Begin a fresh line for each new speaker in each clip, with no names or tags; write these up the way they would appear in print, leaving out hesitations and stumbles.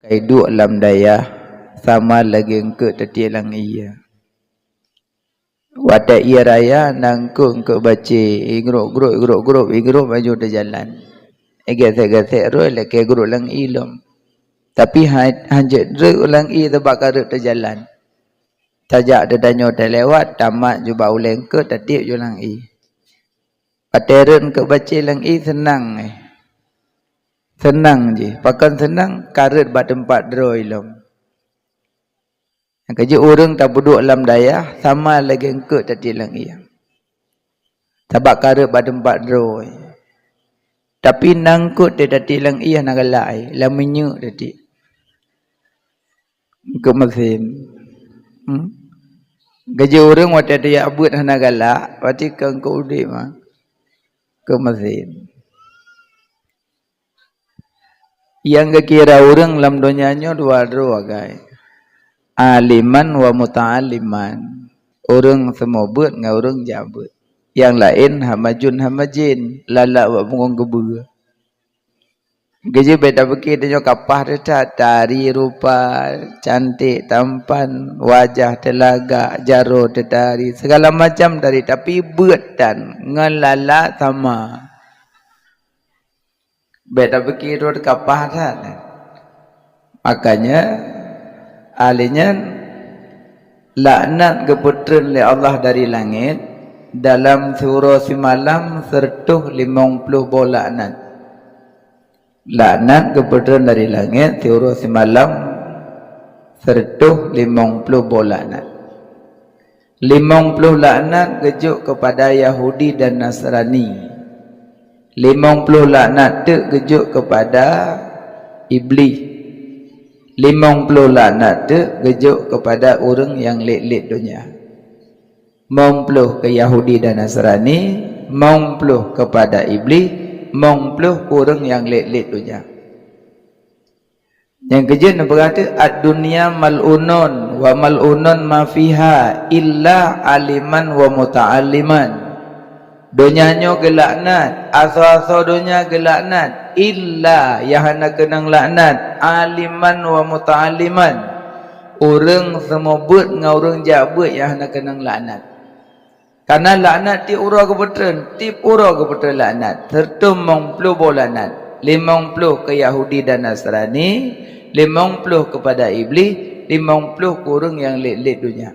Kaiduk lam daya sama lagi engke teti lang iya. Wadah iya raya nangku engke baca igrup maju di jalan. Gesek roh leke grup lang ilom. Tapi hanjat grup lang i tebak karut di jalan. Tajak dedanyo lewat tamat juba uleng ke teti jo lang i. Pateren ke baca lang i senang senang je. Pakan senang karut bat tempat dro ilom. Kerja orang tak duduk dalam daya sama lagi engke tadi lang iya. Tabak karep pada tempat dro. Tapi nangkut dia tadi lang iya nak galai, la menyuk tadi. Engke mesin. Kerja orang waktu dia abut nak galak, waktu ke engke udik mah. Ke mesin. Yang kira orang dalam dunianya dua dro agai. Aliman wa muta'aliman. Orang semua buat dengan orang jabut. Yang lain hamajin lalak wa punggung keba. Gaji beda bekir dia kapah dia tari rupa cantik tampan wajah telaga jaro tari segala macam dari tapi buat dan ngelalak sama. Beda bekir dia kapah dia. Makanya ahlinya laknat keputran oleh Allah dari langit dalam surah semalam sertuh 50 bola laknat. Laknat keputran dari langit surah semalam sertuh 50 bola laknat. 50 laknat kejuk kepada Yahudi dan Nasrani. 50 laknat tu kejuk kepada iblis. 50 laknat tu gejuk kepada orang yang lek-lek dunia. 50 ke Yahudi dan Nasrani, 50 kepada iblis, 50 orang yang lek-lek dunia. Yang kejut berkata ad-dunya mal'unun wa mal'unun ma fiha illa aliman wa muta'alliman. Dunianya gelaknat, asal-asal dunia gelaknat illa yang hendak kenang laknat aliman wa muta'alliman. Orang semua buat dengan orang jabut yang hendak kenang laknat. Karena laknat ti ura kebetulan, tip ura kebetulan laknat. Serta 50 laknat. 50 ke Yahudi dan Nasrani, 50 kepada iblis, 50 ke orang yang lek-lek dunia.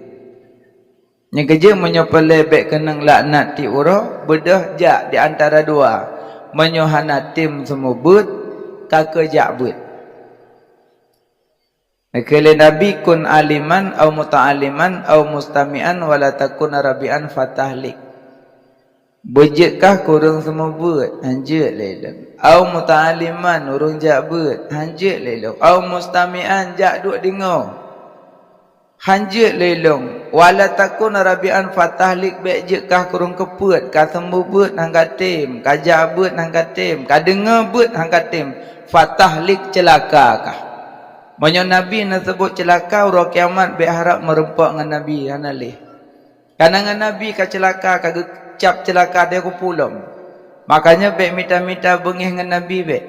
Yang kerja menyopal lebek kenang laknat ti ura bedah jak di antara dua. Menyohana tim semua but kakak jak but. Kala Nabi kun aliman au muta'aliman au mustami'an wala takun rabi'an fatahlik. Bejekkah kurang semua but hanjut lelong. Au muta'aliman urung jak but hanjut lelong. Au mustami'an jak duk dengar hanjut lelong. Wala takun rabi'an fatahlik bejekkah kurang keput ka semua but hang katim ka jak but hang katim ka dengar but hang katim fatahlik celakakah. Banyak Nabi nak sebut celaka orang kiamat berharap merempak dengan Nabi hanalih. Karena dengan Nabi ka celaka ka cap celaka dia ku pulom. Makanya bek mita-mita bengih dengan Nabi bek.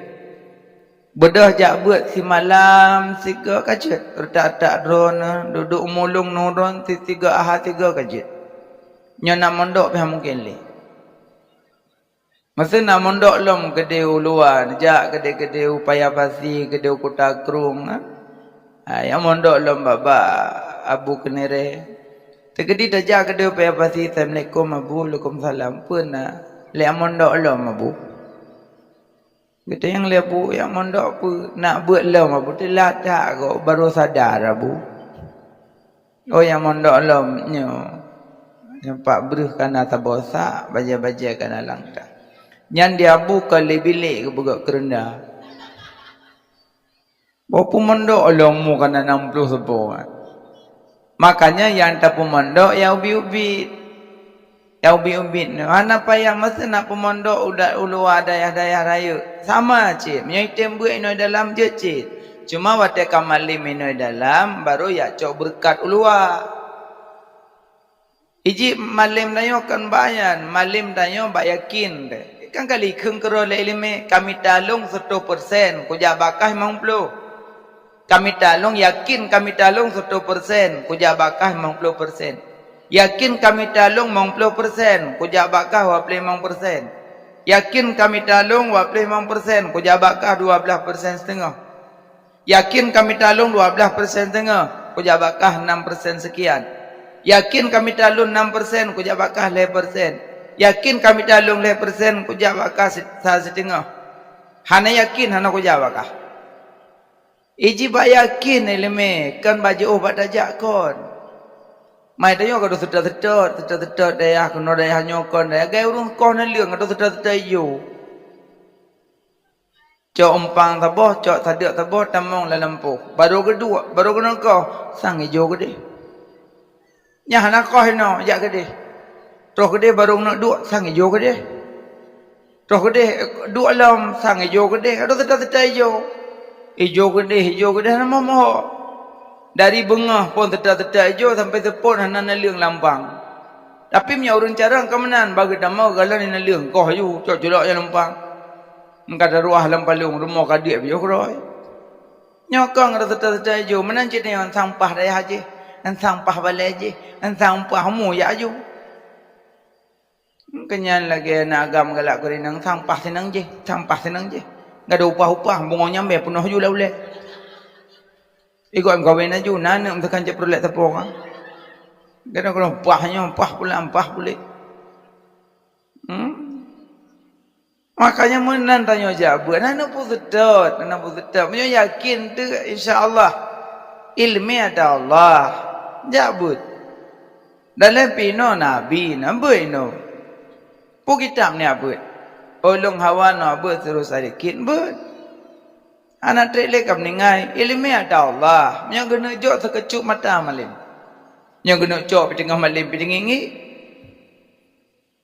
Bedah jak buat si malam siga kajet. Retak-retak drone duduk mulung nurun si tiga ahad tiga kajet. Nya nak mondok pihak mungkin leh. Masa nak mondok lom kedeu luar, jak kedeu upaya pasi, kedeu kota krung yang mondok lom baba Abu Kenere. Tegedi dajak kedeu upaya pasi, Assalamualaikum Abu, Waalaikumsalam pun le mondok lom Abu. Kita yang le Abu yang mondok pun nak buat lom Abu telat tak kok baru sadar Abu. Oh yang mondok lom nyo. Yang pak beruh kana tabosa, baja-baja kana langkah. Yang dia buka bilik ke buka kerenda. Berapa mondok lomu kena 60 sebuah. Makanya yang tak pemondok yang ubi-ubi. Yang ubi-ubi. Mana payah masa nak pemondok udah uluar dayah-dayah raya. Sama cik. Menyitem buat inoi dalam je cik. Cuma waktu kamalim inoi dalam baru ya cok berkat uluar. Iji malim dayo kan bayan. Malim dayo bak yakin deh. Kan kali keng kero le ilme kami talung 100% ku jabakah 50. Kami talung, yakin kami talung 100%, kujak bakah 50%. Yakin kami talung 50%, kujak bakah 25%. Yakin kami talung 25%, kujak bakah 12% setengah. Yakin kami talung 12% setengah, kujak bakah 6% sekian. Yakin kami talung 6%, kujak bakah 5%. Yakin kami talung 5%, kujak bakah setengah. Hana yakin, hana kujak bakah. Iji ba yakin ilme kan baju obat dajak kon. Mai tayo kado sedot daya kono daya nyokon daya gai urung kon leung kado sedot yo. Cok umpang taboh, cok tadak taboh tamong la lampu. Baru kedua, baru kena kau sang ijo gede. Nya hana kau hino jak gede. Toh gede baru nak dua sang ijo gede. Toh gede dua lam sang ijo gede kado sedot ijo. Hijau gede nama moho. Dari bengah pun tetak-tetak hijau sampai tepun hana naliung lampang. Tapi punya urun cara kemenan bagi damau galan ni naliung koh yu cok jelok yang lampang. Engkau ada ruah lampalung rumah kadik biar keroi. Nyokong ada tetak-tetak hijau menancit ni an sampah daya haji, an sampah balai haji, an sampah mu ya aju. Kenyan lagi nak agam galak kurinang sampah senang je, sampah senang je. Enggak ada upah-upah, bunga nyambe penuh ju laulek. Ikut kawin aju, nana tekan je perolek tepung kan. Kena kalau upahnya, upah boleh. Makanya menan tanya jawab, nana pun sedot. Punya yakin tu insya-Allah ilmi ada Allah. Jabut. Dalam pino nabi, nabi no. Pu kitab ni abut. Olong hawa no abut terus sedikit but. Anak trek kam ningai ilmu ada Allah. Yang kena jok sekecuk mata malim. Yang kena jok pi tengah malim pi ngingi.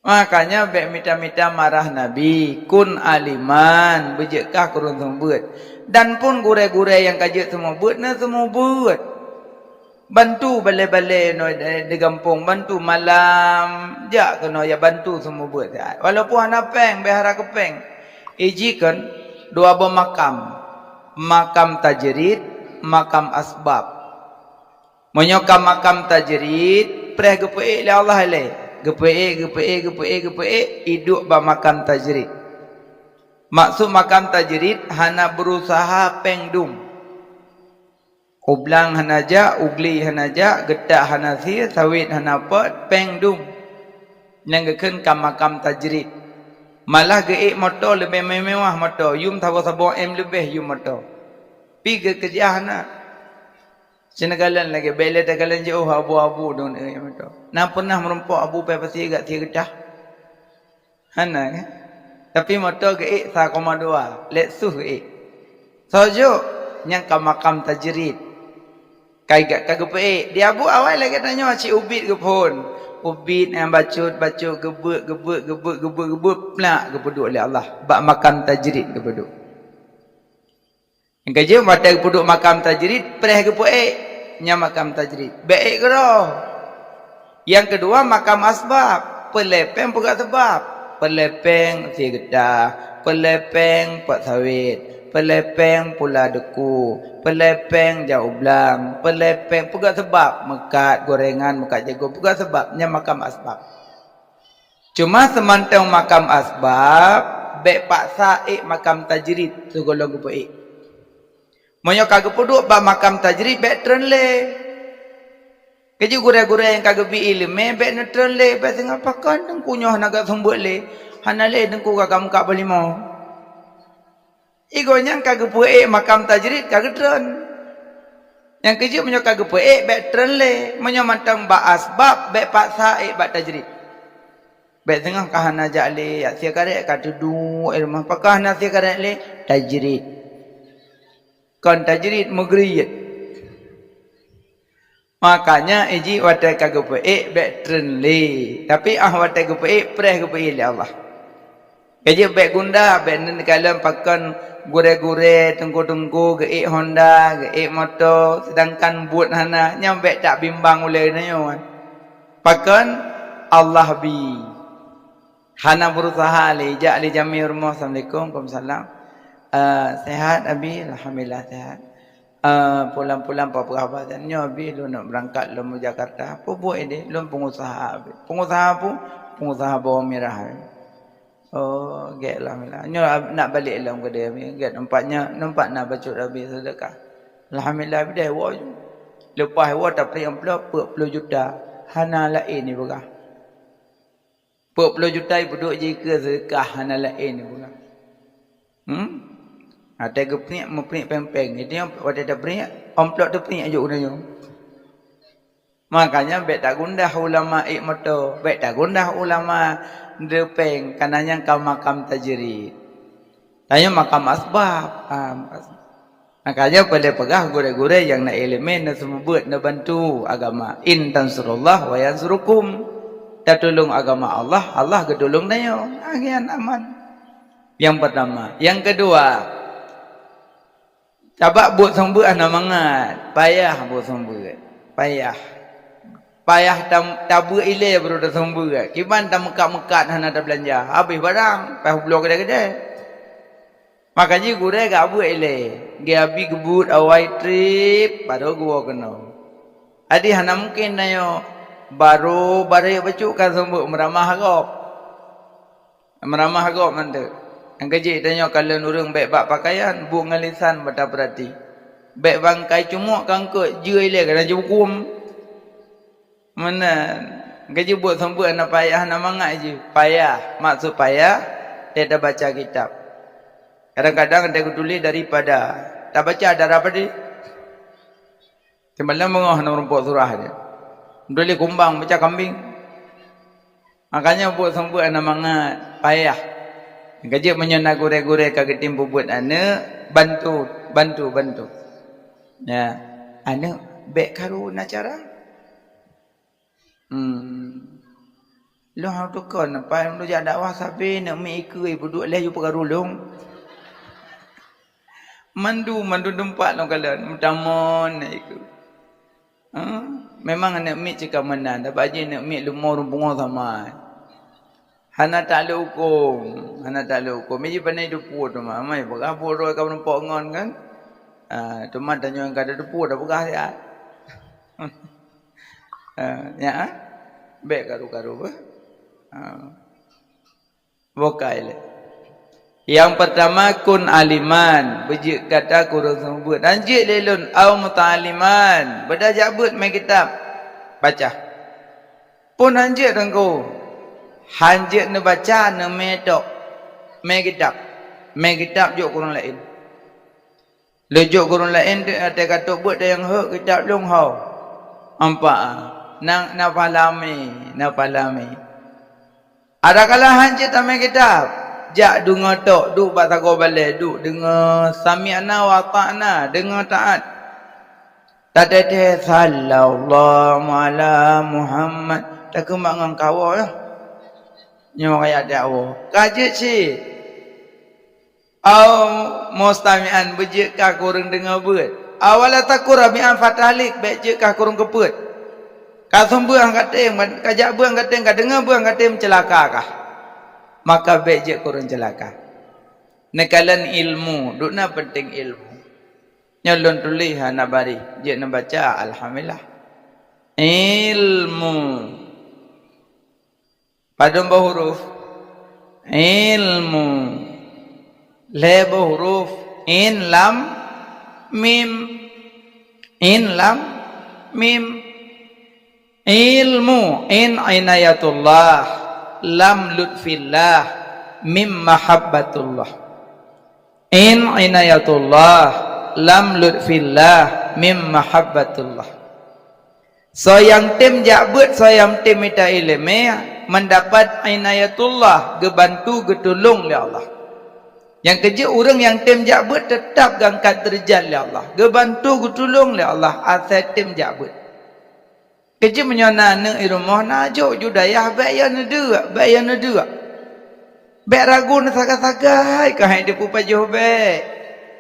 Makanya bek mita-mita marah Nabi, kun aliman, bejekkah kurun sembuat. Dan pun gure-gure yang kajak semua buat na semua buat. Bantu balai-balai no di kampung, bantu malam jak kena ya bantu semua buat. Walaupun anak peng behara kepeng. Ijikan dua buah makam tajrid, makam asbab. Menyokam makam tajrid, preh gepe le Allah le. Gepe hidup ba makam tajrid. Maksud makam tajrid hana berusaha pengdum. Ublang hanaja, ugli hanaja, getak hanasi, sawit hanapot, pengdum. Yang geken makam tajrid. Malah geik motor lebih mewah motor. Yum sabo-sabo lebih yum motor. Pergi kerja hana. Senagalan lagi bela tagalan jauh abu-abu don motor. Nak pernah merempok abu pe pasti gak tiga gedah. Hana kan? Tapi motor geik 1,2. Lexus geik. Sojo yang makam tajrid. Kagak pe dia abu awal lagi tanya cik ubit ke pun. Ubit yang bacut gebek plak gepeduk oleh Allah. Bak makam tajrid gepeduk. Yang kerja mata gepeduk makam tajrid preh gepek nya makam tajrid. Baik ke roh. Yang kedua makam asbab, pelepeng pegak sebab. Pelepeng si gedah, pelepeng pak sawit. Pelepeng pula deku, pelepeng jauh belang, pelepeng pegak sebab mekat gorengan, mekat jago pegak sebabnya makam asbab. Cuma semantang makam asbab, bek paksa makam tajrid segolong gupek. Moyo kagak peduk ba makam tajrid bek trenle. Keju gure-gure yang kagak bi ilmu bek netren le, bek tengah pakan tengku nyoh naga sembut le. Hanale tengku kagak muka balimo. Igonya kagak puek makam tajrid kagak tren. Yang kecil menyo kagak puek bek tren le, menyo mantang ba asbab bek paksa bak tajrid. Bek tengah kahana jak le, sia karek katudu rumah pakahna sia karek le tajrid. Kon tajrid mugriyat. Makanya iji watai kagak puek bek tren le, tapi watai kagak puek preh kagak puek le Allah. Kerja bek gunda, bek ni kalam pakan gure-gure, tengku-tengku, geik Honda, geik motor, sedangkan buat hana, nyampe tak bimbang oleh nyo. Pakan Allah bi. Hana berusaha le, jak le jami rumah. Assalamualaikum, Waalaikumsalam. Sehat abi, alhamdulillah sehat. pulang-pulang apa perhabatannya habis lu nak berangkat lu ke Jakarta. Apa buat ini? Lu pengusaha habis. Pengusaha apa? Pengusaha bawang merah. Oh, getlah mila. Nyo nak balik dalam kedai ni. Get nampak nak bacut habis sedekah. Alhamdulillah dah wa. Lepas wa tak peri amplop 40 juta. Hana lain ni berah. 40 juta duduk jika sedekah hana lain ni berah. Ada gepnik mepnik pempeng. Jadi pada ada pering amplop tu pering ajuk gunanya. Makanya baik tak gundah ulama ikmato, baik tak gundah ulama depeng kananya kau makam tajrid. Tanya makam asbab. Makanya boleh pegah gure-gure yang nak elemen nak sebut nak bantu agama. In tansurullah wa yansurukum. Tak tolong agama Allah, Allah ketolong dayo. Agian aman. Yang pertama, yang kedua, cabak buat sambut anak mangat, payah buat sambut. Payah tabu ile baru dah sambut. Kiban tak mekat-mekat hana dah belanja. Habis barang, payah blok kedai-kedai. Makanya gure gak buat ile. Dia habis gebut awai trip baru gua kena. Adi hana mungkin nayo baru bacukkan sambut meramah harap. Meramah harap nanti. Yang kecil tanya kalau nurung baik bak pakaian, bu ngalisan pada berarti. Baik bangkai cumuk kangkut, je ile kena hukum. Mana? Kecil buat sambut anak payah nak mangat je. Payah, maksud payah dia dah baca kitab. Kadang-kadang dia tulis daripada tak baca darah apa dia. Semalam mengah nak rumput surah dia. Tulis kumbang baca kambing. Makanya buat sambut anak mangat, payah. Gajah menyana gure-gure kagak timbu buat anak bantu. Ya, anak baik karu nak cara. Lu hang tu kan apa lu jak dakwah sabe nak mi ikui buduk leh ju perkaru long. Mandu tempat long kalian mutamon nak ikut. Memang anak mi cakap menan, tapi aje nak mi lumur rumpung sama. Hana tak ada hukum. Meji pandai dupu tu mah. Mai begah bodoh kau nampak ngon kan? Tu mah tanya yang kada dupu dah begah ya. Ya. Baik karu-karu bah. Bokai le. Yang pertama kun aliman, bejik kata kurang sembut. Anjik lelun au muta'aliman. Berdajak but mai kitab. Baca. Pun anjik engkau. Hanjit nak baca nak medok mai kitab jok kurang lain lejok kurang lain dia kata buat dia yang hak kitab long hau ampa nang palami ada kala hanjit tak mai kitab jak dengar tok duk batago balik duk dengar sami'na wa ta'na dengar taat tadade sallallahu ala Muhammad tak kembang ngan kawa ya nyo ayat dakwah kajik si au mustami'an bejik ka kurang dengar beut awala takur rabi'an fatalik bejik ka kurang keput ka sumbuang kating kajak buang kating ka dengar buang kating celaka kah maka bejik kurang celaka nekalan ilmu dukna penting ilmu nyolon tulis hana bari je nak baca alhamdulillah ilmu Padang huruf ilmu lebo huruf in lam mim ilmu in inayatullah lam lutfillah mim mahabbatullah in inayatullah lam lutfillah mim mahabbatullah. So yang tim jabut so yang tim ita ilmu mendapat inayatullah gebantu getulung oleh Allah. Yang kerja orang yang tim jabut tetap gangkat derajat oleh Allah. Gebantu getulung oleh Allah asal tim jabut. Kerja menyona ne rumah najuk judayah bayan nedua. Baik ragu na sagai-sagai kah dia pupajuh baik.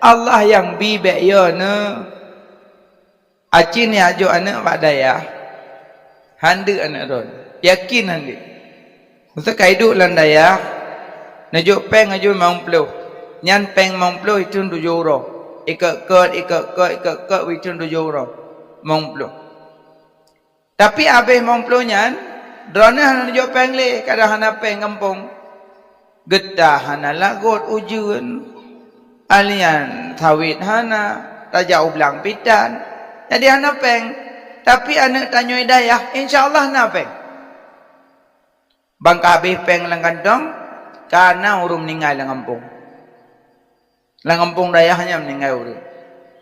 Allah yang bi bayan ne. Acin ni ajuk anak pak dayah. Handa anak ron. Yakin handa. Masa kaiduk landaya najuk peng aju 90. Nyan peng 90 itu 7 euro. ikut wicun 7 orang. Mong puluh. Tapi habis mong puluhnya, drona hana jo peng le, kada hana peng kampung. Getah hana lagot ujun. Alian sawit hana, raja ublang pitan. Jadi hana peng. Tapi anak tanya hidayah, insya-Allah hana peng. Bang habis peng lang kantong, karena urung meninggal lang kampung. Lang kampung dayahnya meninggal urung.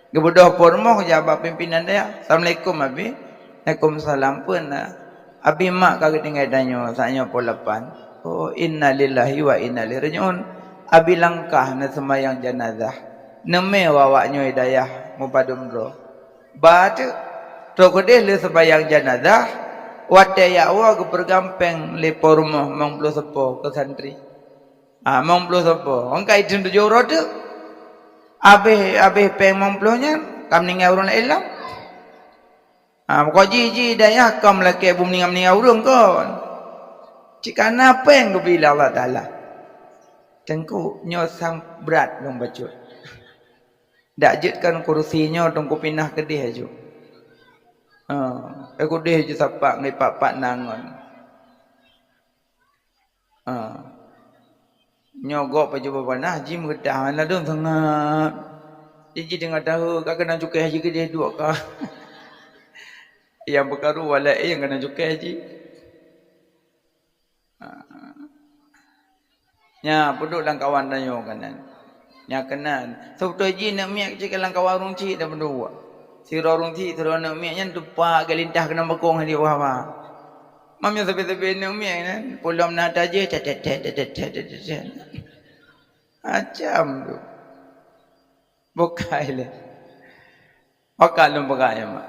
Gebudoh pormo jabat pimpinan dia. Assalamualaikum abi. Waalaikumsalam pun. Abi mak kagak tinggal tanya saknya pol 8. Oh innalillahi wa inna ilaihi rajiun. Abi langkah na sembahyang jenazah. Neme wawaknya hidayah mupadum ro. Batu tokode le sembahyang jenazah. Wate ya wa ke bergampeng le pormo mong puluh sepo ke santri. Mong puluh sepo. Angkai itu 7 roda. Habis peng mong puluhnya, kam ningai urang ilam. Kau ji daya kam laki bum ningai urang kon. Cikana peng bila Allah Taala. Tengku nyosang berat dong bacut. Dak jetkan kursinya tungku pindah ke dia aju. Aku dia je sapak ngai pak nangon. Nyogok baju babanah jim gedah na dong sangat. Jadi dengar tahu kak kena cukai haji ke dia 2 kah. Yang berkaru walai yang kena cukai haji. Nya penduk lang kawan tanya kanan. Nya kenan. Sabtu haji nak miak cik lang kawan rung cik dah penduk. Si rong cik terus nak miak nya tupak galintah kena bekong dia wah. Mamnya sampai nak miak kan. Pulau nak aja Macam tu. Bukai le. Bukan lu bukai mak.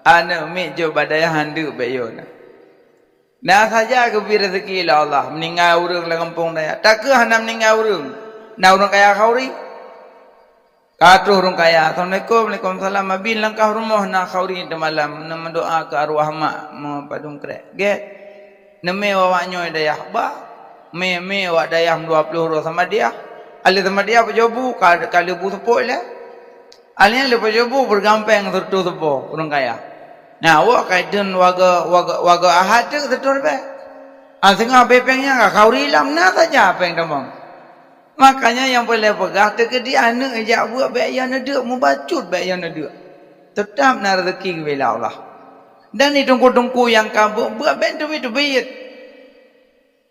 Anak mi jo badai handu bayo na. Nah saja ke rezeki lah Allah meninggal urang la kampung daya. Tak ke hana meninggal urang. Na urang kaya khauri. Katuh urang kaya. Assalamualaikum Waalaikumsalam. Abin langkah rumah na khauri de malam na mendoa ke arwah mak mo padung krek. Get. Neme wawaknya daya ba. Me wak daya 20 ro sama dia. Ali sama dia pejobu kali bu sepuk lah. Alinya le pejobu bergampang tertu sepo urang kaya. Nah, wak kaiden waga ahad tu tertu be. Asingah bepengnya enggak kauri lam na saja peng demong. Makanya yang boleh pegah te ke dia anak ajak buat baik yang ada mu bacut baik yang ada. Tetap na rezeki bila Allah. Dan ni tungku-tungku yang kabuk buat baik tu duit.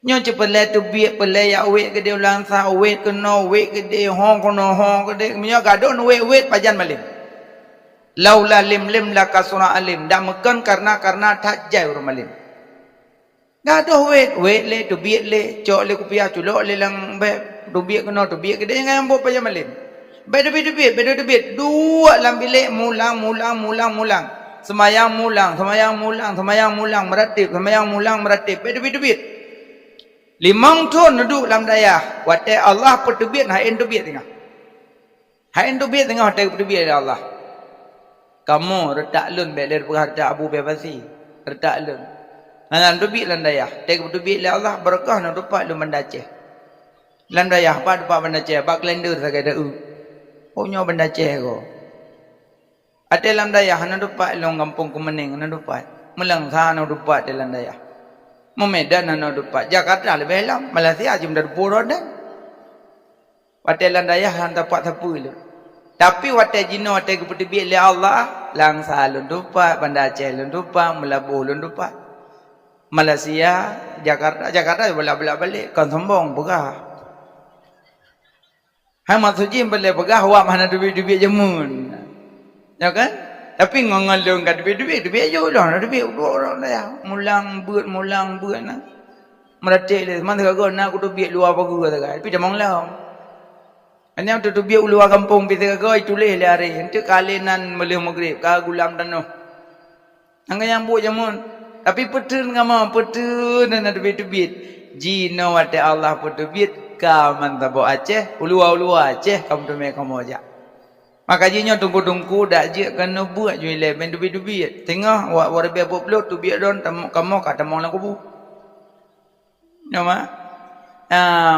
Nyo cepelai tu biak pelai ya wet ke dia ulang sa wet ke no wet ke dia hong ke no hong ke dia minyak gadon wet pajan malim laula lim la kasuna alim dak meken karena tak jai urang malim gadoh wet le tu biak le cok le kupiah culok le lang be tu biak ke no tu biak ke dia ngai ambo pajan malim be tu biak dua lam bilik mulang semayang mulang meratib be tu biak 5 tahun duduk dalam dayah. Watai Allah pertubit, hain tubit tengah. Hain tubit tengah, watai pertubit dari Allah. Kamu retak lun, baik dari harta Abu Bebasi. Retak lun. Dalam tubit dalam dayah. Watai pertubit dari Allah, berkah nak dupat lun mendaceh. Dalam dayah, apa dupat mendaceh? Bak kalender sakai da'u. Punya mendaceh ko. Watai dalam dayah, nak dupat lun kampung Kemening, nak dupat. Melangsa nak dupat dalam dayah. Medan nak dupat Jakarta lebih lam Malaysia cuma dah 20 rodan watai landayah han dapat sapu lu tapi watai jino watai keputi bi li Allah langsa lun dupat Banda Aceh lun dupat Melabuh lun dupat Malaysia Jakarta bolak-bolak balik kan sombong begah hang maksudnya boleh begah wak mana duit-duit jemun ya kan. Tapi ngangalung kat duit aja lah. Duit dua orang dah. Mulang buat nak. Meratik dia. Mana kagak nak aku duit luar pagu kata kan. Tapi dah manglau. Hanya tu duit luar kampung pi kagak tulis le hari. Ente kalinan melih maghrib ka gulam tanuh. Angga yang buat jamun. Tapi petun ngama petun dan duit. Jino wate Allah put duit ka mantabo Aceh. Ulua Aceh kamu tu me kamu aja. Maka jinya tunggu-tunggu dak je kena buat jual ben dubi-dubi tengah wak biar buat peluk tu biar don kamu kata mau lang kubu nama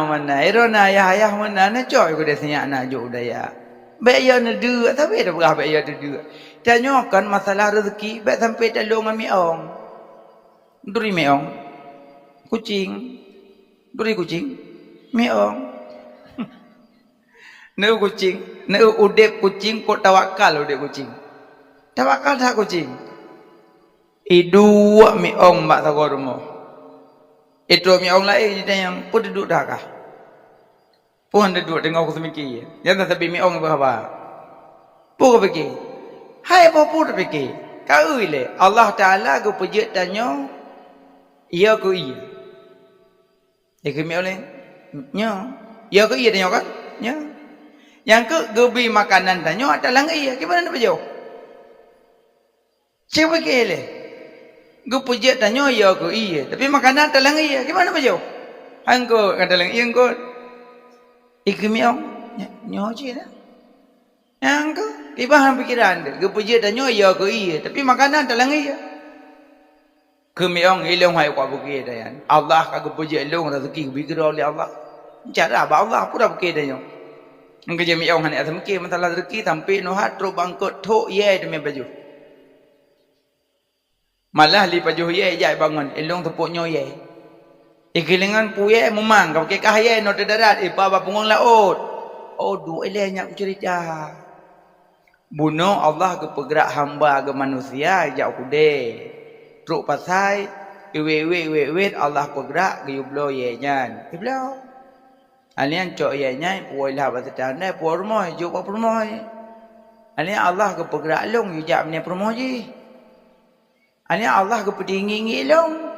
mana irona ayah mana na coy ko dia senyak na jo udaya Baik ya neda tapi dah berah baik ya neda. Tanyakan masalah rezeki baik sampai tolong ami ong. Duri mi ong. Kucing. Duri kucing. Mi ong. Neu kucing, neu udep kucing kok tawakal udep kucing. Tawakal tak kucing. Dua mi ong mak tahu rumah. Itu mi ong lain dia yang pun duduk dah kah? Pun duduk tengok aku semikir. Yang tak sampai mi ong berapa? Pun fikir. Hai apa pun fikir. Kau ile Allah Taala aku puji tanya. Iya ku iya. Iku mi ong nya. Iya ku iya tanya kan? Nya. Yang ke gebi makanan tanya ada lang iya. Gimana nak jauh? Siapa kele? Gue puji tanya iya ku iya. Tapi makanan ada lang iya. Gimana nak jauh? Angko kata lang iya angko. Iku mi ong nya je dah. Angko ibah pikiran dia. Gue puji tanya iya ku iya. Tapi makanan ada lang iya. Kemiong ilong hai kwa bukit dah. Allah kagak puji ilong rezeki bigro oleh Allah. Cara apa Allah pura bukit dah. Engkau jami orang ni asam ke masalah rezeki sampai nuhat terus bangkut thok ye demi baju. Malah li baju ye jai bangun elong tepuknya ye. Ikilingan pu ye memang kau ke kah ye no darat pa ba pungong laut. Oh du elenya aku cerita. Bunuh Allah ke pergerak hamba ke manusia jak kude. Terus pasai we Allah pergerak ke yublo ye nyan. Yublo. Alian cok ye nyai puai lah bahasa tanda puai rumah jauh apa rumah alian Allah ke pergerak long jap ni rumah je alian Allah ke pedingi long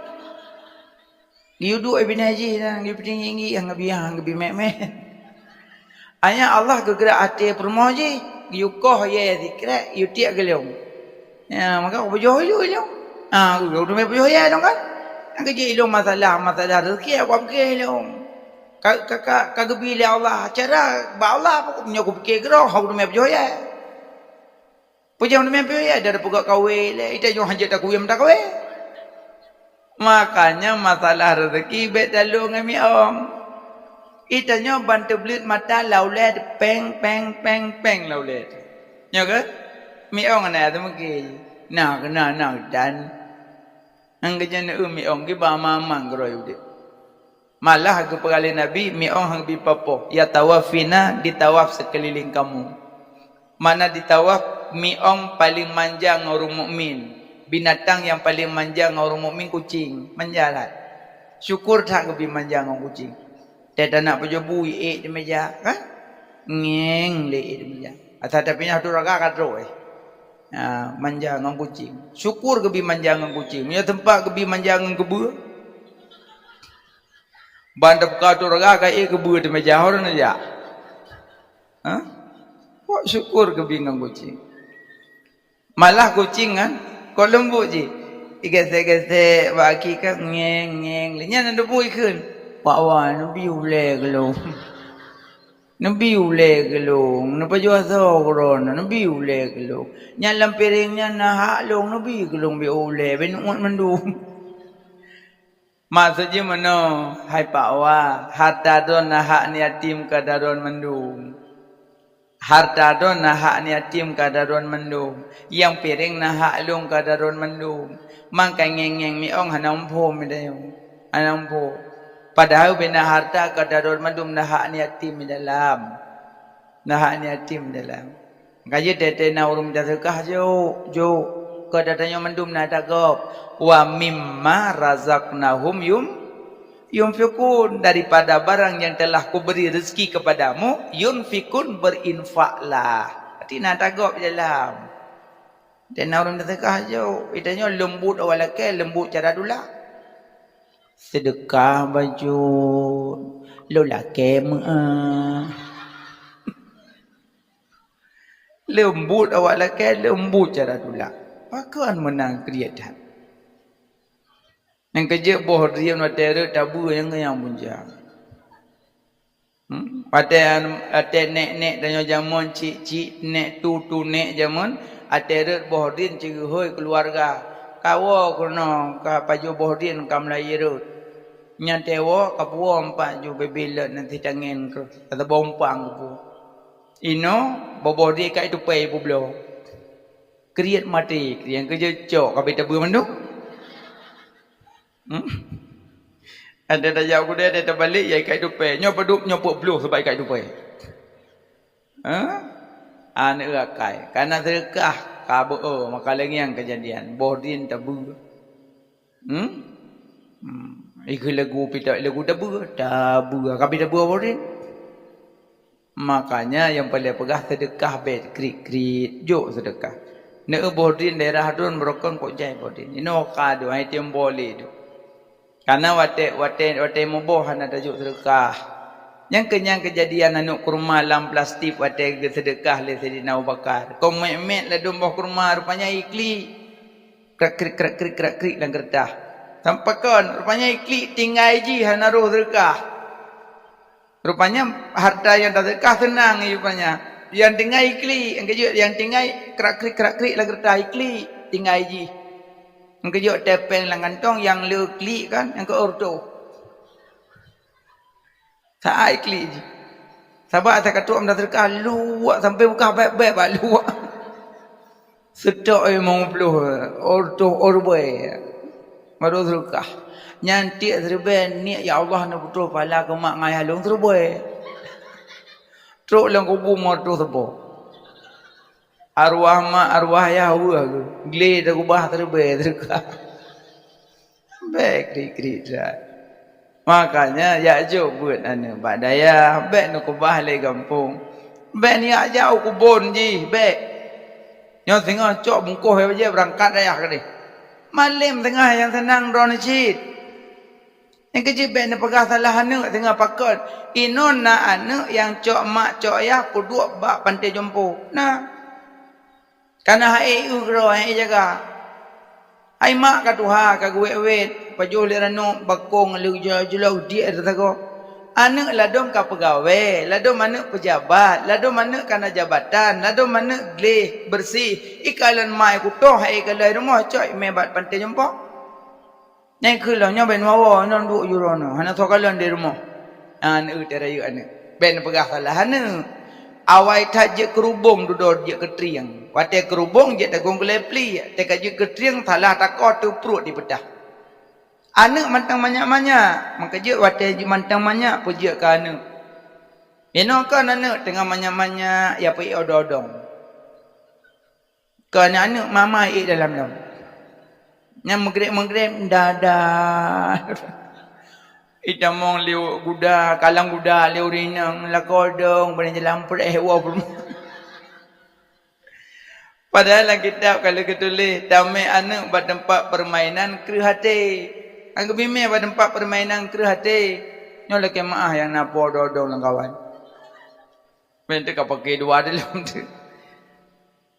you duk ibn haji nang you pedingi yang biang mek alian Allah ke gerak hati rumah je you koh ye zikra you tiak gelong ya maka apa joh you long you mek joh ye dong kan ang je long masalah rezeki apa ke long kagak bila Allah cara ba Allah pokoknya aku fikir gerah hau demi berjaya pujang demi berjaya dari pegak kawe le ita jo hajat aku yang tak kawe makanya masalah rezeki bet dalu ngami om ita nyo bantu belit mata laulet peng laulet nyo ke mi ong ana tu mungkin nah kena dan anggejan mi ong ki ba mamang geroi udik malah ke perali Nabi mi'ong hang bipapo ya tawafina ditawaf sekeliling kamu mana ditawaf mi'ong paling manja ngorong mukmin binatang yang paling manja ngorong mukmin kucing menjalat syukur tak lebih manja ngorong kucing dia nak berjobu di meja kan ngeng le di meja asal tapi tu raga kadro manja ngorong kucing syukur lebih manja ngorong kucing punya tempat lebih manja ngorong kebu bandap kau tu raga kai kebu di meja orang aja. Kok syukur kebingung kucing. Malah kucing kan, kau lembut je. Igesek-gesek bagi kan ngeng. Nya nak debui kan. Pak wan nabi ule gelong. Nabi ule gelong. Napa jual sokron nabi ule gelong. Nya lampiringnya nah long nabi gelong bi ule ben mendung. Maksudnya mana? Hai Pak Wah, harta don hak ni yatim kadaron mendung. Harta don hak ni yatim kadaron mendung. Yang piring hak long kadaron mendung. Mangkai ngeng mi ong hanam po mi dayo. Hanam po. Padahal bina harta kadaron mendung hak ni yatim di dalam. Hak ni yatim dalam. Kaji tete na urum jasukah jo. Kadatannya mendum na takop wa mimma razaqnahum yunfikun daripada barang yang telah kuberi rezeki kepadamu yunfikun berinfaklah arti na takop dalam dan orang sedekah jo itanya lembut awal ke lembut cara dula sedekah baju lolake lembut awal ke lembut cara dula pakan menang kelihatan. Yang kerja boh dia nak terus tabu yang bunjang. Ate nek dan jamun cik nek tu nek jamun ate boh dia cik hoi keluarga. Kawo kono ka paju boh dia kam layirut. Nyantewo kapuo empat ju bebila nanti cangin ke atau bompang ku. Ino bobo dia kat itu pai bublo. Kriat mati, yang kerja cok kabeh tebu manduk. Ada dah jauh dia ada terbalik ya kat itu pai. Nyo peduk nyopok bluh sebab kat itu pai. Anak rakai karena sedekah kabo maka lagi yang kejadian bodin tebu. Ikut lagu pita lagu tebu kabeh tebu bodin. Makanya yang paling pegah sedekah bet krik jok sedekah. Nek bodin daerah dun merokon kok jai bodin. Ino kado ai tiam boleh tu. Karena wate moboh hana tajuk sedekah. Yang kenyang kejadian anu kurma lam plastik wate sedekah le Sayyidina Abu Bakar. Kau met la dum boh kurma rupanya ikli. Krik lang kertas. Sampai kon rupanya ikli tinggal ji hana roh sedekah. Rupanya harta yang tak sedekah senang rupanya. Yang tinggal ikli, yang tinggal krik lah kertas ikli tinggal ji. Yang kejut tepeng lang kantong yang le klik kan yang ke ordo. Saat ikli je. Sebab saya kata amda sedekah luak sampai buka baik-baik bak luak. Sedok memang puluh orbe. Baru sedekah. Nyantik serben ni ya Allah nak betul pala ke mak ngai halung serbe. Truk lang kubur motor sebo. Arwah mak arwah Yahweh aku. Gle dah kubah serbe sedekah. Baik krik dah. Makanya ya jo buat anu bak daya baik nak kubah le kampung. Baik ni jauh kubun ji baik. Nyo tengah cok bungkuh je berangkat daya ke ni. Malam tengah yang senang drone cit. Yang kecil baik nak pegah salah anak tengah pakot. Inon na anak yang cok mak cok ayah kuduk bak pantai jompo. Nah. Karena hai ugro hai jaga. Hai mak ka tuha ka guwe-wet pajuh lerano bakong lu julau dia tago. Anak ladom ka pegawai, ladom anak pejabat, ladom anak kana jabatan, ladom anak gleh bersih. Ikalan mai kutoh hai kalai rumah cok mebat pantai jompo. Yang kelanya ben wawa non duk yurono. Hana sokalan di rumah. Anak terayu anak. Ben pegah salah anak. Awai tajik kerubung duduk dia ketriang. Wate kerubung dia tagung kelepli. Teka je ketriang salah takut tu perut dipedah. Anak mantang banyak-banyak. Maka je wate je mantang banyak puji ke anak. Ino kan anak tengah banyak-banyak ya pergi odong-odong. Kan anak mama dalam. Yang mengrep dadah. Itamong liu guda, kalang guda liu rinang, lakodong, berani lampur pun. Padahal kitab kalau ketulis tamai anak pada tempat permainan kru hati. Angku bime pada tempat permainan kru hati. Nyolah kemaah yang napo dodong lang kawan. Bente kau pakai dua dalam tu.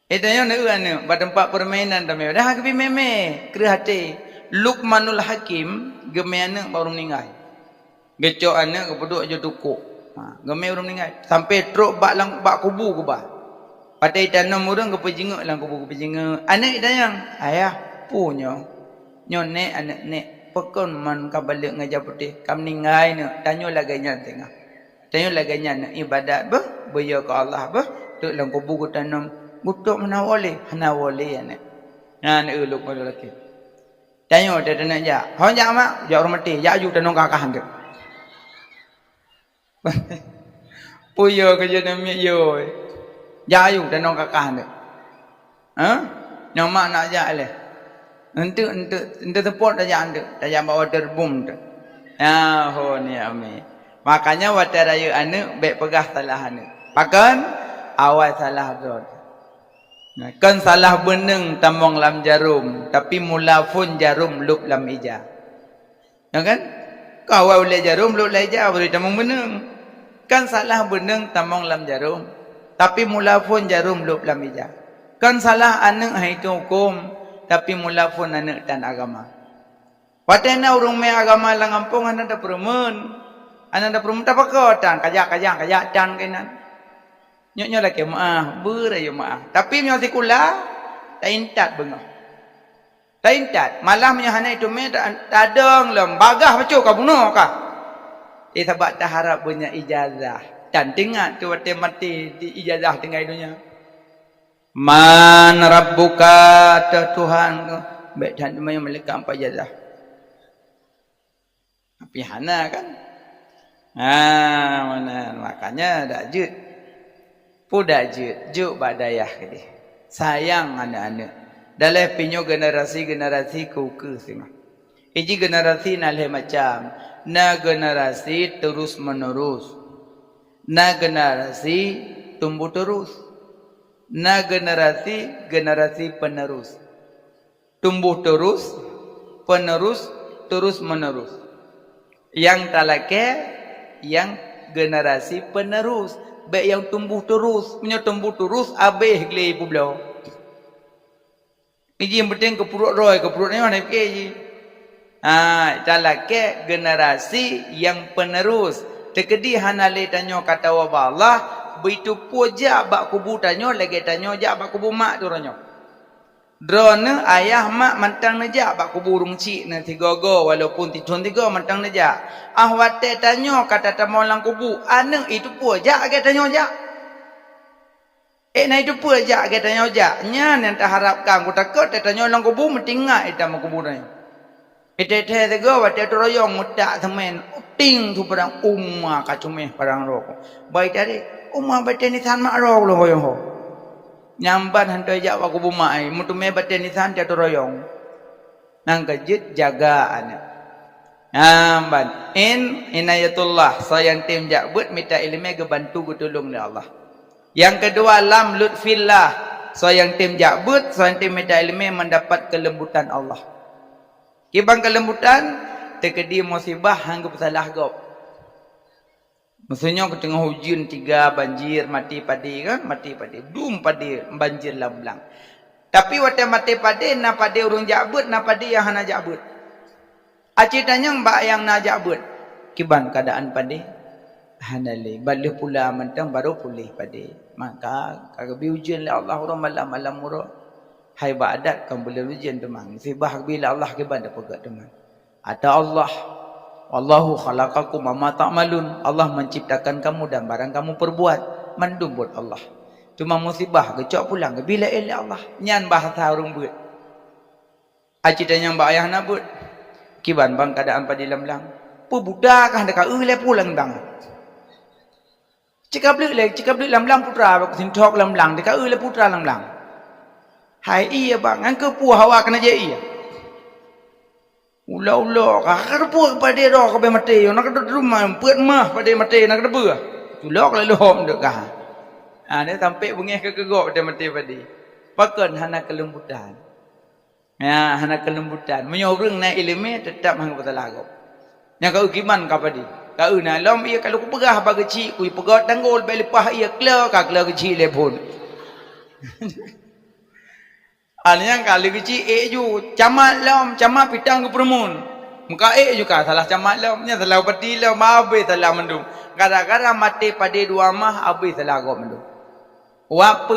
Itanya nak pada tempat permainan tamai. Dah ke bime kru hati. Luqmanul Hakim gemai anak baru meninggal. Gecok anak kepeduk je tukuk. Gemai baru meninggal. Sampai truk bak kubu kubah. Patai tanam murung kepejenguk lang kubu kepejenguk. Anak itanya ayah punya. Nyonek anak nek pekon man ka balik ngajar putih. Kam meninggal nak tanyo laganya tengah. Tanyo laganya nak ibadat bah beya ke Allah bah. Tuk lang kubu ku tanam. Gutuk mana boleh? Hana boleh anak. Anak uluk pada lelaki. Tanyo dia nak jak. Hon jak mak, jak orang mati, jak aju tanong kakak hantu. Puyo kerja nama yo. Jak aju tanong kakak hantu. Nama nak jak leh. Ente tepot dah jak hantu, dah jak bawa terbum tu. Ho ni ami. Makanya water raya anak baik pegah salah anak. Pakan awal salah dot. Kan salah beneng tamong lam jarum tapi mulafun jarum lup lam ija. Ya kan? Kau boleh jarum lup lam ija boleh tamong beneng. Kan salah beneng tamong lam jarum tapi mulafun jarum lup lam ija. Kan salah anak itu hukum tapi mulafun anak dan agama. Watena urung me agama lang ampung anak dah perumun. Anak dah perumun tak pakau tan kajak tan kenan. Nyok lagi maaf, berayu maaf. Tapi menyo sikula tak intat bengah. Tak intat. Malam menyo hana itu me tadong lem bagah becu ka bunuh ka. Sebab tak harap punya ijazah. Dan dengar tu waktu mati di ijazah tinggal dunia. Man rabbuka Tuhan ku. Baik Tuhan tu yang melekat 4 ijazah. Tapi hana kan? Mana makanya dak jut. Pudak jut badayah ke dia. Sayang anak-anak. Dalam pinyo generasi ku ke sini. Iji generasi nalih macam na generasi terus menerus. Na generasi tumbuh terus. Na generasi penerus. Tumbuh terus, penerus, terus menerus. Yang talake yang generasi penerus. Baik yang tumbuh terus, punya tumbuh terus habis geli pula. Iji yang penting ke perut roy, ke perut ni mana fikir ji. Talake generasi yang penerus. Tekedi hanale tanyo kata wa Allah, begitu puja bak kubu tanyo lagi tanyo jak bak kubu mak tu ranyo. Drone ayah mak mantang nejak bak kubu urung cik na 3 go walaupun titun 3 mantang nejak. Wate tanyo kata tamu lang kubu, ane itu puja ke tanyo jak. Na itu puja ke tanyo jak. Nya nan tak harapkan ku takut tanyo lang kubu mentingak ita mak kubu tanyo. Ite 3 wate tu royong mutak semen. Ting tu perang umma kacumeh perang roko. Baik tadi umma bete ni san mak rok lo hoyong ho. Nyamban hantu ajak aku bumai, mutu me bate ni san dia tu royong. Nang kejit jaga anak. Nyamban inayatullah sayang tim jak buat minta ilmu ke bantu ku tolong oleh Allah. Yang kedua lam lutfillah sayang tim jak buat sayang tim minta ilmu mendapat kelembutan Allah. Kibang kelembutan tekedi musibah hanggap salah gop. Maksudnya ketengah hujan 3 banjir mati padi kan, mati padi dum padi banjir lamblang. Tapi waktu mati padi na padi urung jabut na padi yang hana jabut. Acitanya mbak yang na jabut. Kiban keadaan padi hanale balik pula mentang baru pulih padi. Maka kagabi hujan la Allah malam murah. Hai badat kan boleh hujan temang. Sibah bila Allah kiban dak pegat temang. Ada Allah. Wallahu khalaqakum wa ta'malun. Allah menciptakan kamu dan barang kamu perbuat. Mandum buat Allah. Cuma musibah gecok pulang ke bila elak Allah. Nyan bahasa urung buat. Acita yang mbak ayah nak buat. Kiban bang keadaan pada lamlang. Pebudakah dekat le pulang bang. Cakap beli lamlang putra bak sintok lamlang dekat le putra lamlang. Hai iya bang, angke puah hawa kena je iya. Ulah kakak puak pada roh kabe mati nak ada rumah puat mah pada mati nak ada buah tulok lalu hom dek kah dia sampai bengih ke gegok pada mati padi pakan hana kelembutan hana kelembutan menyoreng na ilmu tetap hang patalah kau yang kau giman ka padi kau na lom ia kalau ku pegah ba kecil ku pegot tanggul be lepah ia kler kecil le pun Alnya kali kecil ju camat lam camat pitang ke permun muka juga salah camat lamnya salah peti lam abe salah mendung gara-gara mati pada 2 mah abe salah go mendung wap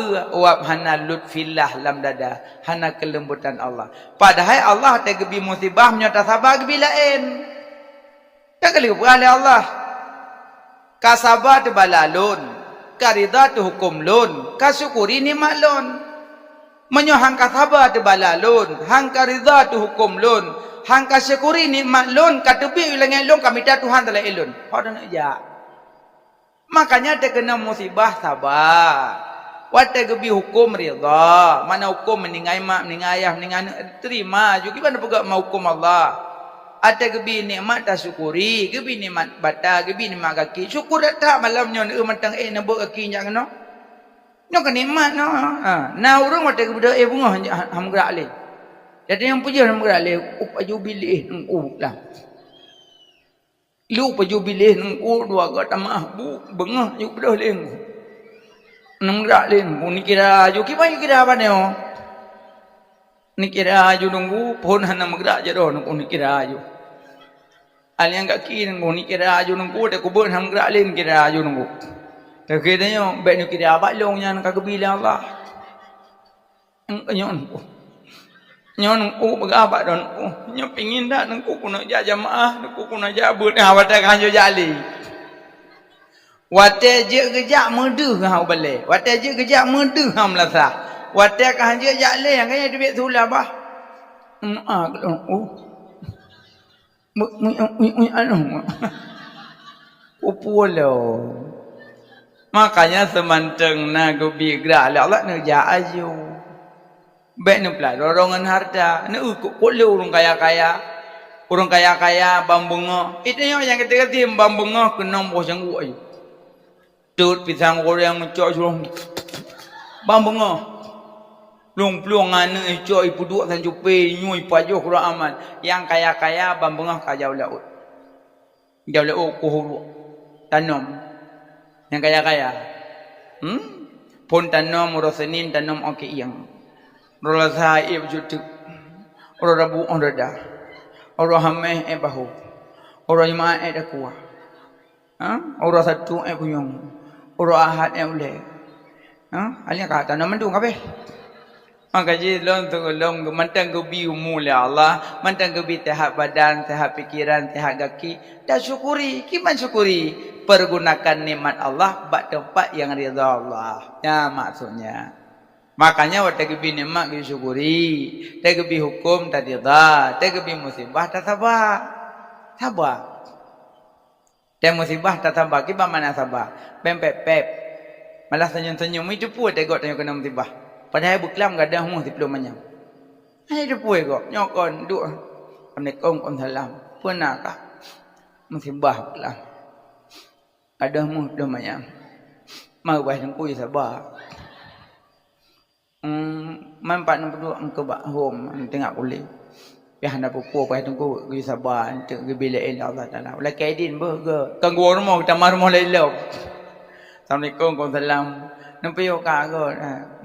hana lutfillah lam dada hana kelembutan Allah padahal Allah tak gebi musibah nyata sabar gebi lain tak kali oleh Allah kasabat balalun karida tu hukum lun kasyukuri nikmat lun menyo hangka sabar tu balalun hangka ridha tu hukum lun hangka syukuri nikmat lun katebi ulangan lun kami dah Tuhan telah ilun hodan aja makanya dia kena musibah sabar wate gebi hukum ridha mana hukum meningai mak meningai ayah meningai anak terima juga mana pegak mau hukum Allah ada gebi nikmat tak syukuri gebi nikmat bata gebi nikmat kaki syukur tak malamnya mentang nabuk kaki jangan no no kan nikmat no na urang mate kebudak bunga ham gerak le jadi yang puja ham gerak le upaju bilih lah lu upaju bilih dua gat tamah bu bengah ju bedah le nang gerak le ni kira ju kibai kira apa ne ni kira ju nunggu pon hanam gerak je doh ni kira ju al yang kaki nunggu ni kira ju nunggu de kubur ham gerak le kira ju nunggu Terkadangnya baik ni kira abak long yang kagak bilang Allah. Nyon berabak don. Nyon pingin dah nengku kuna jamaah, nengku kuna jabut awak tak kanjo jali. Wate je kejak medu hang balik. Wate je kejak medu hang melasah. Wate kan je jak le yang kaya duit sulah bah. Oh. Upolo. Makanya semanteng na gobi gerak Allah nak ja aju. Baik ni pula dorongan harta. Ni kolo orang kaya-kaya. Orang kaya-kaya bambunga. Itu yang kata-kata bambunga kena bos sanggup aja. Tut pisang goreng mencok suruh. Bambunga. Pelung-pelung ana cok ipu duk san jupe nyui pajuh kurang aman. Yang kaya-kaya bambunga kajau laut. Jauh laut kuhulu. Tanam. Yang kaya-kaya. Pun tanam orang Senin tanam okey yang. Orang Saib jutuk. Orang Rabu orang Reda. Orang Hameh bahu. Orang Jumaat dah kuah. Orang Sabtu punyong. Orang Ahad boleh. Alih kata tanam mandu kabeh. Maka jadi long mantang gebi umul Allah, mantang gebi sehat badan, sehat pikiran, sehat kaki. Dah syukuri, kiman syukuri. Pergunakan nikmat Allah bak tempat yang ridha Allah. Ya maksudnya. Makanya waktu gebi nikmat gebi syukuri, tak gebi hukum tak ridha, tak gebi musibah tak sabar. Sabar. Tak musibah tak sabar, kiban mana sabar? Pep. Malah senyum-senyum itu pun tengok kena musibah. Padahal berkelam gak ada humah di pelum manyam. Ada puai kok nyokon duk. Assalamualaikum salam. Pernahkah musibah berkelam? Ada humah pelum manyam. Mau baik tengku ya sabar. Mampat nak duduk engkau bak home tengok kulit. Biar hendak pupu baik tengku ya sabar untuk gebilain Allah Taala. Ulah kaidin burger. Tangguh rumah kita rumah lain. Assalamualaikum salam. Nampak yo kago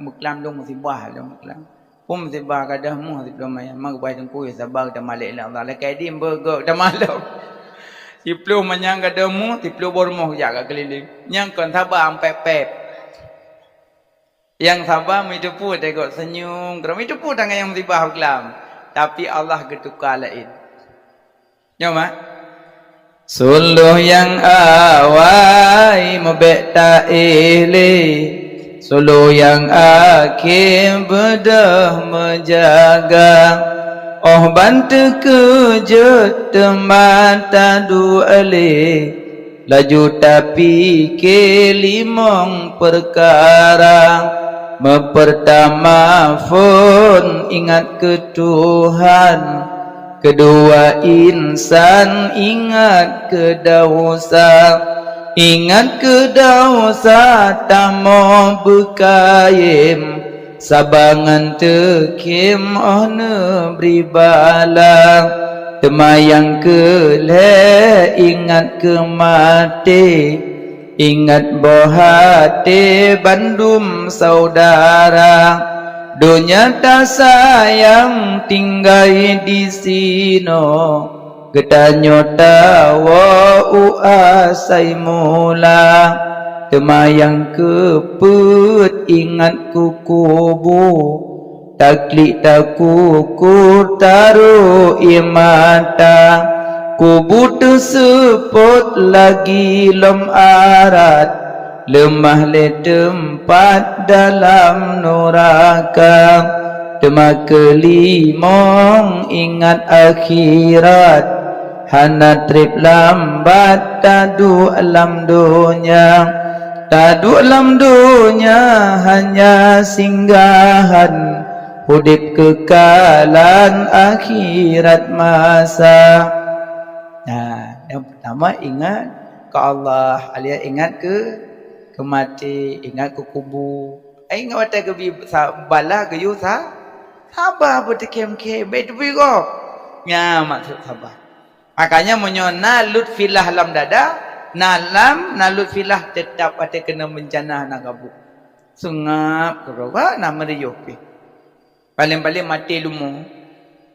muklam dong musibah dong muklam. Pun musibah kadah mu sebelum maya mag baik tengku ya sabar kita malik Allah. La kaidim burger dah malam. Tiplu manyang kadah mu tiplu bormoh jaga keliling. Yang kon sabar ampe pep. Yang sabar itu pun tengok senyum. Keram itu pun tangan yang musibah muklam. Tapi Allah getukar lain. Nyoma suluh yang awai mebek tak ilih. Sulu yang akhir bedah menjaga. Oh bantu kejut teman tadu alih. Laju tapi ke limong perkara. Pertama pun ingat ke Tuhan. Kedua insan ingat ke dosa. Ingat ke dosa tamo bekayem. Sabangan tekim ohne beribala. Temayang ke le ingat ke mati. Ingat bohate bandum saudara. Dunia tak sayang tinggal di sino. Getanyo tawa uasai mula. Temayang keput ingat kukubu. Taklik takuku taruh imata. Kubu tersebut lagi lom arat. Lemah le tempat dalam neraka. Tema kelimong ingat akhirat. Hana trip lambat tadu alam dunia. Tadu alam dunia hanya singgahan. Hudip kekalan akhirat masa. Nah, yang pertama ingat ke Allah. Alia ingat ke mati, ingat ke kubur. Ingat watak ke bala ke yu sabar bertekem-kem. Baik tu kok. Ya maksud sabar. Makanya menyona lutfilah lam dada. Nalut filah tetap ada kena bencana nak kabuk. Sengap keroba nak meriuh pi. Paling-paling mati lumu.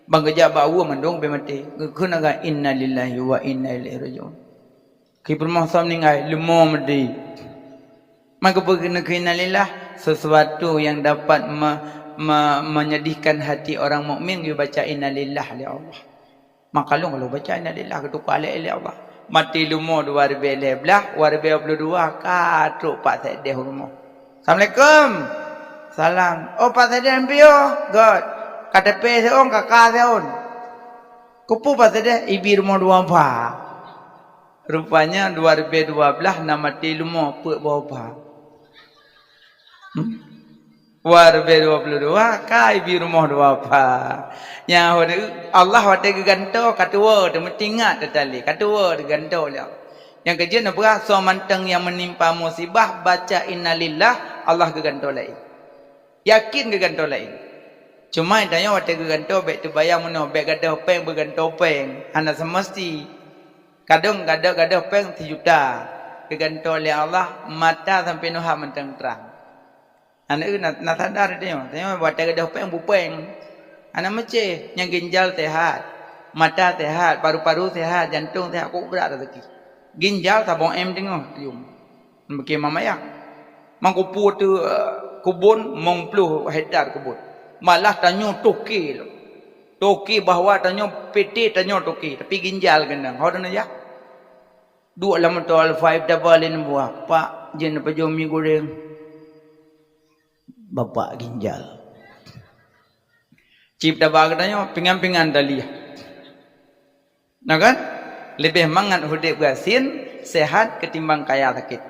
Bang kejap bawa mendong be mati. Kena ga inna lillahi wa inna ilaihi rajiun. Ki permasam ningai lumu mati. Maka kena inna lillah sesuatu yang dapat menyedihkan hati orang mukmin dia baca inna lillah li Allah. Maka kalau baca inna lillah ketukar li Allah. Mati lumo 2011, 2022 katruk Pak Sedeh rumah. Assalamualaikum. Salam. Oh Pak Sedeh MPO. God. KTP seon kakak seon. Kupu Pak Sedeh ibi rumah dua apa? Rupanya 2012 nama mati lumo pek bapa. 2022 kai bi rumah dua apa? Yang Allah wate geganto katua de mentingat tali katua de ganto dia. Yang kerja nak berah so manteng yang menimpa musibah baca innalillah Allah geganto lain. Yakin geganto lain. Cuma tanya wate geganto baik tu bayang meno baik gadah peng berganto peng. Anda semesti kadang gadah peng 1 juta. Geganto oleh Allah mata sampai nuha menteng terang. Anak nak sadar dia. Tanya wate gadah peng bupeng. Anak macam yang ginjal sehat, mata sehat, paru-paru sehat, jantung sehat, kok berat rezeki. Ginjal tabung tengok tium. Bagi mama ya. Mangkupu tu kubun 90 hektar kubun. Malah tanya toki. Toki bahawa tanya PT tanya toki, tapi ginjal gendang. Hau dah ya. 2 lama tol 5 double in buah. Pak jen apa jom mi goreng. Bapak ginjal. Cip dah katanya pingan-pingan daliah. Nah kan? Lebih mangat hidup gasin sehat ketimbang kaya sakit.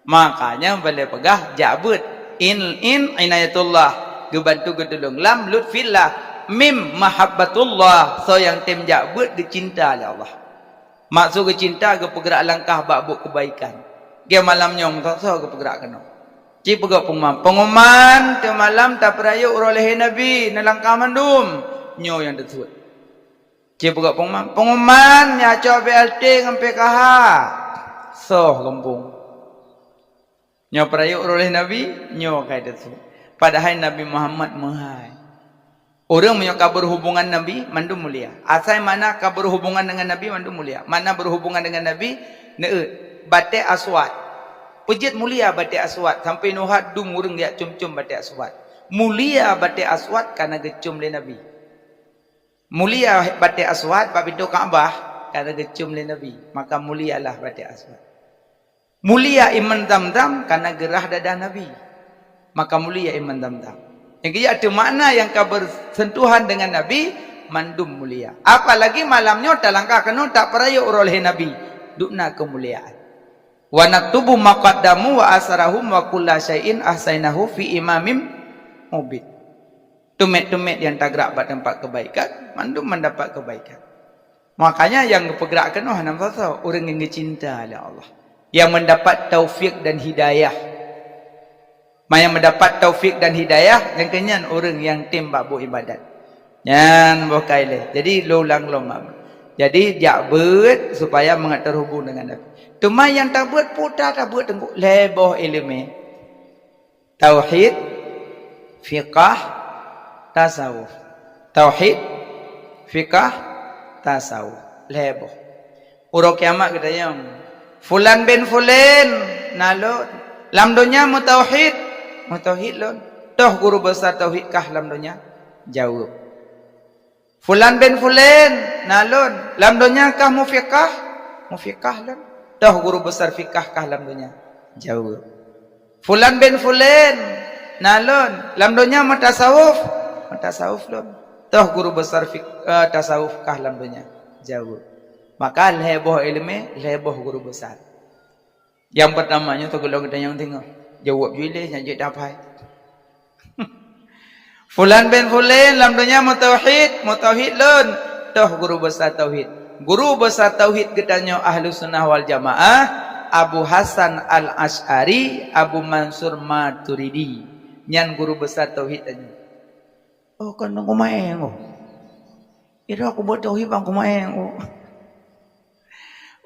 Makanya boleh pegah jabut in inayatullah gebantu gedulung lam lutfillah mim mahabbatullah so yang tem jabut dicinta oleh Allah. Maksud kecinta ke pergerak langkah bab kebaikan. Dia malam nyong tak so ke pergerak kena. Cik pegak pengumuman tu malam tak perayuk oleh Nabi nelangkah mandum nyo yang tersebut. Cik pegak pengumuman nyaco BLT dengan PKH soh kampung nyo perayuk oleh Nabi nyo kai tersebut. Padahal Nabi Muhammad mahai orang menyokap berhubungan Nabi mandum mulia. Asal mana ka berhubungan dengan Nabi mandum mulia. Mana berhubungan dengan Nabi neut batik aswad. Pejit mulia batik aswad sampai nuhat dum urang dia cum-cum batik aswad. Mulia batik aswad karena gecum le Nabi. Mulia batik aswad bab pintu Kaabah karena gecum le Nabi. Maka mulialah batik aswad. Mulia iman Zamzam karena gerah dada Nabi. Maka mulia iman Zamzam. Yang dia ada makna yang kau bersentuhan dengan Nabi mandum mulia. Apalagi malamnya tak langkah kena tak perayuk oleh Nabi. Dukna kemuliaan. Wa naktubu maqaddamu wa asrahum wa kulla syai'in ahsainahu fi imamim mubin. Tumet-tumet yang tak gerak pada tempat kebaikan mandum mendapat kebaikan. Makanya yang bergerak kena hanam sasa orang yang dicinta oleh Allah, yang mendapat taufik dan hidayah. Yang mendapat taufik dan hidayah yang kenyan orang yang tembak bu ibadat. Yan bokaile. Jadi lulang lomam. Jadi jabut supaya mengat terhubung dengan Nabi. Cuma yang tak buat putar tak buat tengok leboh ilmu tauhid, fiqah, tasawuf. Tauhid, fiqah, tasawuf. Leboh. Urang kiamat kata yang fulan bin fulan nalo lam dunia mutauhid, mutauhid lon. Toh guru besar tauhid kah lam dunia? Jawab. Fulan bin fulan nalon lam dunia kah mufiqah? Mufiqah lon. Toh guru besar fikah kah lam dunia? Jawab. Fulan bin fulan nalon lam dunia matasawuf? Matasawuf lon. Toh guru besar tasawuf kah lam dunia? Jawab. Maka leboh ilmu, leboh guru besar. Yang pertamanya tu kalau kita yang tengok jawab juile yang jadi dapat. Fulan bin fulan lam dunia mutauhid, mutauhid lon. Toh guru besar tauhid. Guru besar tauhid katanya ahlu sunnah wal jamaah Abu Hasan al-Ash'ari Abu Mansur Maturidi. Nyan guru besar tauhid tanya. Oh kan aku main oh. Ira aku buat tauhid bang aku main oh.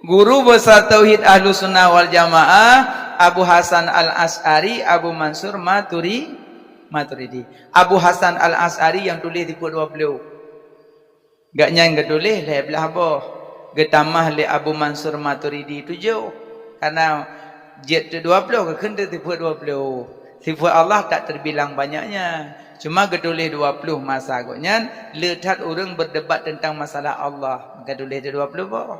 Guru besar tauhid ahlu sunnah wal jamaah Abu Hasan al-Ash'ari Abu Mansur Maturidi. Abu Hasan al-Ash'ari yang tulis di buku 20. Gak nyang getulis le belah apa? Getamah le Abu Mansur Maturidi tu jauh. Karena jet 20 ke kena sifat 20. Sifat Allah tak terbilang banyaknya. Cuma getulis 20 masa agaknya letat orang berdebat tentang masalah Allah. Maka tulis 20 apa?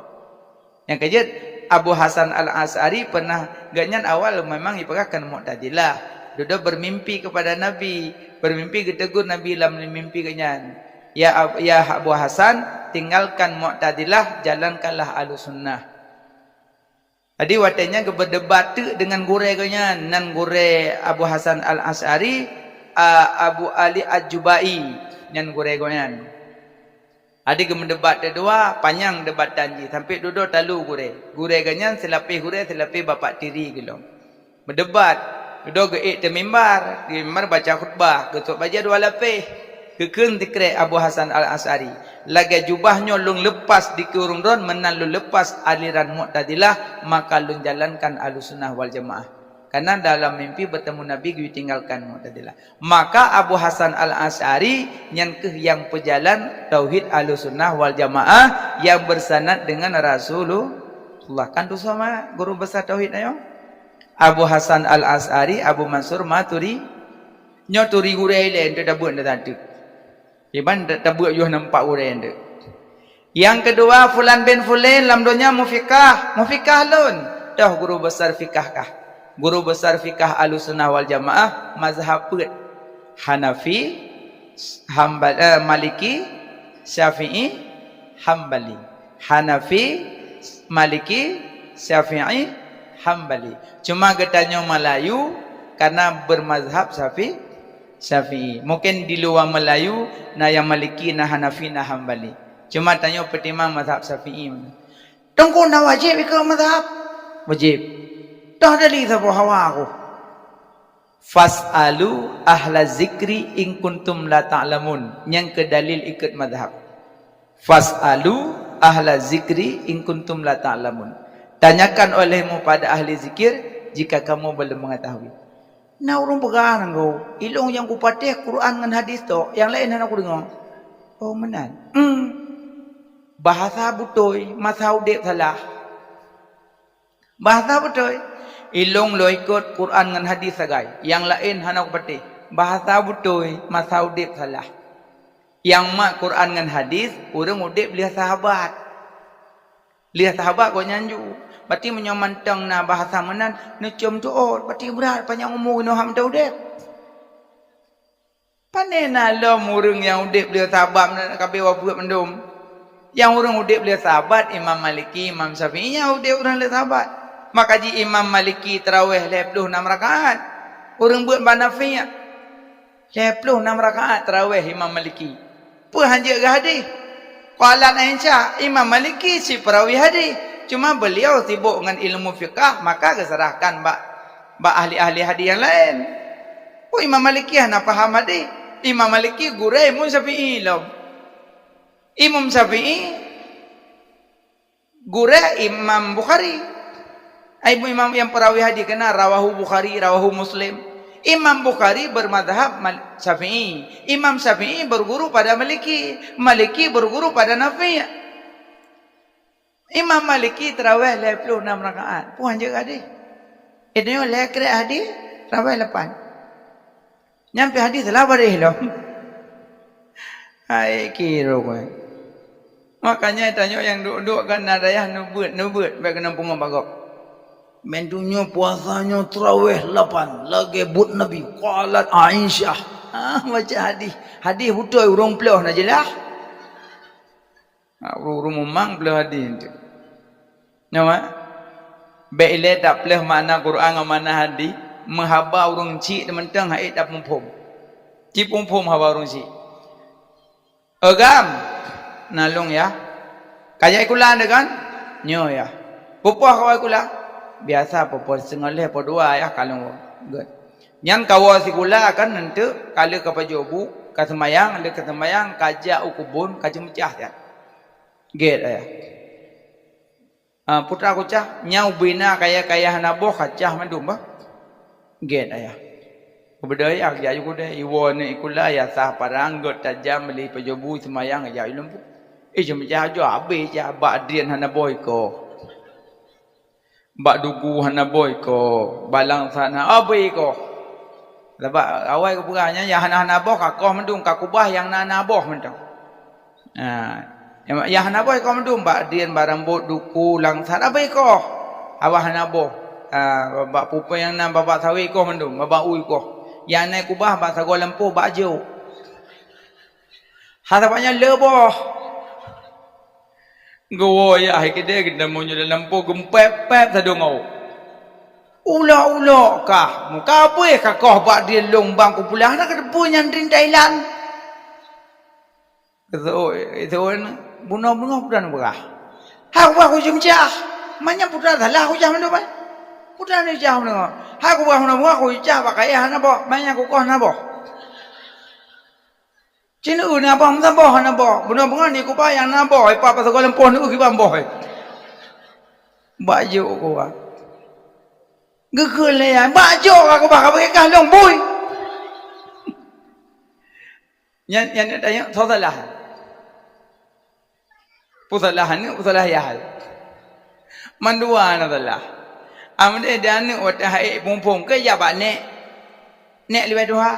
Yang kejut Abu Hasan Al-As'ari pernah ganyan awal memang ibaratkan Mu'tazilah. Dia bermimpi kepada Nabi, bermimpi ketegur Nabi dalam mimpi ganyan. Ya Abu Hasan, tinggalkan Mu'tazilah, jalankanlah Ahlussunnah. Jadi watanya berdebat dengan gure ganyan, nan gure Abu Hasan Al-As'ari, Abu Ali Al-Jubai, nan gure ganyan. Adik mendebat dua, panjang debat janji sampai duduk talu gure ganyan selapih bapak tiri gelong. Berdebat, duduk geik di mimbar baca khutbah, ketuk baca dua lapih. Kekun dikre Abu Hasan Al-As'ari. Lagi jubahnya lung lepas di kurung ron menan lung lepas aliran Mu'tazilah, maka lung jalankan Ahlussunnah wal Jamaah. Karena dalam mimpi bertemu Nabi ditinggalkan Mu'tazilah. Maka Abu Hasan Al-As'ari yang pejalan tauhid Ahlussunnah wal Jamaah yang bersanad dengan Rasulullah. Kan tu sama guru besar tauhid ayo. Abu Hasan Al-As'ari, Abu Mansur Maturi, nyoturi gure lain tu dabut dah tadi. Iban dabut yo nampak gure ende. Yang kedua fulan bin Fulain lam dunya mufikah lun. Dah guru besar fikah kah? Guru besar fikah Ahlussunnah wal Jamaah mazhab Hanafi, Maliki, Syafi'i, Hambali. Hanafi, Maliki, Syafi'i, Hambali. Cuma getanya Melayu karena bermazhab Syafi'i. Mungkin di luar Melayu na yang Maliki, na Hanafi, na Hambali. Cuma tanya pertimbangan mazhab Syafi'i. Tunggu nak wajib ke mazhab? Wajib. Dah dalil siapa hawa aku. Fas'alu ahla zikri in kuntum la ta'lamun. Yang ke dalil ikut mazhab. Fas'alu ahla zikri in kuntum la ta'lamun. Tanyakan olehmu pada ahli zikir jika kamu belum mengetahui. Nah orang pegang kau. Ilung yang ku patih Quran dengan hadis tu. Yang lain aku dengar. Oh menan. Bahasa betul. Masa udip salah. Bahasa betul. Ilung lo ikut Quran dengan hadis sagai. Yang lain hana kupati. Bahasa betul, masa udip salah. Yang mak Quran dengan hadis, orang udip lihat sahabat. Lihat sahabat kau nyanju. Berarti menyamantang na bahasa menan, necum tu oh, berarti berat panjang umur no ham tu udip. Pandai na lo murung yang udip lihat sahabat menan kabeh wabuat mendum. Yang orang udip lihat sahabat Imam Maliki, Imam Syafi'i, yang udip orang lihat sahabat. Maka ji Imam Maliki tarawih 26 rakaat. Orang buat banafinya 26 rakaat tarawih Imam Maliki. Apa hanya hadis? Qalat Aisyah, Imam Maliki si perawi hadis. Cuma beliau sibuk dengan ilmu fiqah, maka keserahkan bak ahli-ahli hadis yang lain. Oh Imam Maliki hana faham hadis. Imam Maliki gurai Imam Syafi'i lah. Imam Syafi'i gurai Imam Bukhari. Imam yang perawi hadis kena rawahu Bukhari, rawahu Muslim. Imam Bukhari bermadhab Syafi'i. Imam Syafi'i berguru pada Maliki. Maliki berguru pada Nafi'. Imam Maliki tarawih 26 rakaat. Puan je hadis. Itu lekre hadis tarawih 8. Nyampe hadis lah baris lah. Hai kira kau. Makanya tanya yang duduk kan nadayah nubut baik kena punggung bagok. Mendunya puasanya tarawih 8 lagi but Nabi qalat Aisyah. Baca hadis. Hadis betul urang peluh nak jelah. Urang memang peluh hadis tu. Nama Bila tak peluh makna Quran dengan makna hadis, menghaba urang cik teman-teman haid tak pumpum. Cik pumpum haba urang cik. Agam nalung ya. Kaya ikulah ada kan? Nyo ya. Pupuh kawai kula. Biasa pupuh setengah po dua ya kalau good. Yang kawai sikula kan nanti kalau kapajobu kasemayang, ada kasemayang kajak ukubun, kajak mecah ya. Get ya. Putra aku cah nyau bina kaya hanaboh kacah mandum bah. Get ya. Kebedaya ya juga deh iwan ikulah ya sah parang got tajam beli pajobu semayang ya ilmu. Cuma jajo abe ja bak dian hanaboy ko. Bak dugu hanaboy ko, balang sana abe ko. Sebab awal ke peranya ya hana-hana boh kakoh mendung kakubah yang nana boh mendung. Ya hanabo ko mandum ba dian barang bot duku lang sarabai ko. Awah hanabo. Baba pupa yang nam baba sawi ko mandum, baba ui ko. Yang naik kubah ba sago lampu ba jo. Harapannya lebo. Gowo ya kide kita mo nyo lampu gempep-pep sa dungau. Ula-ula kah? Muka apa kah kau ba dia lombang kumpulan nak debu nyandring Thailand. Itu bunga-bunga pudan berah. Aku jumcah. Mana pudan dah aku jam mana? Pudan ni jam mana? Aku bunga aku jumcah pakai hana bo. Mana aku kau hana bo. Cina ni apa hana bo hana bo. Bunga ni aku bayang hana bo. Apa pasal kau lempon ni kita bo. Baju aku ah. Gegel ya. Baju aku pakai kalung boy. Yang tanya salah. Pusalahan ni pusalah ya hal. Mandua na salah. Amne dan ni otak hai pung ke ya ba ne. Ne libat doa.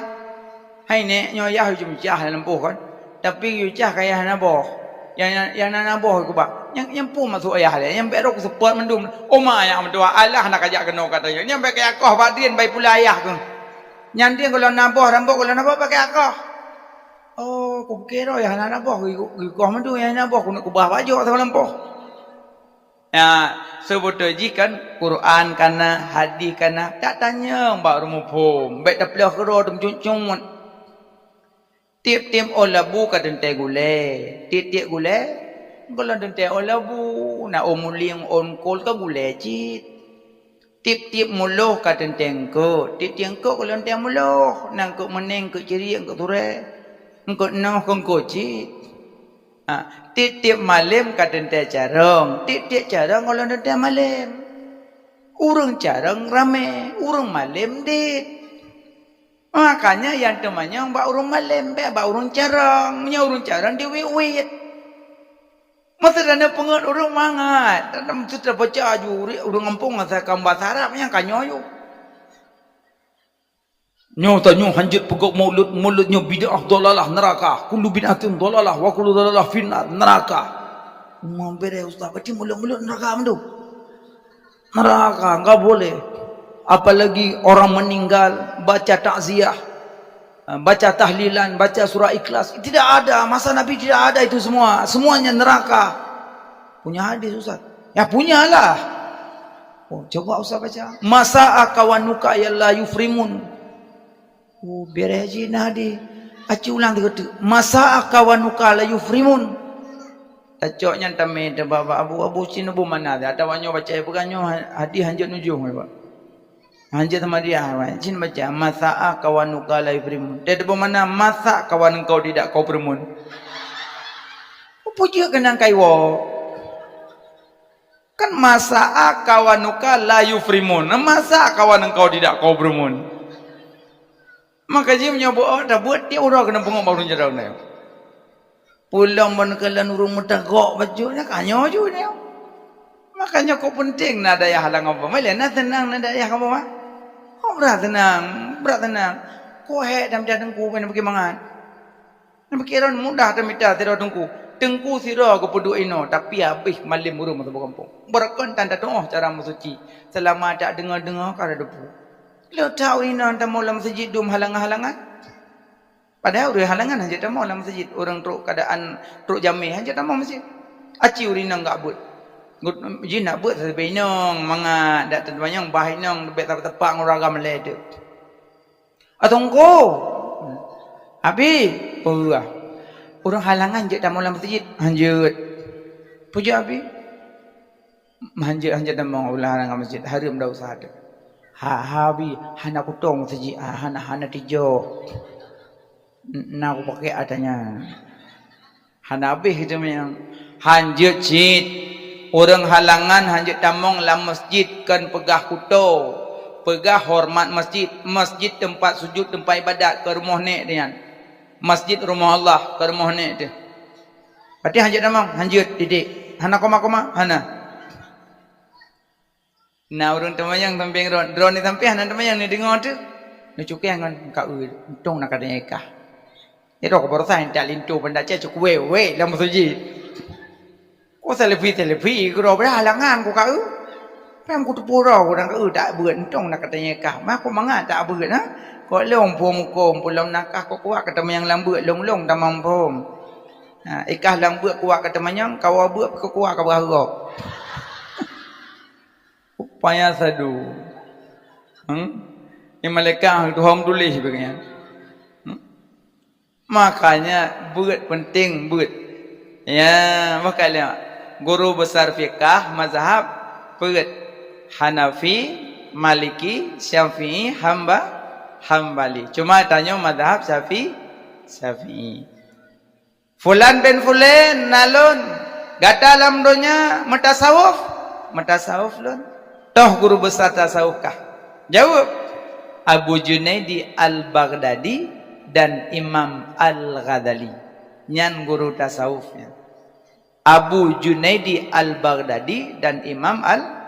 Hai ne nyo ya hu jum cah dalam poh kan. Tapi yu cah kaya na boh. Yang na boh ku ba. Yang pung masuk ayah dia. Yang berok support mendum. Oma yang mendua Allah nak ajak kena katanya. Yang pakai akoh ba dien bai pula ayah tu. Nyanti kalau naboh rambut kalau naboh pakai akoh. Oh, aku kira ya anak boh, kau mandu ya anak boh, aku bah baju atau lampu. Ya, sebutnya jikan Quran kana, hadis kana, tak tanya mbak rumupum, baik dah pelah kero dum cuncung. Tiap-tiap olabu kata teh gule, tiap-tiap gule, kalau teh olabu, na omuling on kol ka gule cit. Tiap-tiap muluh kata tengko, tiap-tiap ko kalau teh muluh, nang ko meneng ko ciri ko ture. Engkau nak engkau cik. Tiap-tiap malam kata dia jarang. Tiap-tiap jarang kalau dia malam. Urang jarang ramai. Urang malam dit. Makanya yang temannya mbak urang malam. Mbak urang jarang. Punya urang jarang dia wet-wet. Masa dana pengat urang mangat. Dalam sudah baca juri urang kampung masa kambat sarap yang kanyoyo. Nyo tanyo hanjit pegok mulutnya bid'ah dalalah neraka. Kullu bid'atin dalalah wa kullu dalalah finnar neraka. Mampir ustaz berarti mulut neraka mandu. Neraka enggak boleh. Apalagi orang meninggal baca takziah, baca tahlilan, baca surah Ikhlas. Tidak ada, masa Nabi tidak ada itu semua. Semuanya neraka. Punya hadis ustaz. Ya punyalah. Oh, coba ustaz baca. Masa akawanuka ya la yufrimun. Oh, biar haji nadi. Aci ulang tiga tu. Masa akawanuka la yufrimun. Tacoknya tamai de baba abu cina bu mana ada. Ada wanyo baca bukannya hadi hanjat nujung ba. Hanjat sama dia. Cin baca masa akawanuka la yufrimun. Dia de mana masa kawan kau tidak kau bermun. Puji kenang kaiwo. Kan masa akawanuka la yufrimun. Masa kawan kau tidak kau bermun. Maka dia menyoba dah buat dia orang kena bengok baru jarang dia. Pulang menkelan urung metagok bajunya kanyo ju dia. Makanya kau penting nak daya halang apa. Mela nak tenang nak daya apa mah? Oh berat tenang. Kau hek dalam jadengku kena pergi mangan. Nak pikiran mudah dah minta tidak tengku. Tengku sira ke pedu ino tapi habis malam urung masuk kampung. Berkon tanda doa cara mensuci. Selama tak dengar-dengar kada debu. Lo tahu ini anda mula masjid dum halangan-halangan. Padahal udah halangan hanya tak mau dalam masjid. Orang teruk keadaan teruk jamai hanya tak mau masjid. Aci urina enggak buat. Jin nak buat sampai nong mangat dak terbanyak bahai nong lebih tepat nguragam lede. Atongko. Abi, purah. Orang halangan je tak mau dalam masjid. Hanjut. Puja abi. Hanjut tak mau ulah halangan masjid. Harum dah usaha dah. Habi hana kutong saji hana tijo nak pakai adanya hana habis itu yang hanjut cit orang halangan hanjut tamong lam masjid kan pegah kuto pegah hormat masjid tempat sujud tempat ibadat ke rumah nek dia masjid rumah Allah ke rumah nek dia berarti hanjut tamong hanjut didik hana koma hana. Nah orang temayang tamping drone ni tamping anak temayang ni dengar tu. Ni cukai kan kau untung nak ada nikah. Itu kau baru saya tak lintu benda cek we dalam masjid. Ko selfie ko ro halangan ko ka Pem ku tu pura ko nang tak beut tong nak katanya kah. Mah ko mangat tak beut ha. Ko long pom kom pulam nakah ko kuat kata yang lambut long tamam pom. Ha ikah lambut kuat kata manyang kau beut ko kuat ka berharap. Upaya sadu. Yang malaikat tu hom tulis begini. Makanya beut penting beut. Ya, makanya guru besar fiqh mazhab beut. Hanafi, Maliki, Syafi'i, Hambali. Cuma tanya mazhab Syafi'i. Fulan bin Fulan nalun gata dalam dunia metasawuf lun. Toh guru besar tasawuf kah? Jawab Abu Junaidi Al-Baghdadi dan Imam Al-Ghazali. Nyan guru tasawufnya. Abu Junaidi Al-Baghdadi dan Imam Al-Ghazali.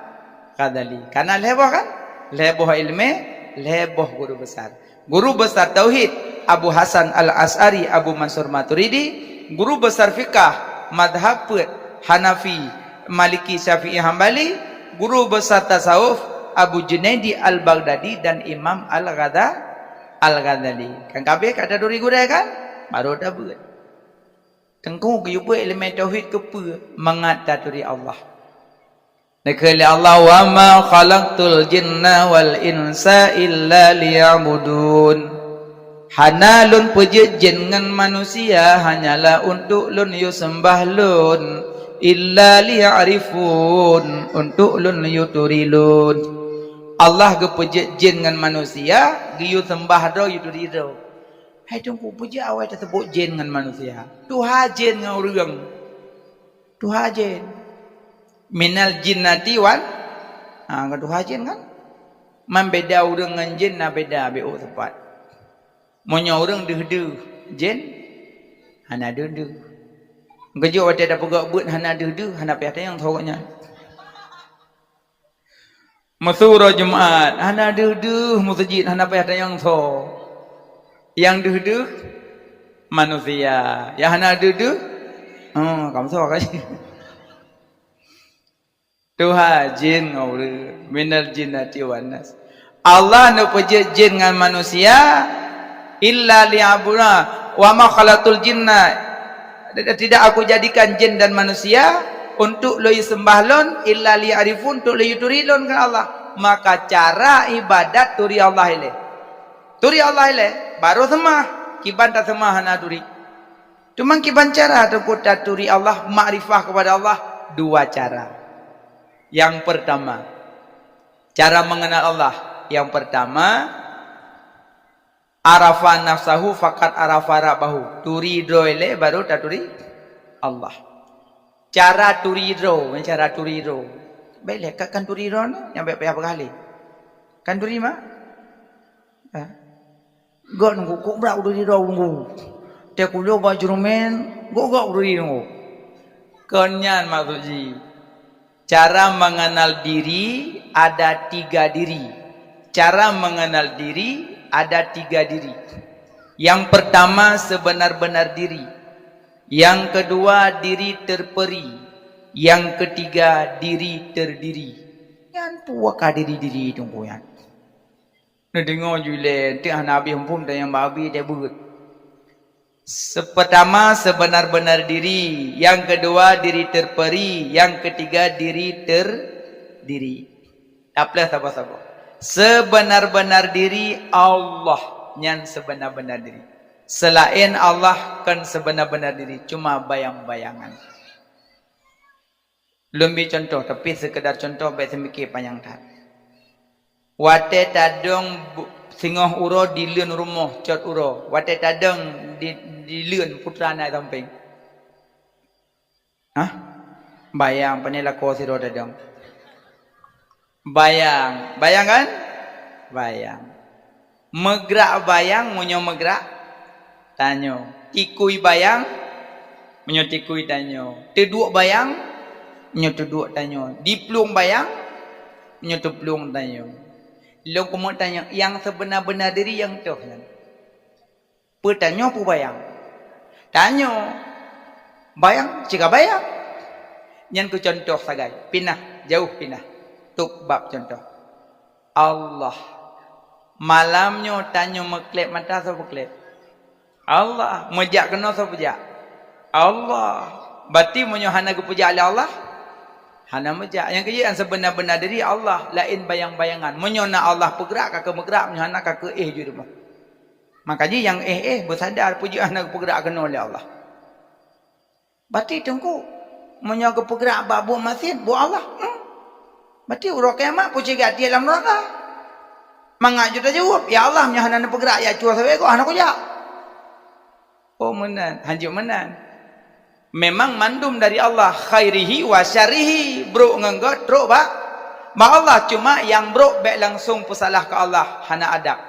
Karena leboh kan? Leboh ilmu, leboh guru besar. Guru besar tauhid Abu Hasan Al-As'ari, Abu Mansur Maturidi. Guru besar fiqah madhab Hanafi, Maliki, Syafi'i, Hambali. Guru besar tasawuf Abu Junaidi Al-Baghdadi dan Imam Al-Ghazali. Kan kabeh kata duri guru kan? Baru dah buat. Tengku ke yupa ilmu tauhid ke apa? Mengata duri Allah. Nakali Allah wa ma khalaqtul jinna wal insa illa liya'budun. Hanalun pejit jin dengan manusia hanyalah untuk lun yu sembah lun illa liya'rifun untuk lun yu turilun. Allah ge pejit jin dengan manusia yu sembah do yu turilo. Hai tungku pejit awal tersebut jin dengan manusia. Tuhan jin dengan orang. Tuhan jin. Minal jinnati wal kata hajin kan membeda orang dengan jin na beda beo tepat monya orang deh jin hana deh gejo wate da pegak but hana deh hana piata yang thawanya masura Jumaat hana deh masjid hana piata yang thaw yang deh manusia yang hana deh kamu tahu kan Tuhan jin ngawur minal jinnati wan nas. Allah nu pejit jin dengan manusia illa liya'buduna wa ma khalaqtul jinna. Tidak aku jadikan jin dan manusia untuk lo sembah lon illa liya'rifun untuk lo turilun kan Allah. Maka cara ibadat turi Allah ile. Turi Allah ile baru sembah kiban tak sembah hana turi. Cuma kiban cara ataupun turi Allah makrifah kepada Allah dua cara. Yang pertama, cara mengenal Allah. Yang pertama, arafa nafsahu fakat arafa rabbahu. Turido ile baru taturi Allah. Cara turido, cara turido. Baiklah, kan turido yang baik-baik berkali. Kan turi mah? Gak nunggu, kok berak turido nunggu. Dia kuliah baju rumen, gak turido. Kenyan maksudnya. Cara mengenal diri ada 3 diri. Cara mengenal diri ada 3 diri. Yang pertama sebenar-benar diri. Yang kedua diri terperi. Yang ketiga diri terdiri. Yang puaka diri-diri itu punya. Nak dengar jule, tiang Nabi hukum dan yang babi dia buat. Pertama sebenar-benar diri, yang kedua diri terperi, yang ketiga diri terdiri. Aplah sabar-sabar. Sebenar-benar diri Allah, nyan sebenar-benar diri. Selain Allah kan sebenar-benar diri, cuma bayang-bayangan. Lebih contoh, tapi sekedar contoh baik semikir panjang tak. Wate tadung singoh uro di liun rumah cot uro. Wate tadung di liun putra naik samping. Hah? Bayang panila ko siro tadung. Bayang, bayang kan? Bayang. Megrak bayang, munyo megrak tanyo. Tikui bayang, munyo tikui tanyo. Teduk bayang, munyo teduk tanyo. Diplung bayang, munyo teplung tanyo. Lo kamu tanya yang sebenar-benar diri yang tu. Pertanya apa bayang? Tanya bayang, jika bayang. Nyan ku contoh sagai. Pindah, jauh pindah. Tuk bab contoh. Allah. Malamnya tanya meklep mata siapa klep? Allah. Mejak kena siapa jak? Allah. Berarti menyohana ke puja oleh Allah? Hana mejak. Yang kejadian sebenar-benar diri Allah. Lain bayang-bayangan. Menyona Allah bergerak kakak bergerak. Menyohana kakak juga. Makanya yang bersadar puja anak bergerak kena oleh Allah. Berarti tunggu. Menyoga bergerak buat masin. Buat Allah. Berarti urut kiamat puja gati dalam neraka. Mangak juta jawab. Ya Allah menyohana bergerak. Ya cua sampai kau anak kujak. Oh menan. Hanjuk menan. Memang mandum dari Allah khairihi wa syarihi. Bro ngenggot bro ba. Ba Allah cuma yang bro baik langsung pesalah ke Allah hana adab.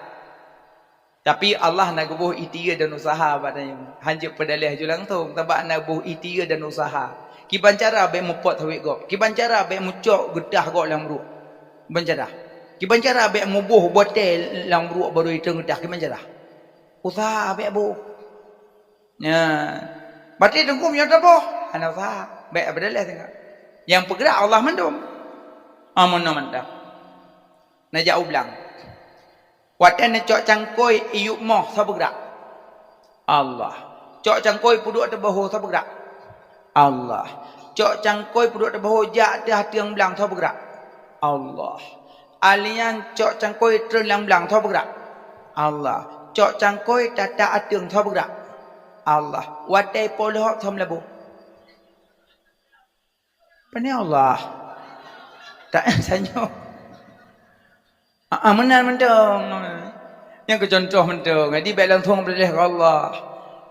Tapi Allah nak buh itia dan usaha padanya. Hanjuk pedalih ju langsung tabak nak buh itia dan usaha. Kiban cara baik mupot hawik gop. Kiban cara baik mucok gedah gop lang bro. Kiban cara. Kiban cara baik mubuh botel lang bro baru itu gedah kiban cara. Usaha baik buh. Ya. Berarti tengku punya apa? Anak usaha. Baik berdalah tengok. Yang bergerak Allah mendum. Amun mantap. Najak ulang. Watan cok cangkoi iyuk moh siapa bergerak? Allah. Cok cangkoi puduk atas bahu siapa bergerak? Allah. Cok cangkoi puduk atas bahu jak dah tiang belang siapa bergerak? Allah. Alian cok cangkoi terlang belang siapa bergerak? Allah. Cok cangkoi tata atiang siapa bergerak? Allah. Watai poloh thom labu. Pani Allah. Tak sanyo. Menan mentong. Yang ke contoh mentong. Jadi baik langsung boleh ke Allah.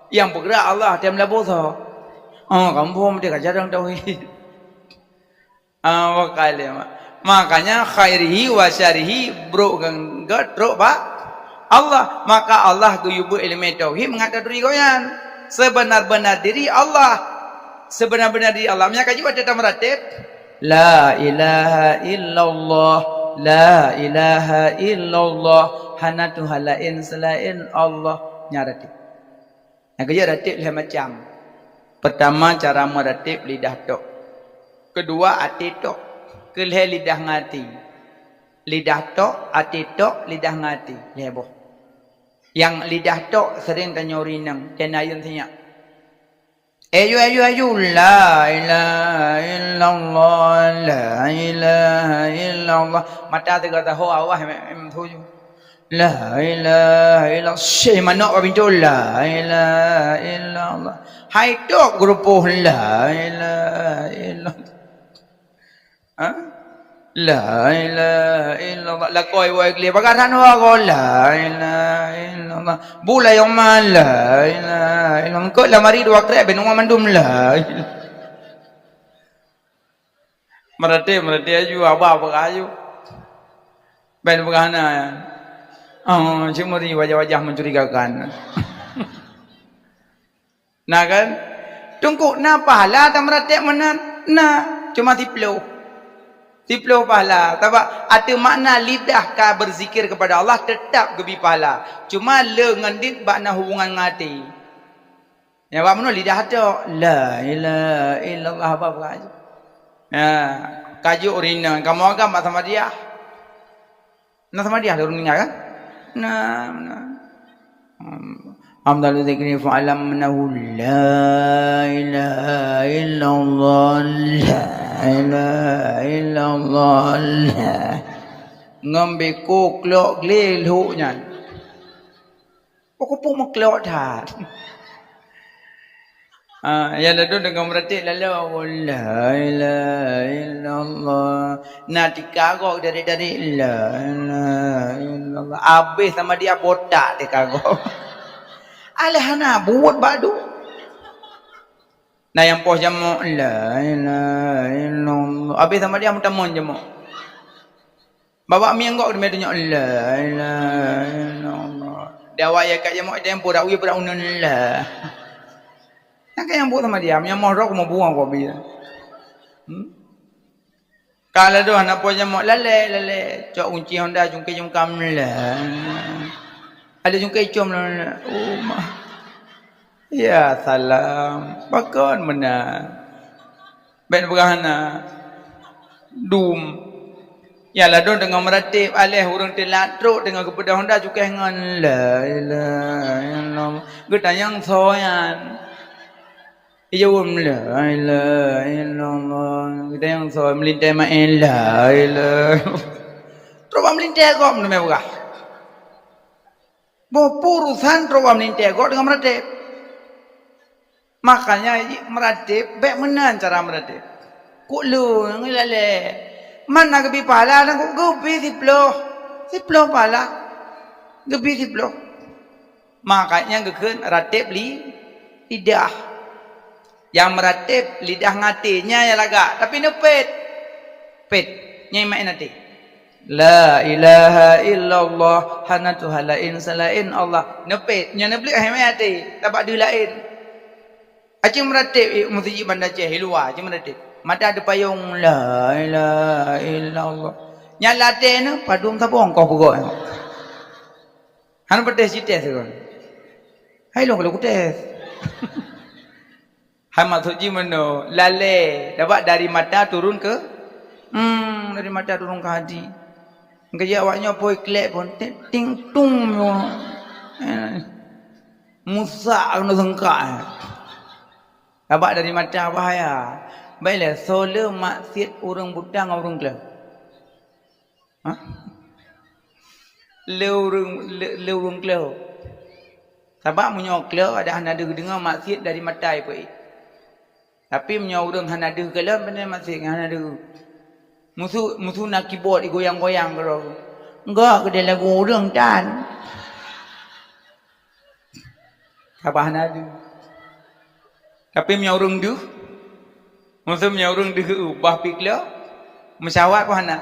Yang bergerak Allah tiam labu tho. Kampung dia jarang tauhid. Makanya khairihi wa syarihi bro genggot bro ba Allah. Maka Allah guyubu ilmu tauhid mengata diri goyan. Sebenar-benar diri Allah. Sebenar-benar diri Allah. Menyaka juga ada meratib. La ilaha illallah. La ilaha illallah. Hana Tuhan lain selain Allah. Nyaratib. Yang kerja ratib lah macam. Pertama cara meratib lidah tok. Kedua hati tok. Kelih lidah ngati. Lidah tok, hati tok, lidah ngati. Leboh. Yang lidah tok sering tanya rinang. Dan ayun tanya. Ayu. La ilaha illallah. La ilaha illallah. Mata tu kata ho awah tuju. La ilaha illallah. Syekh manok pintu. La ilaha illallah. Hai tok grupuh. La ilaha illallah. Ha? La ilaha illallah. La koi wa ikli bagaran wa ko la ilaha illallah. Bula yang mal la ilaha illallah. Kau la mari dua krep ben mandum la. Merate aju apa aju. Ben begana ya. Cemuri wajah-wajah mencurigakan. Nah kan? Tunggu na pahala ta merate menan. Nah, cuma tiplo. Tiplo pahala. Sebab ada makna lidah ka berzikir kepada Allah tetap gebi pahala. Cuma le ngendit makna hubungan ngati. Ya, apa mana lidah ada? La ilaha illallah apa aja. Ya, kajuk urina. Kamu agak mak sama dia. Nak sama dia urina kan? Nah. Amdalu dzikri fa'alamnahu la ilaha illallah. La ilaha illallah. Ngambil ko klok gleluknya. Pokok pun klok dah. Yang lalu dengan meratik lalu la ilaha illallah. Nanti kagok dari la ilaha illallah. Habis sama dia botak dia kagok. Alahana buat badu. Nah yang poh jamu la ilaha illallah. Habis sama dia mutamun jamu. Bawa mi anggok dia tunjuk la ilaha illallah. Dia waya kat jamu dia empu dak uya dak unun la. Nak yang buat sama dia, yang mau rok mau buang kau biar. Kalau tu anak poh jamu lale. Cok kunci Honda jungki jungkam la. Ada jungkai com lah. Oh mah. Ya salam. Bakon mana? Ben berhana dum. Ya lah don dengan meratib alih orang telatruk dengan kepada Honda juga dengan la ilaha illallah. Kita yang soyan. Ijawam la ilaha illallah. Kita yang soy melintai main la ilaha. Terus melintai kok namanya buka. Purusan terus melintai kok dengan meratib. Makanya meratib, baik mana cara meratib? Kuk lu, ngelale. Mana kebi pala, dan kuk gebi siploh pala, gebi siploh. Makanya gekun ratib lidah. Yang meratib lidah ngatinya ya laga, tapi nepet, nyai main nanti. La ilaha illallah, hana Tuhan lain selain Allah. Nepet, nyai neblik main hati, tapak dia lain. Acing meratib mesti bandar ceh luar acing meratib. Mata ada payung la ilaha illallah. Nyala ten padum tapong kau pegok. Han pedes cites kan. Hai lo kalau kutes. Han maksudnya mano lale dapat dari mata turun ke dari mata turun ke hati. Kerja awaknya poi klek pun ting tung yo. Musa kena sengkak. Dapat dari mata bahaya. Baiklah, sola maksiat orang buta dengan orang kelab. Le orang kelab. Sebab punya kelab ada hana ada dengar maksiat dari mata ibu. Tapi punya orang hana ada kelab benar maksiat hana ada. Musuh nak keyboard goyang-goyang kalau. Enggak, kedai lagu orang dan. Sebab hana ada. Tapi punya orang tu, maksud punya orang tu ubah pikir, mesyawat pun nak,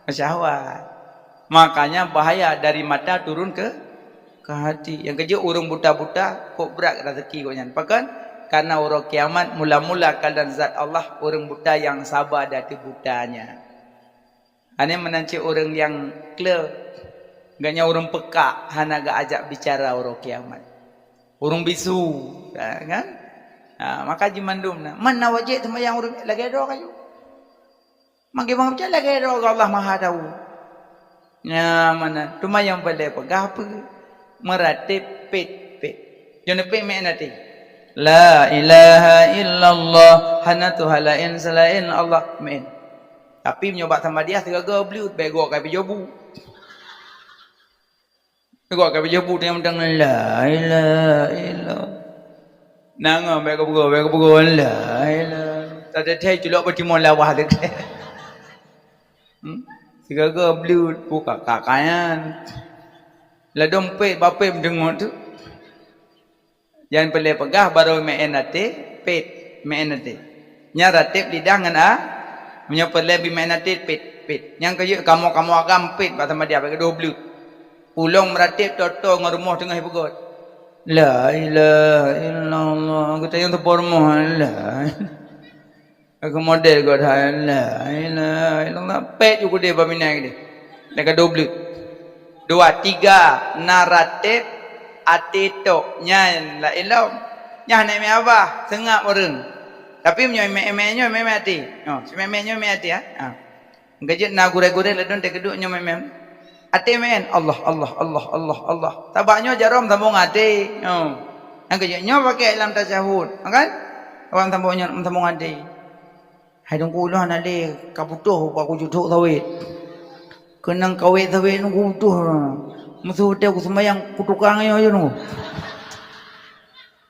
mesyawat. Makanya bahaya dari mata turun ke hati. Yang kerja orang buta-buta, kok berat rezeki kau nyan. Bahkan karena orang kiamat mula-mula keadaan zat Allah, orang buta yang sabar dari butanya. Ini menanci orang yang clear, gaknya orang peka, hana gak ajak bicara orang kiamat. Orang bisu, kan? Maka jimandum mana wajib sama yang urut lagi ada kayu mangke bang macam lagi ada Allah Maha tahu ya mana cuma yang boleh pegah apa meratib pet jangan pet mek nanti la ilaha illallah hana Tuhan lain selain Allah men tapi menyobat sama dia tiga bliut bego kai bejobu bego kai bejobu dia mendang la ilaha illallah nang mereka bugo lah tak ada julok bertimon lawah tu tiga blue buka kakayan la dompet bape mendengar tu jangan pelai pegah baru main nate pet main nate nya ratib lidah ngan punya pelai bi main nate pet yang kaya kamu agam pet sama dia pakai dua blue pulang meratib toto ngan rumah tengah pegot la ilaha illallah kita yang terpormoh la aku model kau dah la ilaha illallah pet juga dia berminat dia dekat dua tiga naratif atito nyan la ilau nyah nak me apa sengap orang tapi menyo me-me-nyo me hati si me-me-nyo me hati gajet na gure-gure ledon dekeduk nyo me ati men Allah tabaknya jarum sambung hati yang kejadiannya pakai dalam tasyahud kan orang sambung hati hai dong kulah nale kabutuh aku juduk tawit kenang kawit tawit nunggu butuh musuh dia aku sembahyang kutukangnya aja nunggu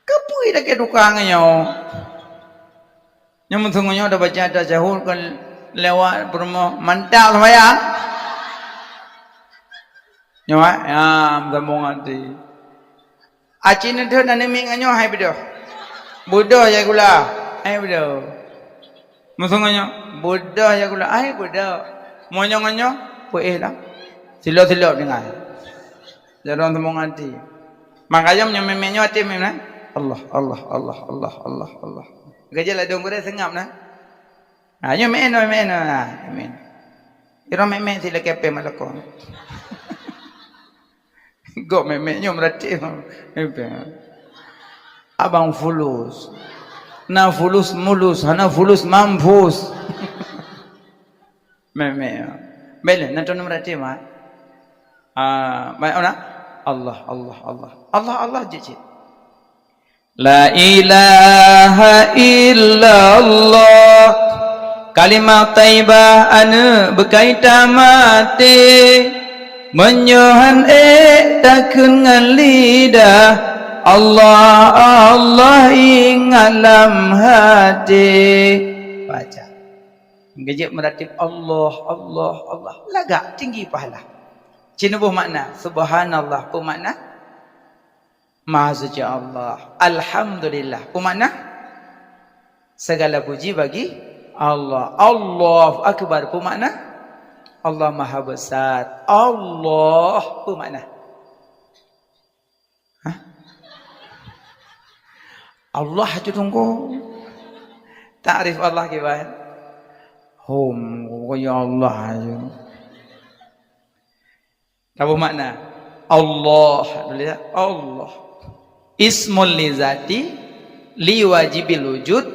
kapui dah ke tukangnya yang musuhnya udah baca tasyahud kan lewat bermo mantap sembahyang nyawa sambung hati acin itu nane minganyo hai bedo bodoh ya gula hai bedo musunganyo bodoh ya gula hai bodoh monyonganyo puih lah silo-silo dengar jaron sambung hati makanya menyo hati memang Allah gajah dong gure sengap nah nyo men iro men sila kepe malako Gok memeknya meratib abang fulus Na fulus mulus, hana fulus mampus. Meme. Bele, nanti nomor tema. Mana? Allah, Allah, Allah, Allah, Allah je. La ilaha illallah. Kalimat taibah anu berkaitan mati. Menyohan takun ngan lidah. Allah Allah ingalam hati. Baca. Gejek meratib Allah Allah Allah. Lagak tinggi pahala. Cina buh makna subhanallah. Apa makna? Maha suci Allah. Alhamdulillah. Apa makna? Segala puji bagi Allah. Allahu akbar. Apa makna? Allah maha besar. Allah. Apa makna? Allah aja tunggu. Ta'rif Allah gimana? Ya Allah aja. Apa makna? Allah. Allah. Ismul li zati li wajibil wujud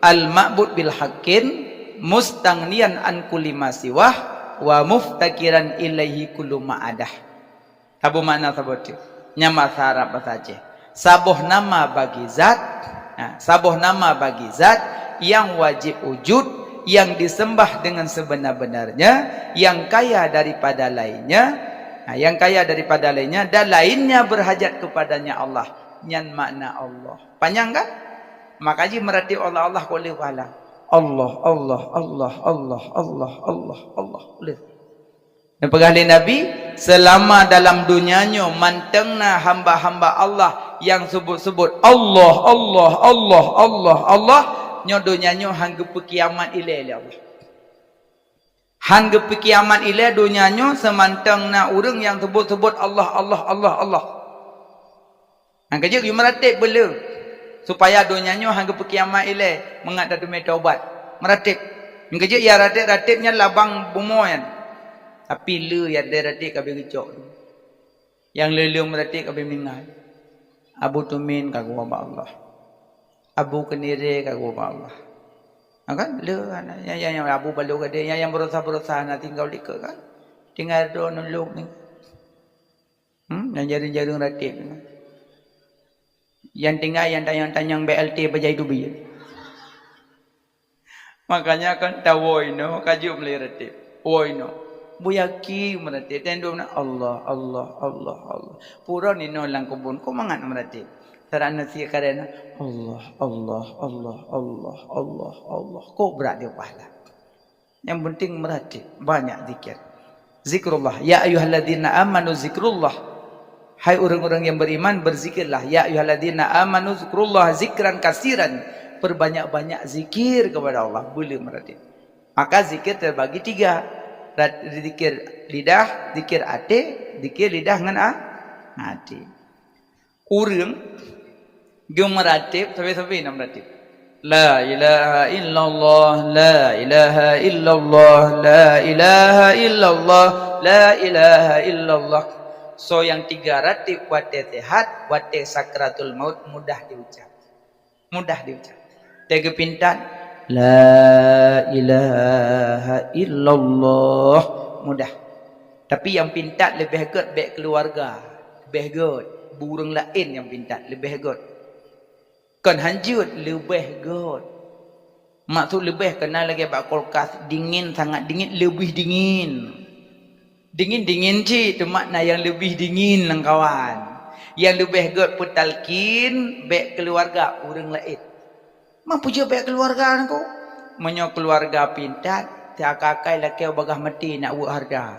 al-ma'bud bil haqqin mustaghniyan an kulli ma siwah wa muftakiran ilaihi kullu ma'adah. Apa makna saboti? Nyama sarap saja. Sabuh nama bagi zat, sabuh nama bagi zat yang wajib wujud, yang disembah dengan sebenar-benarnya, yang kaya daripada lainnya, yang kaya daripada lainnya, dan lainnya berhajat kepadanya Allah. Nyan makna Allah. Panjang kan? Makanya meratib Allah Allah boleh pahala. Allah Allah Allah Allah Allah Allah Allah boleh. Dan pegahli Nabi selama dalam dunianya mantengna hamba-hamba Allah yang sebut-sebut Allah Allah Allah Allah Allah nyodonya hangga kiamat ilai Allah. Hangga kiamat ilai dunianya semantengna urang yang sebut-sebut Allah Allah Allah Allah. Hang kerja you meratib bela supaya dunianya hangga kiamat ilai mengat dadu taubat. Meratib. Hang kerja ya ratib-ratibnya labang bumoyan. Tapi le ya deradik kabe gecok. Yang lelung meratik kabe meninggal. Abu tumin kagu Allah. Abu kenire kagu Allah. Kan le yang abu balu kade yang berusaha nak tinggal dik kan. Tinggal do nulung ni. Yang jaring-jaring ratik. Yang tinggal yang tanyang-tanyang BLT bajai tu biar. Makanya kan tawoino kaju meliratik. Woino. Buyaki merati tendo na Allah Allah Allah Allah pura ni no lang kubun ko mangan merati sarana si karena Allah Allah Allah Allah Allah Allah ko berat dia pahala. Yang penting merati banyak zikir zikrullah ya ayyuhalladzina amanu zikrullah. Hai orang-orang yang beriman berzikirlah. Ya ayyuhalladzina amanu zikrullah zikran kasiran. Perbanyak-banyak zikir kepada Allah boleh merati. Maka zikir terbagi 3. Zikir lidah, zikir hati, zikir lidah dengan hati. Urang dia meratib sampai-sampai nak meratib. La ilaha illallah, la ilaha illallah, la ilaha illallah, la ilaha illallah. So yang 3 ratib wate sehat, wate sakratul maut mudah diucap. Mudah diucap. 3 pintan la ilaha illallah mudah. Tapi yang pintat lebih good baik keluarga. Lebih good. Burung lain yang pintat lebih good. Kan hanjut lebih good. Maksud lebih kena lagi bak kulkas dingin sangat dingin lebih dingin. Dingin-dingin cik tu makna yang lebih dingin lang kawan. Yang lebih good putalkin baik keluarga burung lain. Mampu je baik keluarga aku. Menyo keluarga pintat, tiak kakai laki bagah mati nak buat harga.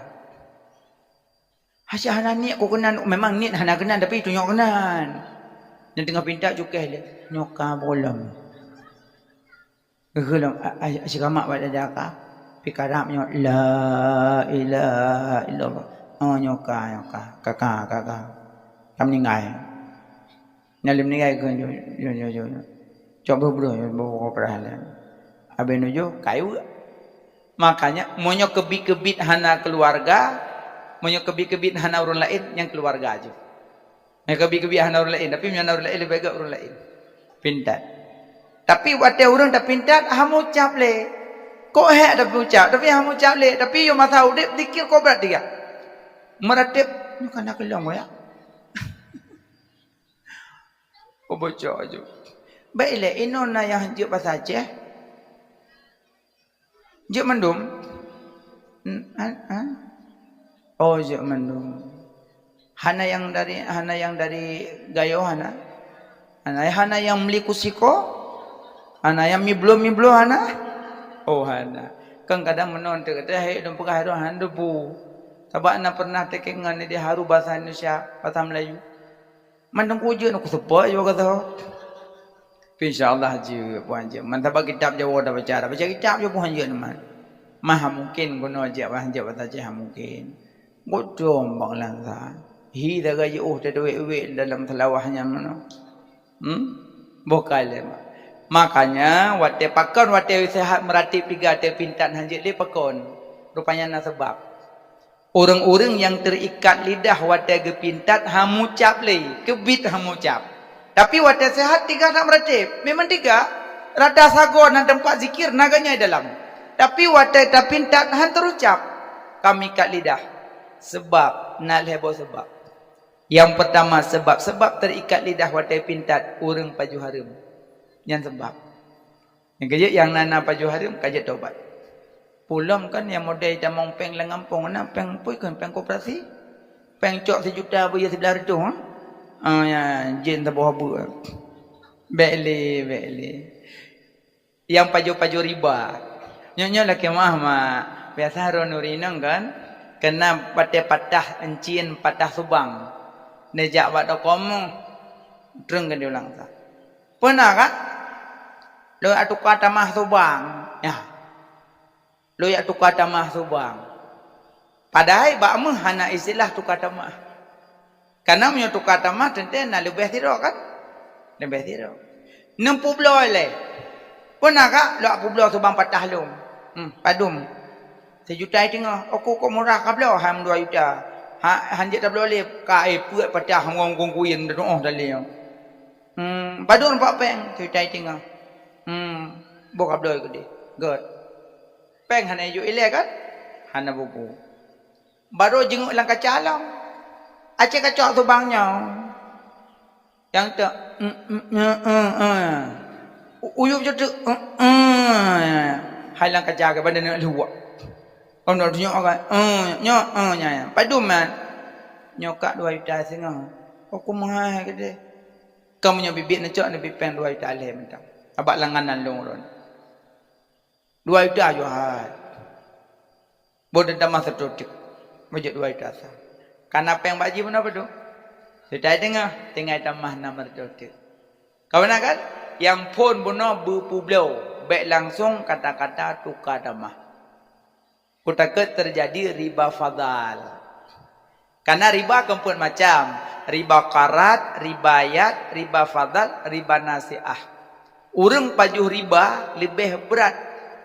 Hasya hana ni aku kenan, memang ni hana kenan tapi itu nyok kenan. Yang tengah pintat cukai dia, nyoka bolam. Gelam asikamak pada daka. Pikarap nyok la ilaha illallah. Oh nyoka kakak. Kam ningai. Nyalim ningai kan yo. Coba bro, bawa perahlan. Habis nuju kayu. Makanya monyo kebit-kebit hana keluarga, monyo kebit-kebit hana orang lain yang keluarga aja. Yang kebit-kebit hana orang lain, tapi hana orang lain lebih baik orang lain. Pintar. Tapi wate orang dah pintat hamu ucap le. Kok tapi ucap, tapi hamu ucap le. Tapi yo masa udip dikir kau berat dia. Meratip ni kan nak kelang ya. Kau bocor aja. Baiklah inona yang juk pasal Aceh. Juk mendum. Oh juk mendum. Hana yang dari gayo hana. Hana yang beli kusiko. Hana yang miblo hana. Oh hana. Kan kadang menon tu kata hai dum pegah haru han debu. Sebab ana pernah tekengan ni dia haru bahasa Indonesia, bahasa Melayu. Mandang kuja nak sepa yo kata. Insyaallah je puan je. Mantap kitab Jawa dah baca kitab je puan je teman. Maha mungkin guna je bahasa Jawa bahasa Aceh mungkin. Bodom bang langsa. Hi dah gaji dah duit dalam telawahnya mana. Bokal. Makanya wate pakon wate sehat meratip 3 te pintan hanjit le pakon. Rupanya na sebab. Orang-orang yang terikat lidah wate ge pintat hamucap le, kebit hamucap. Tapi wate sehat 3 nak meratip. Memang 3. Rada sago dan tempat zikir naganya dalam. Tapi wate ta pintat han terucap. Kami kat lidah. Sebab nak lebo sebab. Yang pertama sebab terikat lidah wate pintat orang paju harum. Yang sebab. Yang kejut yang nana paju harum kajat taubat. Pulang kan yang model damang peng lengampung na peng pui kan peng koperasi. Peng cok 1 juta buya sebelah redu ha. Ya jin tabuh habu. Beli. Yang paju riba. Nyonya laki mah biasa ronurinang kan kena patah encin patah subang. Nejak buat dokomu dreng kan dia ulang tak. Pernah kan? Lo tukar tamah subang. Ya. Lo tukar tamah subang. Padahal bakmu hana istilah tukar tamah. Karena punya tukar tamah tentu nak lebih tidak kan? Lebih tidak. 60 le. Pernah kan? Lo 60 subang patah lum. Padum. 1 juta tengah. Aku kok murah ka belah ham 2 juta. Hanjit tak boleh kai puat patah ngong kuyin doh dalih. Padun pak peng cutai tengah. Boka bloi gede. God. Peng hana ju ile kan? Hana bubu. Baru jenguk lang kacalang. Aceh kacok subangnya. Yang tu uyup je tu halang kacaga badan nak luak. Ono nyok kan. Nya. Padum man. Nyokak 2 juta setengah. Aku mahal gede. Kamu punya bibit nak cok nak pipeng 2 juta alih mentang. Abak langanan longron. 2 juta jual. Bodoh dah masa tutup. Bajet 2 juta sah. Karena apa yang baji pun apa tu? Sudah tengah tamah nama tutup. Kau nak kan? Yang pun bunuh berpublau. Baik langsung kata-kata tukar tamah. Kutakut terjadi riba fadal. Karena riba keempat macam. Riba karat, riba ayat, riba fadal, riba nasiah. Orang pajuh riba lebih berat.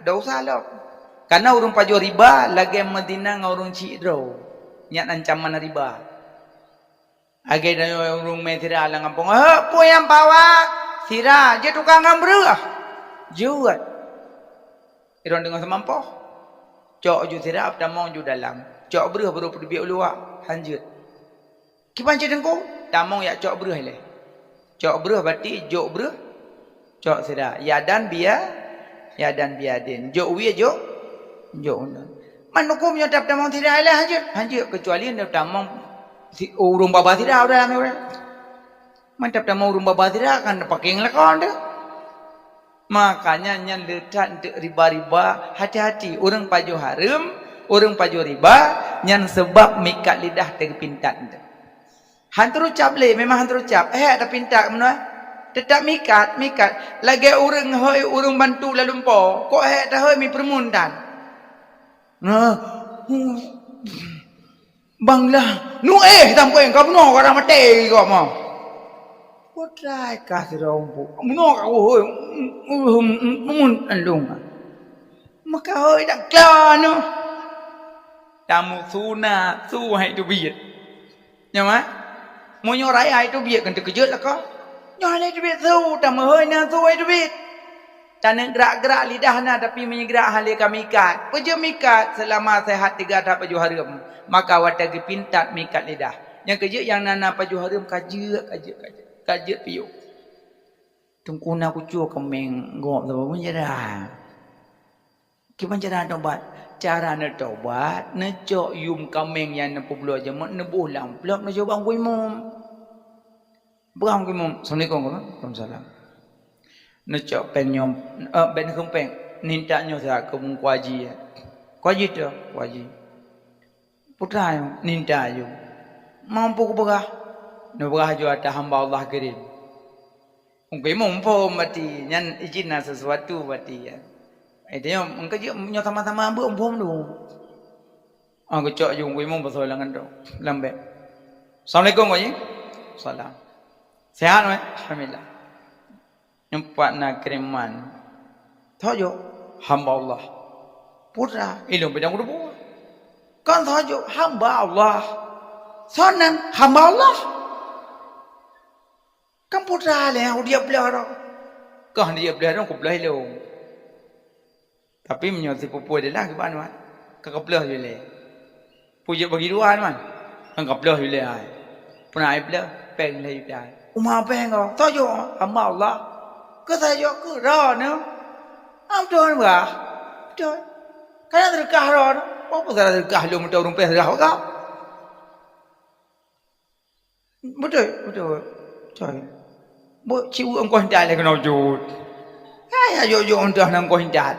Dah usah lah. Karena orang pajuh riba lagi Medina dengan orang Cidro. Niat ancaman riba. Agai dan orang Medina lah ngampung. Apa yang bawa? Sirah. Dia tukang ngambrah. Jual. Orang dengar semampu. Cok ju sirah apa tamang ju dalam. Cok berah baru pergi luar. Hanjut. Kipan cik dengku? Tamang ya cok berah le. Cok berah berarti jok berah. Cok sirah. Yadan biadin. Jok wia jok. Jok undan. Manukum yang tak tamang sirah le hanjut. Hanjut kecuali yang tamang urung baba sirah udah lama udah. Mantap tamang urung baba sirah kan pakai ngelakon dia. Makanya yang letak untuk riba-riba hati-hati. Orang pajuh haram, orang pajuh riba yang sebab mikat lidah terpintat. Hantar ucap le, memang hantar ucap. Ada pintat mana? Tetap mikat. Lagi orang bantu lalu po. Kok dah mi permundan. Banglah. Tampo yang kau no orang mati kau mau. Potrai kasih rompu. Menok aku hoi. Mun andung. Maka hoi dak klar no. Tamu suna su hai tu biet. Nyama? Mo nyo rai hai tu biet kan terkejut lah kau. Nyo hai tu biet su tamu hoi na su hai tu biet. Tak nak gerak-gerak lidah nak tapi menyegerak hal kami mikat. Peju mikat selama sehat 3 dah peju harum. Maka watagi pintat mikat lidah. Yang kerja yang nana peju harum kaje piuk. Tungkuna kucu kemeng gop sama pun jera. Kipan cara tobat? Cara nak tobat, necok yum kemeng yang nak puluh aja mak nebuh lam. Belum nak coba kuimum. Berang kuimum. Assalamualaikum. Waalaikumsalam. Necok penyom ben kempeng nintanya saya ke kuaji. Kuaji tu, kuaji. Putra yo ninta yo. Mampu ku berah. Nu berah jo ada hamba Allah kirim. Ungkai mampu mati nyan izin sesuatu mati ya. Dia engkau je nyo sama-sama ambu umpum tu. Angko cok yo ungkai mampu solangan tu. Lambe. Assalamualaikum kuaji. Salam. Sehat mai? Alhamdulillah. Empat nak kiriman. Tahu hamba Allah. Putra ilmu bidang rubu. Kan tahu hamba Allah. Sonan hamba Allah. Kan putra le dia belah. Kan dia belah aku belah lu. Tapi menyosi pupu dia lah ke mana? Kau belah je le. Pujuk bagi dua man. Kau belah je le ai. Pernah ai belah peng le dah. Umah peng kau. Tahu hamba Allah. Kau saja kau rana, am tuan bah, tuan. Kaya terkah rana, apa salah terkah lu muda orang peh dah kau? Betul, tuan. Bo ciu engkau hendak lagi nak jod. Kaya jod hendak engkau hendak.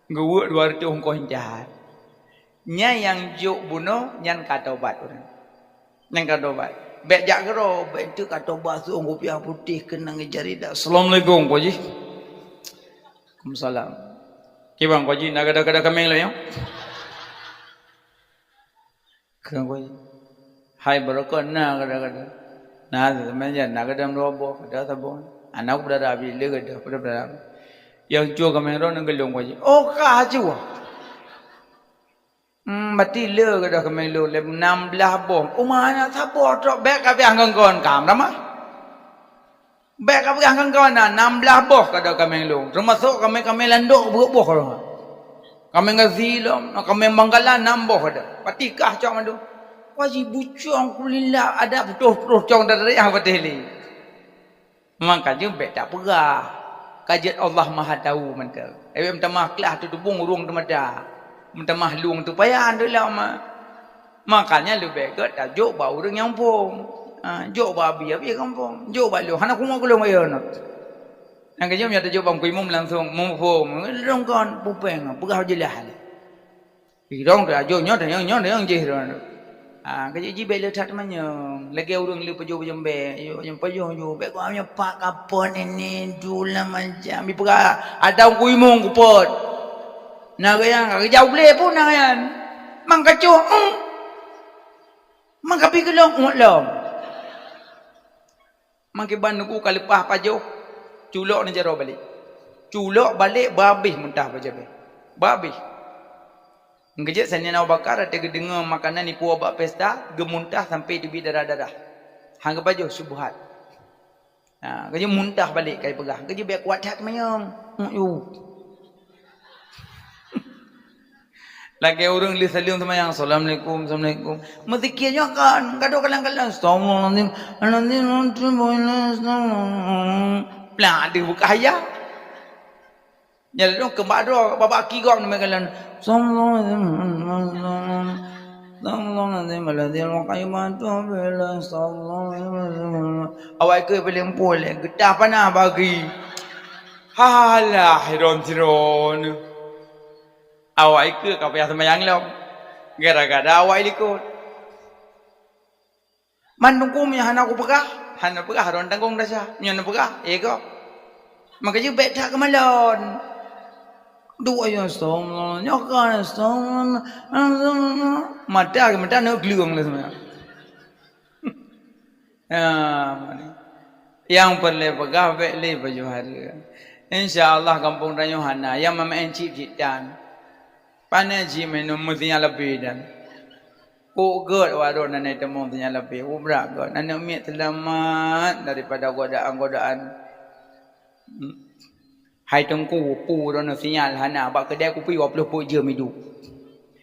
Gua 200 engkau hendak. Nya yang jod bunuh, nyan kata obat orang. Nyan kata obat. Bek jak gero, bek tu kata basuh kopiah putih kenang jari dah. Assalamualaikum Pak Ji. Waalaikumsalam. Kibang Pak Ji nak ada kami lah ya. Kang Pak Ji. Hai berokok nak ada. Nah, sebenarnya nak ada robo, ada sabun. Anak berada abi le ada, berada. Yang cuak kami orang ngelong Pak Ji. Oh kah cuak. Mati le kada kami lu 16 bom. Umahnya siapa trok beg kapi angkon kam ramah. Beg kapi angkon na 16 boh kada kami lu. Termasuk kami landok boh orang. Kami ngazilom, kami manggalan 6 boh kada. Patikah cak mandu. Wajib bucong kulillah ada betul-betul cong dari yang beteli. Makanya beg tak perah. Kajian Allah Maha tahu mental. Minta maaf kelah tu bung urung temada. Minta mahlung tu payah adalah makanya lebih baik tak jok bau orang yang pom, jok babi kampung, jok balu, hana kuma kulung ayo nak. Yang kejam ya tu jok bang kuimum langsung mum long kan pupeng, pegah jelah. Irong tu jok yang jehran. Kejam jibe letak manyong, lagi orang lu pejo jembe, yang pejo jo, baik kau pak kapon ini dula macam, pegah ada kuimum kupot. Nak yang jauh boleh pun nak yang mangkacu, mangkapi kelong long, mangkiban nuku kalepah pajo, culok ni jaro balik, culok balik babih muntah pajabe, babih. Ngejek saya nak bakar ada dengar makanan ni puas bak pesta, gemuntah sampai di darah-darah, hangga pajo subuhat. Kerja muntah balik kali pegah, kerja biar kuat hak mayang, Lagi orang li salim sama yang assalamualaikum. Mazikirnya kan kado kalang-kalang astagfirullahalazim. Plan dia buka ayat. Jadi dong kembak do babak kigok ni kalang. Awak ke paling boleh getah panah bagi. Halah hiron. Awak ikut kau payah semayang lo. Gara-gara awak ikut. Mandungkum yang hana aku pegah. Hana pegah haron tanggung dah sah. Yang pegah. Ego. Makanya bet tak kemalon. Dua yang stong. Nyokan stong. Mata nak geluang lah semayang. Yang perlu pegah bet le baju hari. InsyaAllah kampung dan Yohana. Yang memain cip-cipan. Panaji minum mestinya lebih dan Gerd warung nanai temu mestinya lebih ubrak gerd nanai umit selamat daripada godaan-godaan
hai tengku pu dono sinyal hana bak kedai kopi 20 pun je midu.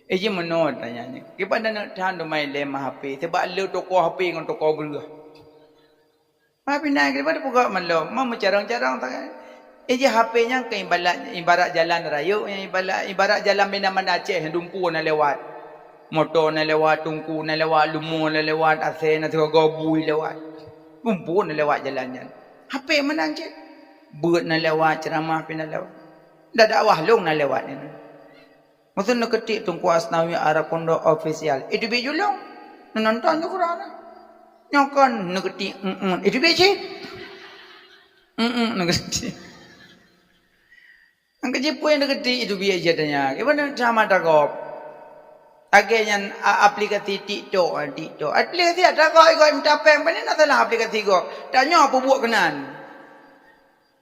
Je menot tanyanya. Kepada nak tahan do main lemah HP sebab le toko HP dengan toko belah. Tapi naik daripada pokok malam, mau carang-carang tak. Je HP nya ke ibarat jalan raya, ibarat jalan mana-mana Aceh dumpu nak lewat. Motor nak lewat, tungku nak lewat, lumur nak lewat, asal nak gabui lewat. Dumpu nak lewat jalannya. HP mana je? Buat nak lewat, ceramah pun nak lewat. Dah dakwah long nak lewat ni. Masa nak ketik Tunku Asnawi Arab Pondok official. Itu biju long. Nonton tu kurang. Nyokon nak ketik itu biju. Nak ketik. Ang kecil pun nak ketik itu biju tanya. Gimana sama takop? Agaknya aplikasi TikTok. Aplikasi ada kau minta peng. Mana nak salah aplikasi kau? Tanya apa buat kenan?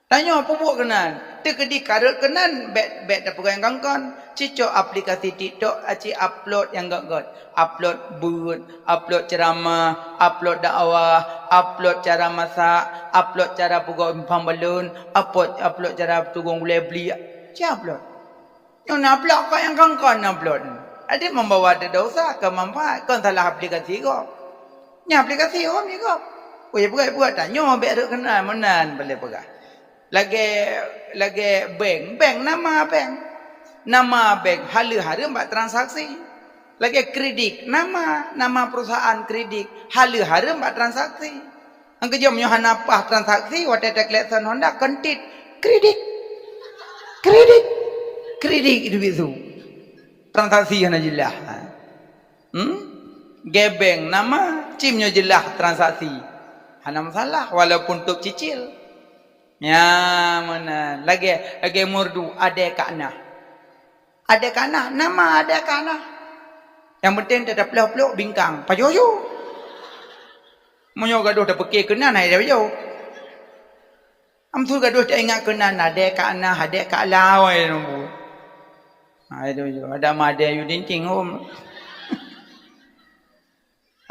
Tanya apa buat kenan? Tekedi karut kenan bet dah pegang kangkon. Cicok aplikasi TikTok aci upload yang gak upload but, upload ceramah, upload dakwah, upload cara masak, upload cara pukul empang balun, upload cara tunggung boleh beli. Siapa upload? Yang nak upload kau yang kangkon upload. Ada membawa ada dosa ke manfaat. Kau salah aplikasi kau. Ni aplikasi kau ni kau. Boleh pegang tanya bet ada kenal menan boleh pegang. Lagi bank nama bank hala-hala buat transaksi. Lagi kredit nama perusahaan kredit hala-hala buat transaksi. Ang kerja menyohan apa transaksi water collection Honda kontit kredit itu bisu transaksi hana jelas. Gebeng nama cimnya jelas transaksi hana masalah walaupun untuk cicil. Ya mana lagi murdu ada kana nama ada kana yang penting tak ada peluk bingkang pajoyo monyo gaduh dah pekeh kenan hai dah pajo amsul gaduh tak ingat kenan ada kana ada kalau ai nombu hai dah ada made yu dingking hom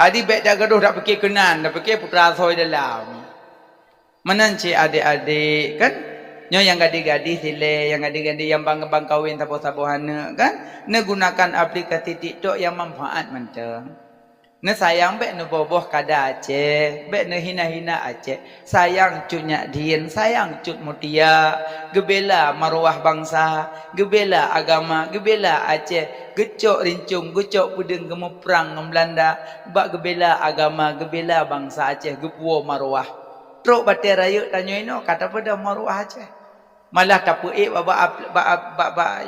adi bet dah gaduh dah pekeh kenan dah pekeh putra soi dalam menanci adik-adik kan nyo yang gadis-gadis sile yang gadis-gadis yang bang kawin sabuh-sabuhana kan ne gunakan aplikasi TikTok yang manfaat mentang ne sayang bet ne boboh kada Aceh bet ne hina-hina Aceh sayang cut Nyadin sayang cut Mutia gebela maruah bangsa gebela agama gebela Aceh gecok rincung gecok pudeng gemu perang ngem Belanda bak gebela agama gebela bangsa Aceh gepuo maruah truk batai raya tanya ino kata pada maruah Aceh malah tak puik baba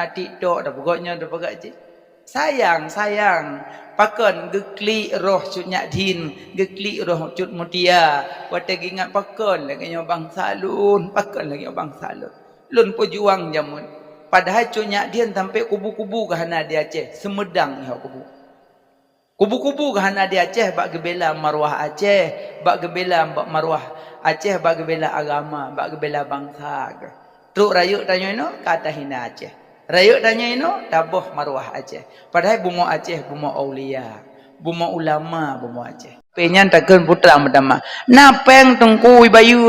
TikTok dah pokoknya dah pegak Aceh sayang pakon geklik roh cut Nyadin geklik roh cut Mutia watak ingat pakon lagi bangsa lun pakon lagi bangsa lun pejuang jamun padahal cut Nyadin sampai kubu-kubu ke hana di Aceh semedang ya kubu-kubu ke hana di Aceh bak gebela maruah Aceh bak gebela maruah Aceh bak gebela agama bak gebela bangsa truk rayuk tanya ino kata hina Aceh rayuk tanya ino tabuh maruah Aceh padahal bumo Aceh bumo aulia bumo ulama bumo Aceh penyan takkan putra pertama napeng tungku bayu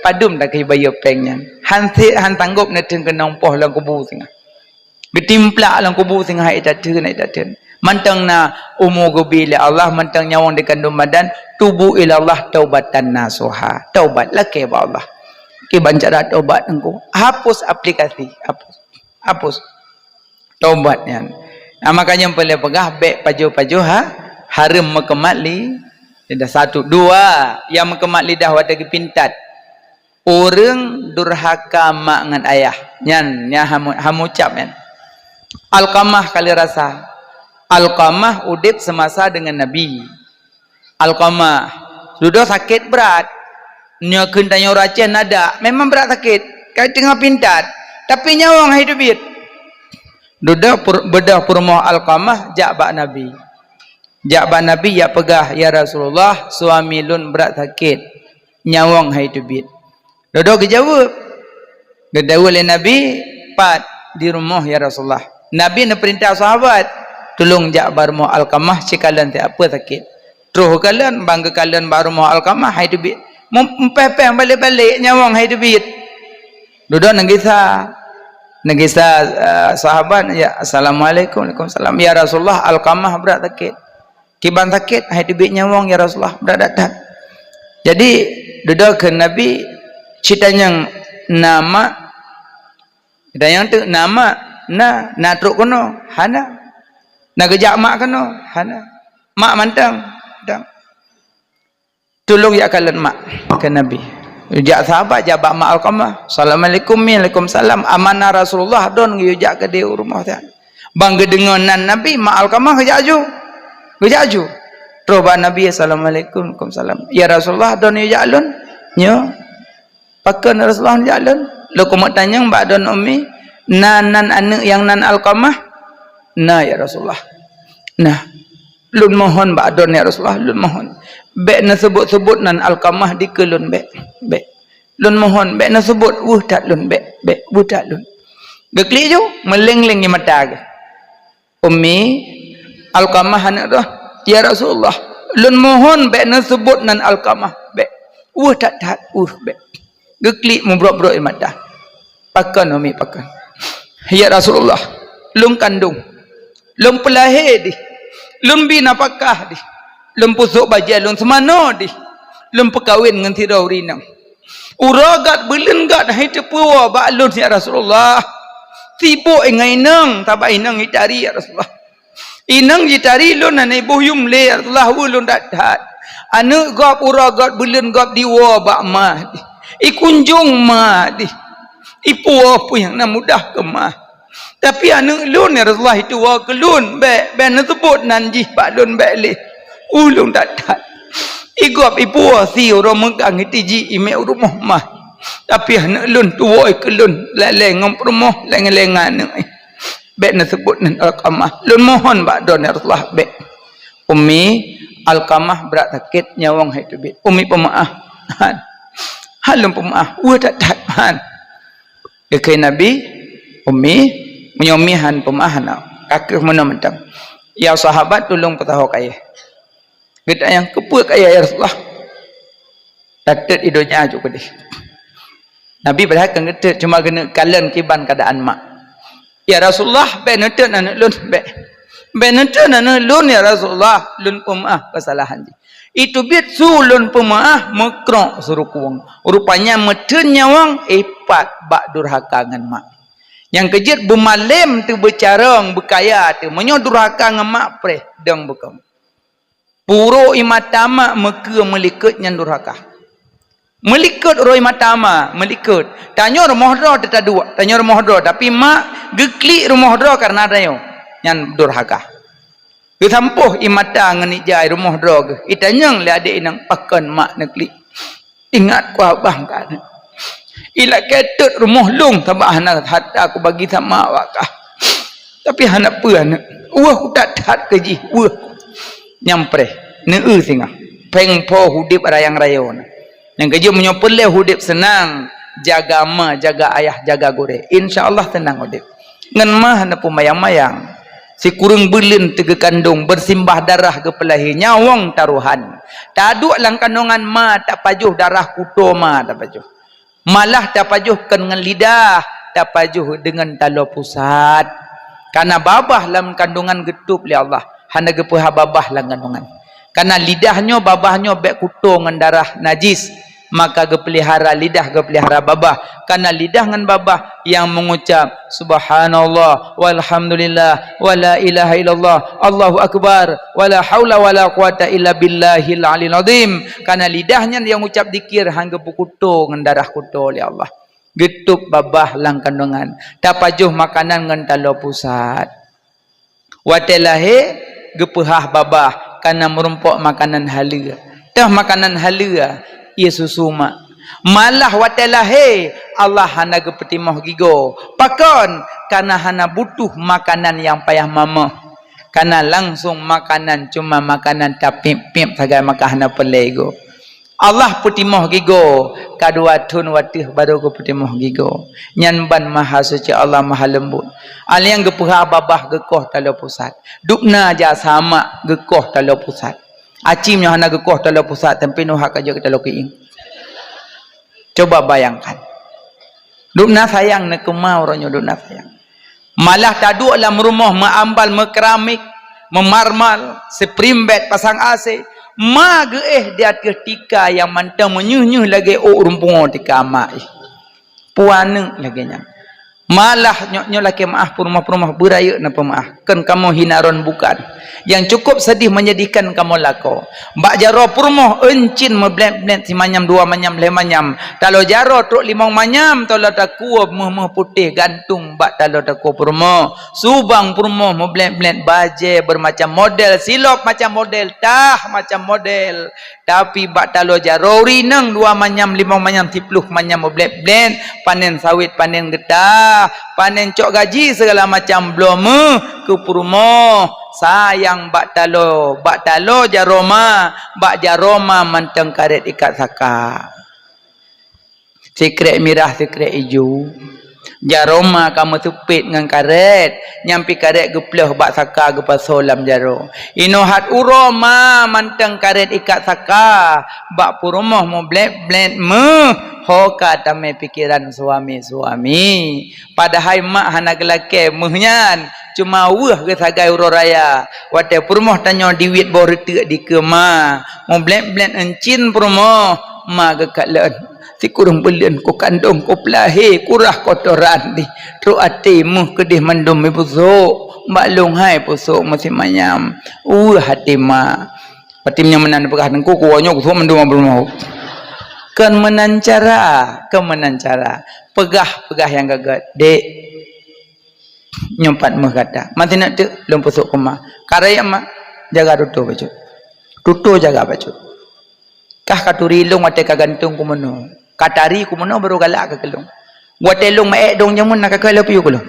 padum tak ke bayu penyan han tanggup nak kenong poh lang kubu singah getimplak lang kubu singah ita ten mantang na umur bila Allah mantang nyawang di kandung badan tubuh ila Allah taubatan nasuha taubatlah ke Allah ke bancara taubat engkau hapus aplikasi hapus taubatnya makanya boleh pegah bek paju harum mekemat li dah 1 2 yang mekemat lidah watagi pintat orang durhaka mak ngan ayah nyan hamucap nyan Alqamah kali rasa Alqamah udip semasa dengan Nabi. Alqamah sudah sakit berat. Nya kentanya Aceh nada. Memang berat sakit. Kait tengah pintat. Tapi nyawang hidup it. Duda bedah purmoh Alqamah jak bak Nabi. Jak bak Nabi ya pegah ya Rasulullah suami lun berat sakit. Nyawang hidup it. Duda kejawab. Gedawul Nabi pat di rumah ya Rasulullah. Nabi nak perintah sahabat tolong jak barmo Alqamah cikalan tak apa sakit terus kalian bangga kalian barmo Alqamah hai debit mempepeng balik-balik nyawang hai debit Duduk Nagisa sahabat ya assalamualaikum waalaikumsalam ya Rasulullah Alqamah berat sakit kiban sakit hai tibik nyawang ya Rasulullah berat datang jadi duduk ke Nabi citanya nama dan tu nama na truk kono hana na gejak mak kono hana mak mantang dang tolong ya kalian mak ke Nabi ujak sahabat jabak mak Alqamah assalamualaikum waalaikumsalam amanah Rasulullah don ujak ke dia rumah dia bang gedenganan Nabi mak Alqamah gejak aju roba Nabi assalamualaikum waalaikumsalam ya Rasulullah don ujak alun nyo pakan Rasulullah ujak alun lo kumat tanya mbak don umi nan anak yang nan Alqamah nah ya Rasulullah nah lun mohon mbak don ya Rasulullah lun mohon bek na sebut Alqamah di kelun bek lun mohon bek na sebut tak lun bek tak lun gekli jo meleng-leng di mata ke ummi Alqamah anak tu ya Rasulullah lun mohon bek na sebut Alqamah bek tak bek gekli membrok-brok di mata pakan ummi pakan ya Rasulullah lun kandung lun pelahir di lun bina pakah di lum pusuk baja lum semano di lum perkawin dengan tirau rinang uragat belengat hai tepuwa ba lun ya Rasulullah tibo ingai nang taba inang itari ya Rasulullah inang itari lun ane boyum le ya Rasulullah ulun dadat anu gap uragat belen gap diwa ba mah di ikunjung mah di ipu apa yang na mudah ke mah tapi anu lun ya Rasulullah itu wa kelun be sebut nanji ba lun be le ulung dadat igop ipu si orang megang itiji ime rumah mah tapi anak lun tua kelun leleng rumah lengan-lengan bek na sebut nan Alqamah lun mohon bak don ya Rasulullah bek ummi Alqamah berat sakit nyawang hai tu bek ummi pemaaf halum pemaaf dadat han dekai Nabi ummi menyomihan pemaahan kakek mana mentang ya sahabat tolong petahu kaya kita yang kepuk kaya ya Rasulullah datat hidupnya aja kedih Nabi berhakkan kita cuma kena kalian kiban keadaan mak ya Rasulullah benetan anak lun benetan anak lun ya Rasulullah lun pemaaf kesalahan itu biar sulun pemaaf mekrok suruh kuang rupanya meten nyawang epat bak durhaka dengan mak yang kejut bumalem tu bercarang berkaya tu menyodurhaka dengan mak preh dang bekam puro imatama meke melikut yang durhaka melikut ro imatama melikut tanya rumah dra tak dua tanya rumah dra tapi mak geklik rumah dra karena ada yang durhaka ke sampuh imata ngenijai rumah dra ke itanyang le adik nang pakan mak neklik ingat ku abang kan ila ketut rumah lung tambah anak hatta aku bagi sama wakah tapi anak apa anak ku tak keji nyampre neu singa peng po hudip rayang rayon yang kerja menyopele hudip senang jaga ma jaga ayah jaga gore insyaallah tenang hudip ngan mah na pumayang-mayang si kurung belin tege kandung bersimbah darah ke pelahi nyawang taruhan taduk lang kandungan ma tak pajuh darah kuto ma tak pajuh malah tak pajuh dengan lidah tak pajuh dengan talo pusat karena babah dalam kandungan getup li Allah hana gepuha babah lang kandungan karena lidahnya babahnya bek kuto dengan darah najis maka gepelihara lidah gepelihara babah karena lidah dengan babah yang mengucap subhanallah walhamdulillah wala ilaha illallah Allahu akbar wala haula wala quwata illa billahil aliyil azim karena lidahnya yang ucap zikir hangga kuto dengan darah kuto oleh Allah getup babah lang kandungan tapajuh makanan dengan talo pusat watelahe gepehah babah karena merumpok makanan halal dah makanan halal ia susu mak malah watelahe Allah hana gepetimah gigo pakon karena hana butuh makanan yang payah mama karena langsung makanan cuma makanan tapip-pip sagai maka hana pelego Allah petimah gigo kadua tun watih baru gepetimah gigo nyanban maha suci Allah maha lembut aliang gepuha babah gekoh talo pusat dukna aja sama gekoh talo pusat acimnya hana gekoh talo pusat tempi nuhak aja kita lokiing coba bayangkan Duk na sayang nak kemau orangnya duk na sayang. Malah taduk dalam rumah mengambal mekeramik, memarmal, seprimbet pasang AC. Ma ge dia ketika yang mantang menyuh-nyuh lagi rumpung tika mak. Puana lagi nya. Malah nyok laki maaf rumah-rumah beraya na pemaaf. Kan kamu hinaron bukan. Yang cukup sedih menyedihkan kamu lako. Mbak jaro purmoh encin meblend-blend si manyam dua manyam le manyam. Talo jaro truk limang manyam talo taku meh putih gantung mbak talo taku purmoh. Subang purmoh meblend-blend baje bermacam model silop macam model tah macam model. Tapi mbak talo jaro rineng dua manyam limang manyam 10 manyam meblend-blend panen sawit panen getah panen cok gaji segala macam belum ke purmoh. Sayang bak talo jaroma menteng karet ikat saka. Sekret merah sekret hijau. Jaroma kamu tupit dengan karet, nyampi karet geploh bak saka gepa solam jaro. Inohat uroma menteng karet ikat saka, bak purumoh mo blend hoka tame pikiran suami. Padahal mak hana gelake muhnyan cuma wah ke sagai uroraya. Wate purumoh tanyo diwit borite di kema. Mo blend encin purumoh ma gekalen. Si kurung belian ko kandung ko pelahi kurah kotoran di tru ati muh kedih mandum me pusuk mbak long hai pusuk masih manyam hati ma patimnya menan pegah nengku kuonyo ku mandum belum kan menancara pegah yang gagat dek nyompat mah kata mati nak tu lom pusuk kema karaya ma jaga tutu jaga baju kah katuri long ate kagantung ku meno katari ku meno baru galak ke kelong watelung maek dong jamun nak kakala piu kelong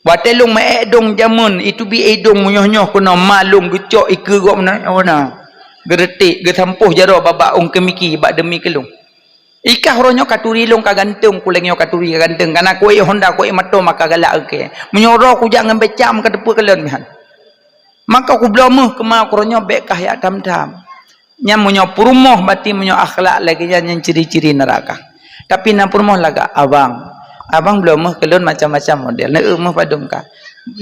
watelung maek dong jamun itu bi edong nyoh-nyoh kuna malung gecok ike gok mana geretik ge sampuh jaro babak ong kemiki bak demi kelong ikah ronyo katuri long kagantung ku lengyo katuri kagantung kana ku honda ku mato maka galak ke menyoro ku jangan becam ke depu kelon mihan maka ku blomuh kemau ronyo bekah ya tam-tam nyam munyo purumoh bati munyo akhlak lagi yang ciri-ciri neraka. Tapi na purumoh laga abang belum mah kelon macam-macam model. Na mah padung ka.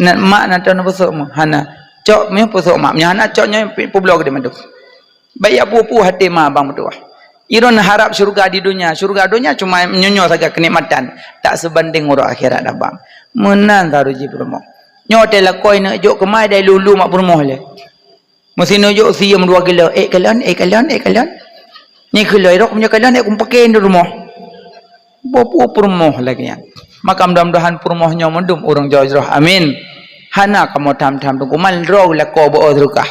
Na mak na tahu pusuk mah hana cok meh pusuk mak nya hana coknya publok de maduk. Bayi apu hati mah abang berdua. Iron harap surga di dunia cuma nyonyo saja kenikmatan, tak sebanding urang akhirat abang. Menan taruji purumoh. Nyote la koi nak jok kemai dai lulu mak purumoh le. Mesti nujuk siam 2 kilo. Kalian. Ni kilo irok punya kalian aku pakai di rumah. Bopo purmoh lagi ya. Maka mudah-mudahan purmohnya mendum urang jauh-jauh. Amin. Hana kamu tam-tam tu kumal draw la ko bo odrukah.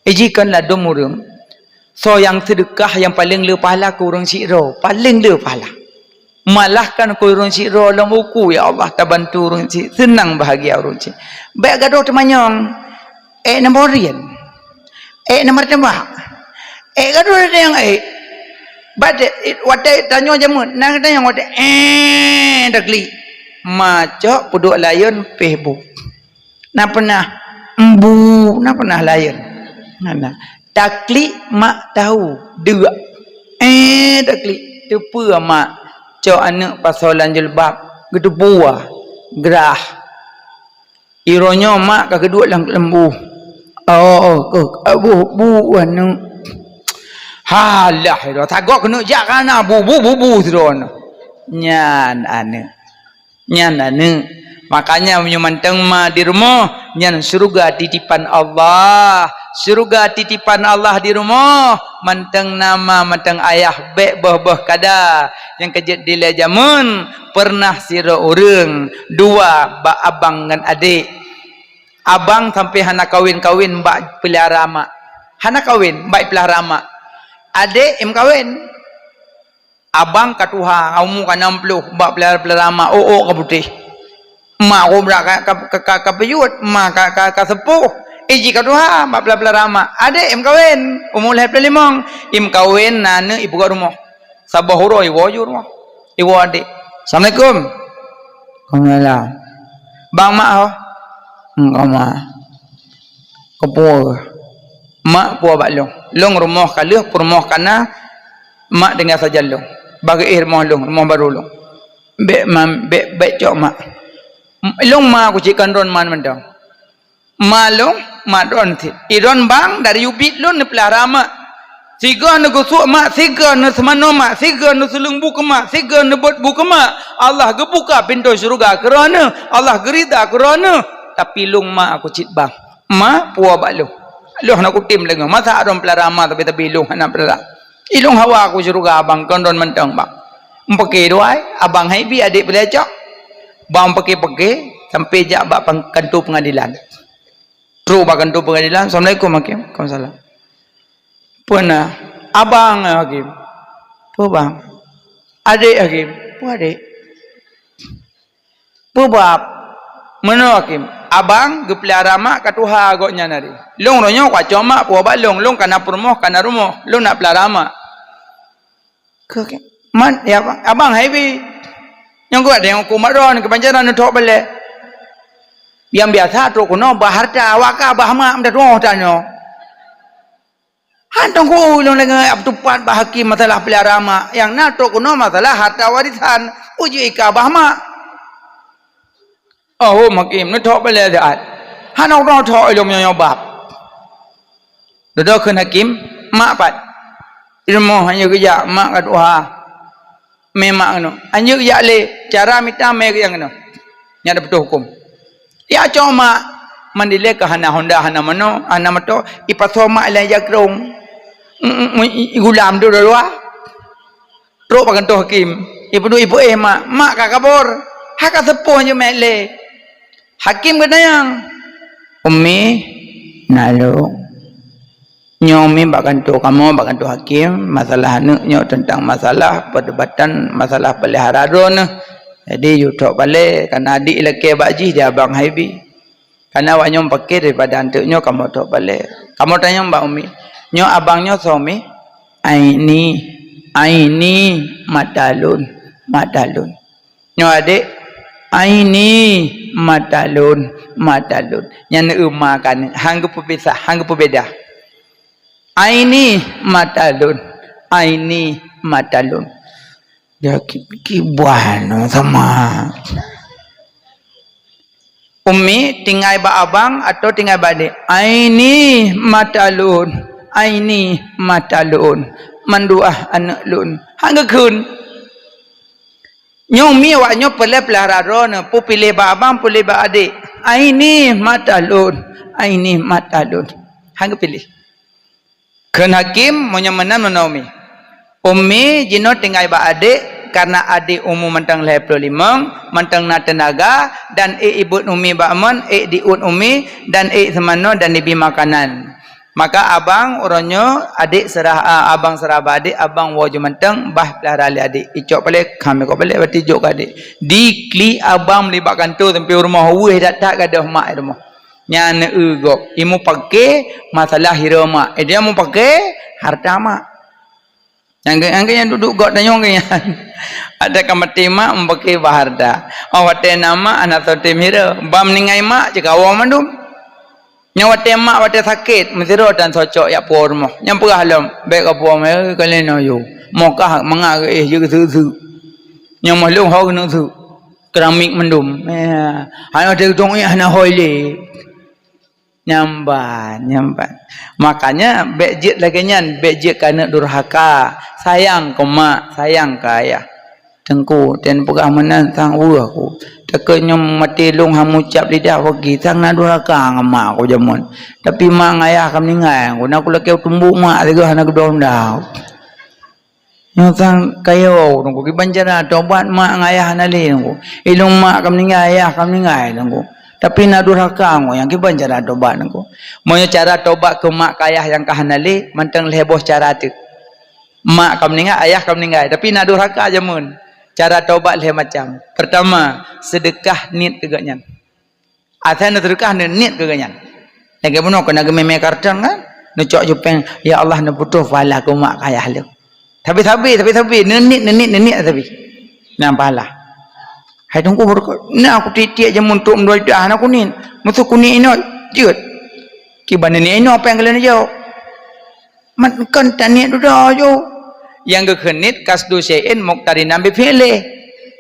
Ijikanlah dum urang. So yang sedekah yang paling le pahala ku urang siro, paling le pahala. Malahkan ku urang siro dalam buku ya Allah tabantu urang si senang bahagia urang si. Baik gaduh temanyong. Nomborian. Nomor tembak. Gaduh ada yang Bade wate tanyo jamun nang tanyo wate dakli. Macok puduk layon pehbu. Na pernah embu, na pernah layon. Ngana. Dakli mak tahu dua. Dakli tu pua mak cok anak pasolan jilbab gedu buah gerah. Ironyo mak ka kedua lang lembu. Bu anu halah ro tagok kena jak kana bu sidon nyan ane makanya menyumanteng ma di rumah nyan surga titipan Allah di rumah manteng nama manteng ayah bek boh kada yang kejut dile jamun pernah sira urang dua ba abang ngan adik abang sampai hana kawin mbak pelihara mak hana kawin mbak pelihara mak adik kawin abang katuha kamu kan 60 mbak pelihara mak ka putih mak aku berak ka peyut mak ka sepuh iji katuha mbak pelihara mak adik kawin umur 25 kawin nana ibu kat rumah sabah huro ibu rumah ibu adik Assalamualaikum Waalaikumsalam bang mak Kama kepuh mak puah bak long rumah kaluh rumah kana mak dengan saja long bagi rumah long rumah baru long be cok mak long ma aku cikan ron man mendang malong madon ti iron bang dari ubit lon ne pelara mak siga ne gusuk mak siga ne semano mak siga ne sulung buka mak siga ne bot buka mak Allah gebuka pintu syurga kerana Allah gerida kerana tapi long mak aku cit bang ma puah balong loh nak kutim lagi masa aron pelara mak tapi long anak pelara ilung hawa aku syurga abang kondon mentang bang pakai doai abang haibi adik belecak bang pakai sampai jak bak kantor pengadilan terus bak kantor pengadilan. Assalamualaikum hakim. Waalaikumsalam. Pernah abang hakim apa bang adik hakim apa adik apa bab mana hakim abang gepelihara mak kat Tuhan agaknya nari long ronyo kacau mak puah balong long kana permoh kana rumah long nak pelihara mak ke man ya abang haibi yang gua ada yang aku maron kepanjaran untuk balik yang biasa tu kuno baharta waka bahma amda doh tanyo hantong ku long lagi abtupat bahakim masalah pelihara mak yang na tu kuno masalah harta warisan uji ika bahma oh makim nu thok balik dak hanong ro thok ilom nyo bab dodo keun hakim mak pat ilmu hanya kerja mak kat Tuhan memang no anjuk ya le cara mita me yang no nya ada betul hukum ya cuma mandile ke hana honda hana mano hana mato ipaso mak lai jakrong gulam do doa tro pakan to hakim ibu mak ka kabor hak sepuh je mele hakim kena yang ummi nalo nyomi bakan tu kamu bakan tu hakim masalah nyo tentang masalah perdebatan masalah pelihara ron jadi you tok balik karena adik lelaki bakji dia abang haibi karena awak nyom pakai daripada antuknya kamu tok balik kamu tanya mbak umi nyo abangnya suami aini matalun nyo adik aini matalun yang umakan hanggu pepisah hanggu pebeda aini matalun dia kibuan sama ummi tinggal ba abang atau tinggal ba adik aini matalun manduah anak lun hangga kun nyomi wa nyo pelihara ron pu pilih ba abang pilih ba adik aini matalun hangga pilih kan hakim menyemenan menaumi ummi jino tinggal ba adik karena adik umum mentang 25 mentang na tenaga dan ibu umi ba aman diun umi dan semano dan dibi makanan maka abang orangnya adik serah abang serah ba adik abang wajib mentang bah pelihara ali adik icok balik kami kau balik berarti jok adik dikli abang melibatkan tu sampai rumah weh tak gadah mak rumah nyana ugok imu pakai masalah hira mak dia mau pakai harta mak yang duduk gok dan yang ada kamati mak pakai baharda awate nama anak sotim hira bam ningai mak jika awam mandum nyawate mak wate sakit mesiro dan socok ya puar rumah yang perah halam baik apa mai kalian ayo mokah mangak je su yang malung hau kena su keramik mendum hanya ada dong hana hoile nyamban makanya bejit lagi nyan bejit kana durhaka sayang ke mak sayang ke ayah tengku dan pegah menan sang aku tekenya mati long hamu cap lidah bagi sang na durhaka ngamak aku jamun tapi mak ayah kam ningai aku nak laki tumbuk mak tiga anak kedua dah yang sang kayo nunggu kibanjara tobat mak ayah nali nunggu ilung mak kam ningai ayah kam ningai nunggu tapi nak durhaka ngo yang kiban cara tobat nangko moyo cara tobat ke mak kayah yang kahanali manteng leboh cara tu mak kam ningai ayah kam ningai tapi nak durhaka jamun cara tobat leh macam pertama sedekah niat keganyan asal nak sedekah niat keganyan lagi bunuh kena gememe kartang kan nucok jupeng ya Allah nak butuh pahala ke mak kayah lu tapi nenit tapi nampalah hai tunggu berkot na aku titik je untuk mendoi dah aku ni musuh kuning ini jut ki bana ni ini apa yang kalian jauh man kan taniak dah jo Yang kekenit kasdu syai'in muqtarinan bi fi'li.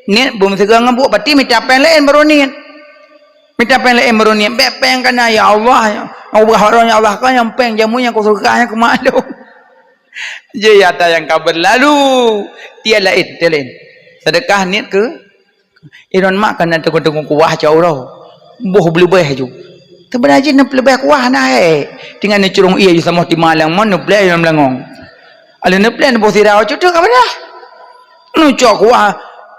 Niat belum segera ngebuk berarti minta apa yang lain baru niat. Minta apa yang lain baru niat. Peng kana ya Allah, ya Allah ya Allah kan yang peng jamu yang kau suka yang kemalu. Je yata yang kau berlalu. Dia lain. Sedekah niat ke iron mak kan nanti tengok kuah jauh dah. Boh lebih je. Sebenarnya nak lebih kuah nah dengan ni curung ia sama di Malang mana play yang melangong. Ala ni play boh sirau cutuk apa dah? Nu cok kuah.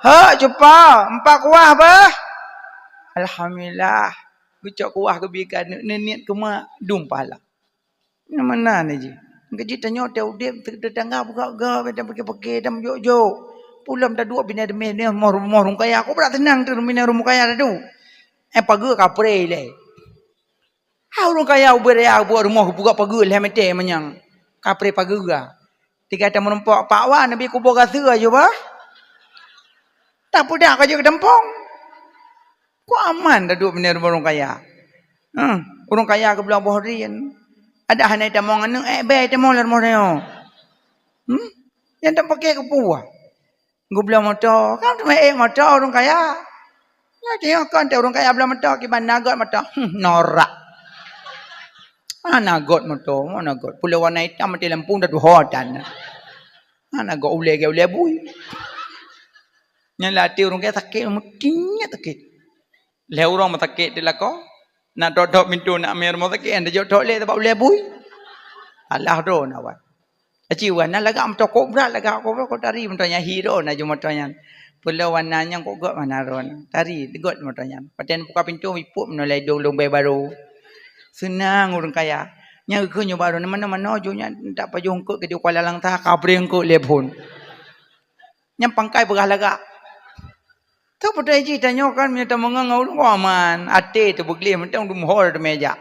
Ha cepat, 4 kuah bah. Alhamdulillah. Kucok kuah kebikan niat ke mak dum pala. Mana ni je? Gaji tanya tau dia tetangga buka dah pergi dah jo. Pulam dah 2 bina demi ni morong kaya aku berat tenang tu bina rumah kaya dah tu. Pagi kapre le. Ha orang kaya beria buat rumah buka pagi le mete menyang. Kapre pagi ga. Tiga ta merempak pak wan nabi kubur rasa aja bah. Tak pudak aja ke dempong. Kok aman dah duduk bina rumah orang kaya. Orang kaya ke belah bohrian. Ada hanai tamong anu baik tamong lar mono. Yang tak pakai ke puah. Gue bilang motor, kan tu motor orang kaya. Ya tengok kan orang kaya bilang motor ke nagot motor. Norak. Nagot motor, nagot. Pulau warna hitam mati Lampung dah 2 hodan. Nagot ule bui. Yang latih orang kaya sakit, mestinya sakit. Le orang sakit dia kau. Nak dodok mintu nak amir mau sakit, anda jauh le sebab ule bui. Allah do nawat. Aci warna lagak motor kobra lagak kobra kau tari motornya hero na je motornya. Pulau warnanya kau gak mana ron. Tari degot motornya. Paten buka pintu ipuk menolai dong baru. Senang orang kaya. Nya ke nyo baru mana-mana jonya tak payung ke di Kuala Langtah kabreng ke lebon. Nya pangkai begah lagak. Tu putai ji tanya kan minta mengangau lu aman. Ate tu begli mentang dum hor de meja.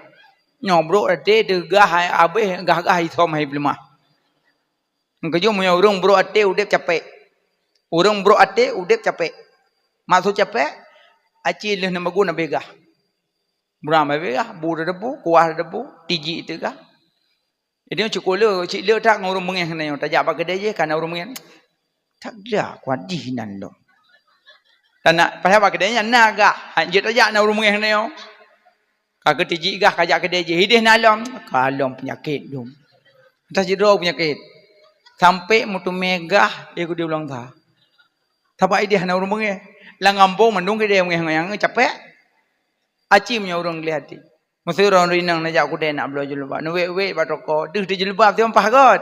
Nyobro ate tu gah abe gah isom hai belmah. Kejo punya urung bro ate udep capek. Urung bro ate udep capek. Maksud capek, aci leh nama guna begah. Berapa begah? Buru debu, kuah debu, tiji itu kah? Jadi cukul cik le tak ngurung mengeh na yo. Tajak apa kedai je kan urung mengeh. Tak ada kuat dihinan lo. Dan nak pasal apa kedainya naga. Hanje tajak na urung mengeh na yo. Kagak tiji gah kajak kedai je. Hidih nalom. Kalom penyakit dum. Tak jero penyakit. Sampai mutu megah dia ulang tha. Tabai dia na urung mengeh. Langampung mendung ke dia mengeh capek. Aci punya urang lihati. Mesti orang rinang najak aku nak belajar julbab. Nu we batoko. Duh di julbab tu ampah got.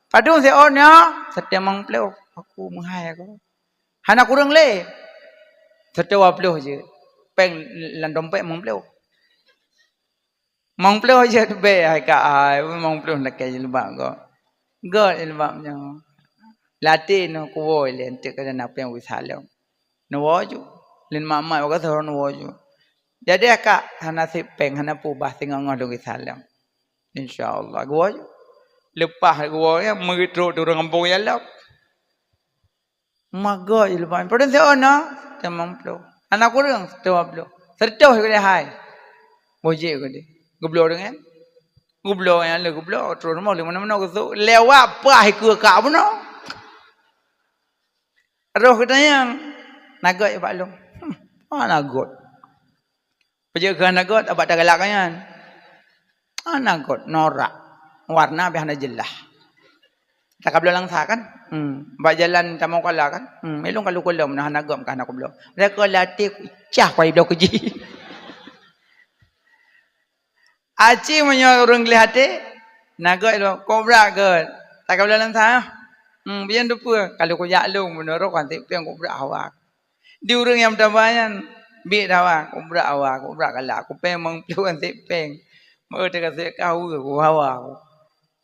Padung se on ya. Setiap mang pleu aku menghai aku. Han aku urang le. Setiap pleu je. Peng lan dompet mang pleu. Mang pleu je be ai ka ai mang pleu nak ke julbab go. Got julbabnya. Latih no kuoi len tek kana nak peng wisalem. No waju. Len mama ko thor no waju. Jadi akak hana sipeng hana pubah tinggal ngadu salam. Insyaallah gua lepas gua ya megitro orang kampung ya lah. Maga je lepas. Pada seona tamam plo. Anak kurang jawab plo. Serta ke dia hai. Boje ke dia. Gublo dengan. Gublo yang le gublo terus mau mana-mana ke tu. Lewat apa ke kak pun no. Roh katanya nagot ya Pak Long. Nagot. Penjaga nagot abad dah galak kan. Nagot norak. Warna biar jelah. Tak kabel langsa kan? Bak jalan tamau kala kan? Melong kalau kolam nah nagot kan aku belum. Mereka latih cah pai blok keji. Aci punya orang lihate nagot lo kobra ke. Tak kabel langsa. Biar dupa kalau ko yak long menurut kan tiang kobra awak. Di orang yang tambahan bi dawa kubra awak kubra kala aku pemang pluan sepeng mau te kase kau ku hawa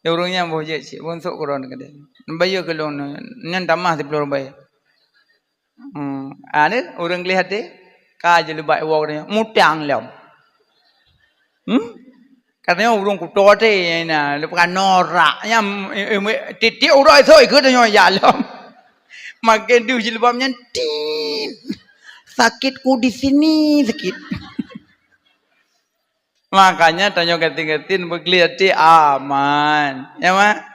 urungnya boje si bonsok koron kede bayo kelon nyan tamah di plor bay ane urang lihat de ka je lebai wok ni mutang lom katanya urung ku tote na lepas norak nyam titik uroi soi ke nyo ya lom makin du jilbabnya tin sakitku di sini sakit. Makanya tanya keting-keting begliati aman. Ya mak?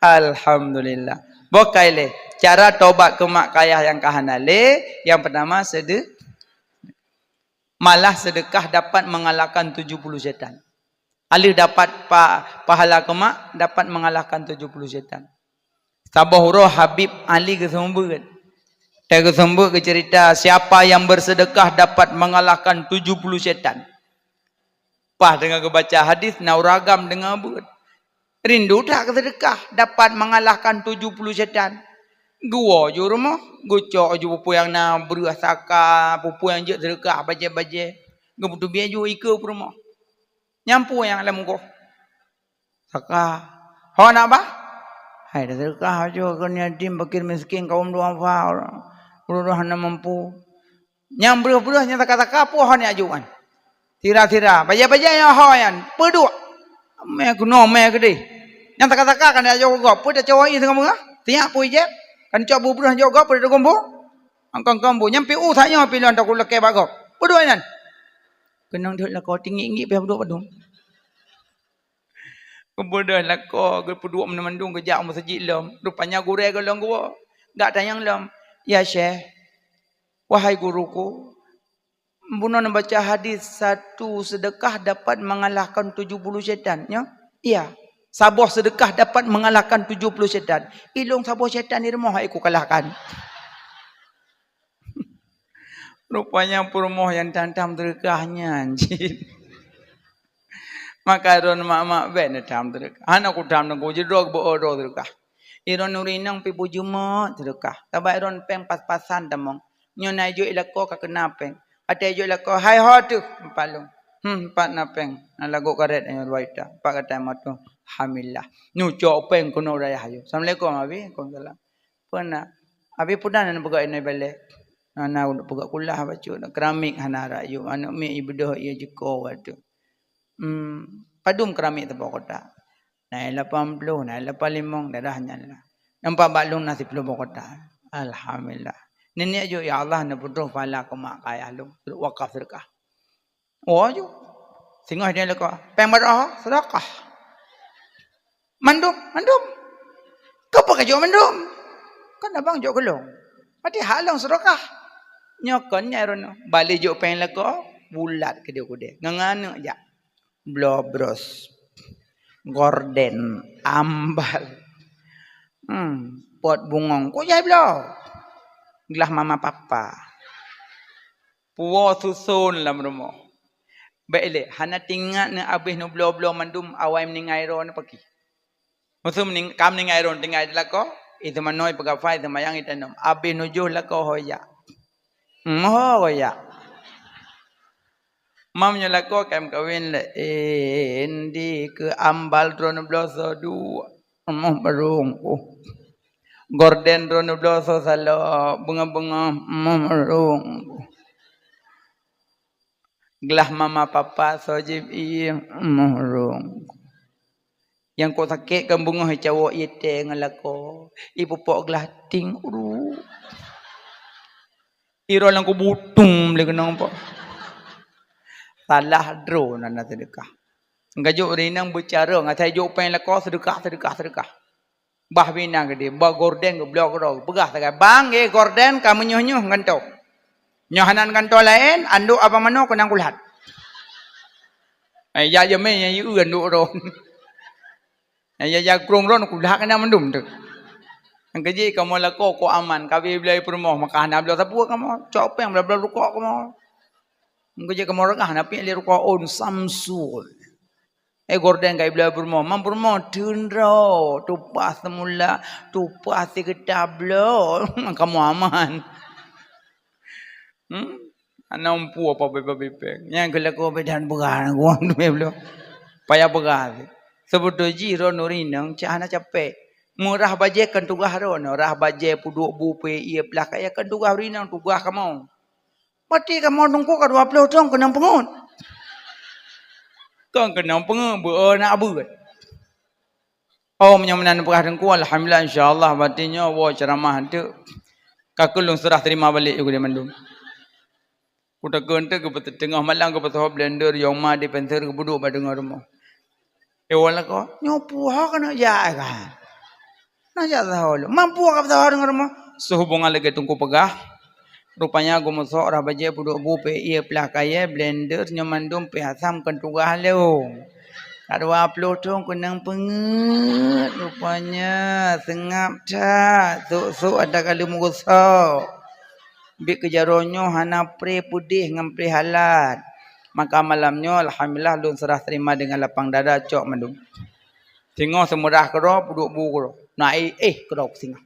Alhamdulillah. Bokaile. Cara tobat ke mak kayah yang kahanale, yang pertama malah sedekah dapat mengalahkan 70 syaitan. Alih dapat pahala ke mak, dapat mengalahkan 70 syaitan. Sabah huruf Habib Ali kesumber. Dia kesumber ke cerita siapa yang bersedekah dapat mengalahkan 70 syaitan. Pas dengan kebaca hadis, nauragam dengan buat. Rindu tak kesedekah dapat mengalahkan 70 syaitan. Gua je rumah, gocok je pupu yang nak beruah saka, pupu yang je sedekah baje-baje. Gua putu biar je ika rumah. Nyampu yang alam gua. Saka. Ho nak apa? Hai dah sedekah je kan yatim fakir miskin kaum duafa. Udah hana mampu. Nyam beruah-beruah nyata kata-kata apa ho ni ajuan. Tira-tira, baja-baja yang ho yan. Pedua. Me kuno me gede. Nyata kata-kata kan dia juga. Pada cawai tengah mengah. Tiap pun je. Kan cak bubuh juga pada gombo. Angkang gombo nyampe tanya pilihan tak kulak bagok. Pedua nan. Kenang dah lah kau tinggi-tinggi pihak pedua padung. Kemudian lah kau kedua menandung kejak masjid lam. Rupanya guru ke long gua. Gak tanyang lam. Ya Syekh. Wahai guruku. Bunuh membaca hadis satu sedekah dapat mengalahkan 70 syaitan. Ya? Iya. Sabuh sedekah dapat mengalahkan 70 syaitan. Ilung sabuh syaitan ni remah aku kalahkan. Rupanya purmoh yang tantam sedekahnya anjir. Maka iron mak-mak ben tantam sedekah. Anak aku tantam aku jedok beoro sedekah. Iron nurinang pi bujuma sedekah. Tabak iron peng pas-pasan damong. Nyo najo ilako ka kenapeng. Ate jo ilako hai ho tu palung. Pat napeng. Nalago karet ayo waita. Pak kata matu. Alhamdulillah. Nucok peng kuno raya hayo. Assalamualaikum abi. Waalaikumsalam. Pernah. Abi pudan nan pegak ini balik. Ana untuk pegak kulah baca keramik hana rayu. Anak mi ibadah ia jeko watu. Padum keramik tepa kota. Naik 80, naik 85 dadahnya lah. Nampak balung nasi peluk kota. Alhamdulillah. Nenek jo ya Allah na putu pala ke mak kaya lu. Wakaf sedekah. Oh jo. Singah dia lekah. Peng barah sedekah. Mandum. Kau pakai jauh mandum. Kan abang jauh kelong. Pati halang sedekah. Nyokonnya rono. Balik jauh peng lekah. Bulat ke dia kude. Ngangana aja. Blobros. Gorden. Ambal. Pot bungong. Kau jai belau. Gelah mama papa. Puwa susun dalam rumah. Baiklah. Hana tinggal ni abis nu blau-blau mandum. Awai meningai rono pergi. Musuh kam ningai ron tinggal lah ko. Itu manoi pegawai itu mayang itu nom. Abi nujuh lah ko hoya. Hoya. Mamnya lah ko kem kawin le. Endi ke ambal ron bloso dua. Barung. Gorden ron bloso salo bunga-bunga barung. Gelah mama papa sojib iya barung. Yang kau sakit kan bunga cawak yete ngalako. Ibu pok gelah ting uru. Iro lang ko butung beli kenang po. Salah dro nana sedekah. Ngajuk rinang bicara ngatai juk pen lako sedekah. Bah binang gede, bah gorden ke blok ro. Pegah tak bang gorden kamu nyoh ganto. Nyohanan ganto lain anduk apa mano kenang kulat. Ya jeme ya yu anduk ro. Ya krong ron kulah kena mendum tu. Ang gaji kamu lako ko aman kawi belai permoh makan abla sapu kamu cok peng bla rukok kamu. Ang gaji kamu regah napi li rukok on samsul. Gorden kai belai permoh mampurmoh tundro tupas semula tupas ketablo kamu aman. Anam pu apa bebe. Yang kelako bedan began gua tu belum. Payah began. Sebetulnya jiro nurinang cahana capek. Murah baje kan tugah rono. Rah baje puduk bupe ia pelak. Kaya kan tugah rinang tugah kamu. Pati kamu nunggu ka 20 tahun kenang pengun. Kan kenang pengun. Nak abut. Oh menyamanan pegah dengku. Alhamdulillah insyaAllah. Batinya wah ceramah tu. Kakulung serah terima balik juga dia mandum. Kuda kenta ke tengah malang ke pasal blender. Yang mah di penser ke buduk pada dengar rumah. Wala ko nyopo ha kana ya kan Najak tahu. Mampu apa tahu dengan rumah? Sehubungan lagi tungku pegah. Rupanya aku masuk orang baca puduk bupe ia pelah kaya blender nyamandum pe asam kentugah leu. Ada upload tu kunang penget rupanya sengap tak. Sok ada kali mengusau. Bik kejaronyo hana pre pudih ngam pre halat. Maka malamnya alhamdulillah lun serah terima dengan lapang dada cok mandum. Tengok semurah kero puduk bu kero. Naik kero singa.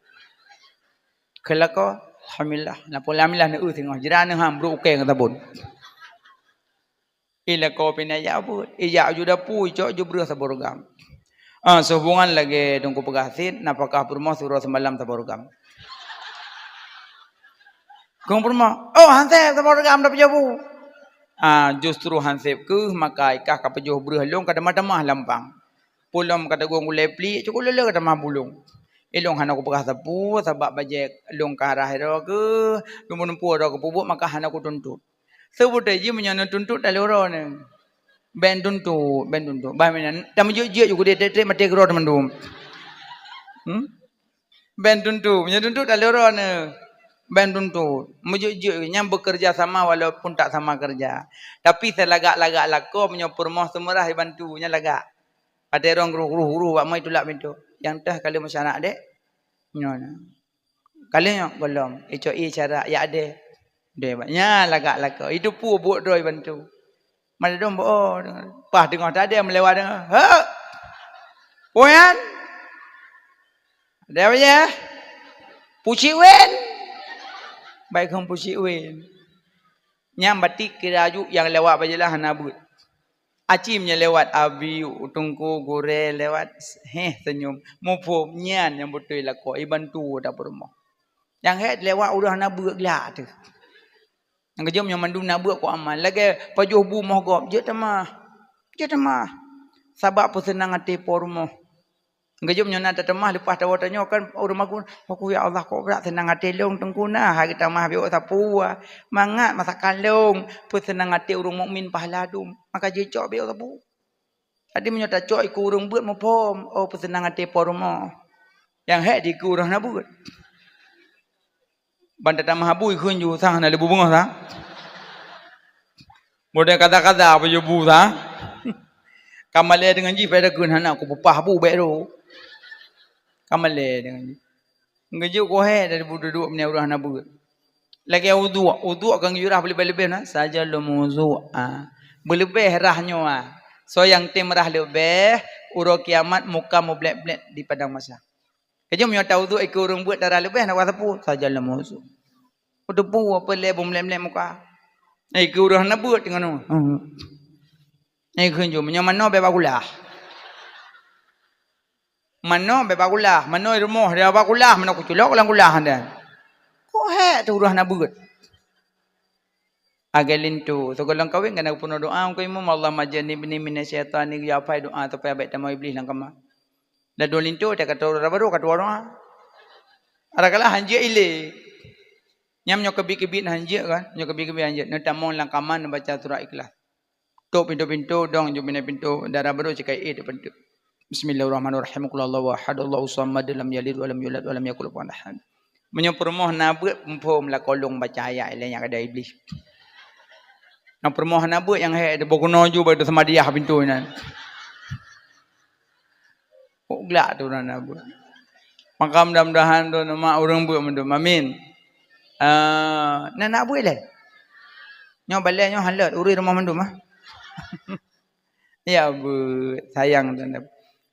Kelako alhamdulillah. Napol alhamdulillah ne tengok jiran ham bro okey kata bun. Ila ko pinaya bu. Iya juda pu cok jubrah saborgam. Sehubungan lagi dongku pegasit napakah purmo suruh semalam saborgam. Kung purmo. Oh hansep saborgam dapat jabu. Justru hansep ke maka ikah kapejuh brah long kadamah-damah lampang. Pulam kata gua ngulai plik cukup lele kata mah bulung. Ilong hana ku pegah sapu sebab bajek long ke arah ro ke lumpu ro ke pupuk maka hana ku tuntut. Sebut aja menyono tuntut daloro ne. Ben tuntut. Ba menan tam je juga dia mati gro teman-teman. Ben tuntut, menyono tuntut daloro ne. Ben tuntut. Mujur yang bekerja sama walaupun tak sama kerja. Tapi selagak-lagak lako menyopur moh semerah bantunya lagak. Ada orang guru buat mai tulak pintu. Yang tah kali masyarakat dek. Nyonya. Kali nyo belum. Ico cara ya ada. Dia banyak lagak-lagak. Itu pu buat doi bantu. Mana dong bo. Pah dengar tadi melewat dengar. Ha. Puan. Ada apa ya? Puci wen. Baik kamu puci wen. Nyam batik kiraju yang lewat bajalah hanabut. Acimnya lewat abi tungku gore lewat senyum mupo nyan yang betul lako iban tu dak bermo yang het lewat udah nabuk lah tu yang kejam yang mandum nabuk ko amal lagi pajuh bu moh gop je tamah sabab pesenang ati pormo kejam nyon ada tamah lepas tawatannya kan rumah aku ya Allah kok berat senang ati long tengkuna hari tamah biok sapu mangat masak kalong pesenang ati urang mukmin pahala dum maka je cok biok sapu tadi menyata cok iku urang buat mopom pesenang ati pormo yang het di ku urang nabut bantat tamah bui khun ju sang na lebu bunga sa model kata-kata apa je bu sa kamale dengan ji pada kun hana aku pepah bu bek ro kamale dengan ji ngeju ko he dari duduk punya urang nabut lagi wudu kang jurah lebih-lebih na saja lo wudu berlebih rahnyo so yang tim rah lebih uro kiamat muka mu blek-blek di padang mahsyar kejam yo tahu tu ikut urang buat darah lebih nak wasapu saja lo wudu udah pu apa le bom blek-blek muka ikut urang nabut dengan kun jo menyo be bagulah mano be bagulah mano rumah dia bagulah mano ku culok lang gulah anda ko he tu urah nabut agalin tu so kalau kawin kan aku puno doa ko imam Allah majani bini minasyaitan ni ya pai doa tu pai baik tamu iblis lang kama la dolin tu dia kata baru kata orang ada kala hanje ile nyam nyok kebi-kebi hanje kan nyok kebi-kebi hanje na tamon lang kaman baca surah ikhlas tu pintu-pintu dong jo pintu darah baru cekai depan tu Bismillahirrahmanirrahim. Qul huwallahu ahad, Allahu samad, lam yalid wa lam yulad wa lam yakul lahu kufuwan ahad. Menyopermoh nabut pempom la kolong baca ayat lain yang ada iblis. Nak permoh nabut yang ada berguna juga pada semadiah pintu nan. Kok gelak tu orang nabut. Maka mudah-mudahan tu nama orang buat mendum. Amin. Nak buat lah. Nyo balik nyo halat uri rumah mendum Ya bu, sayang tuan.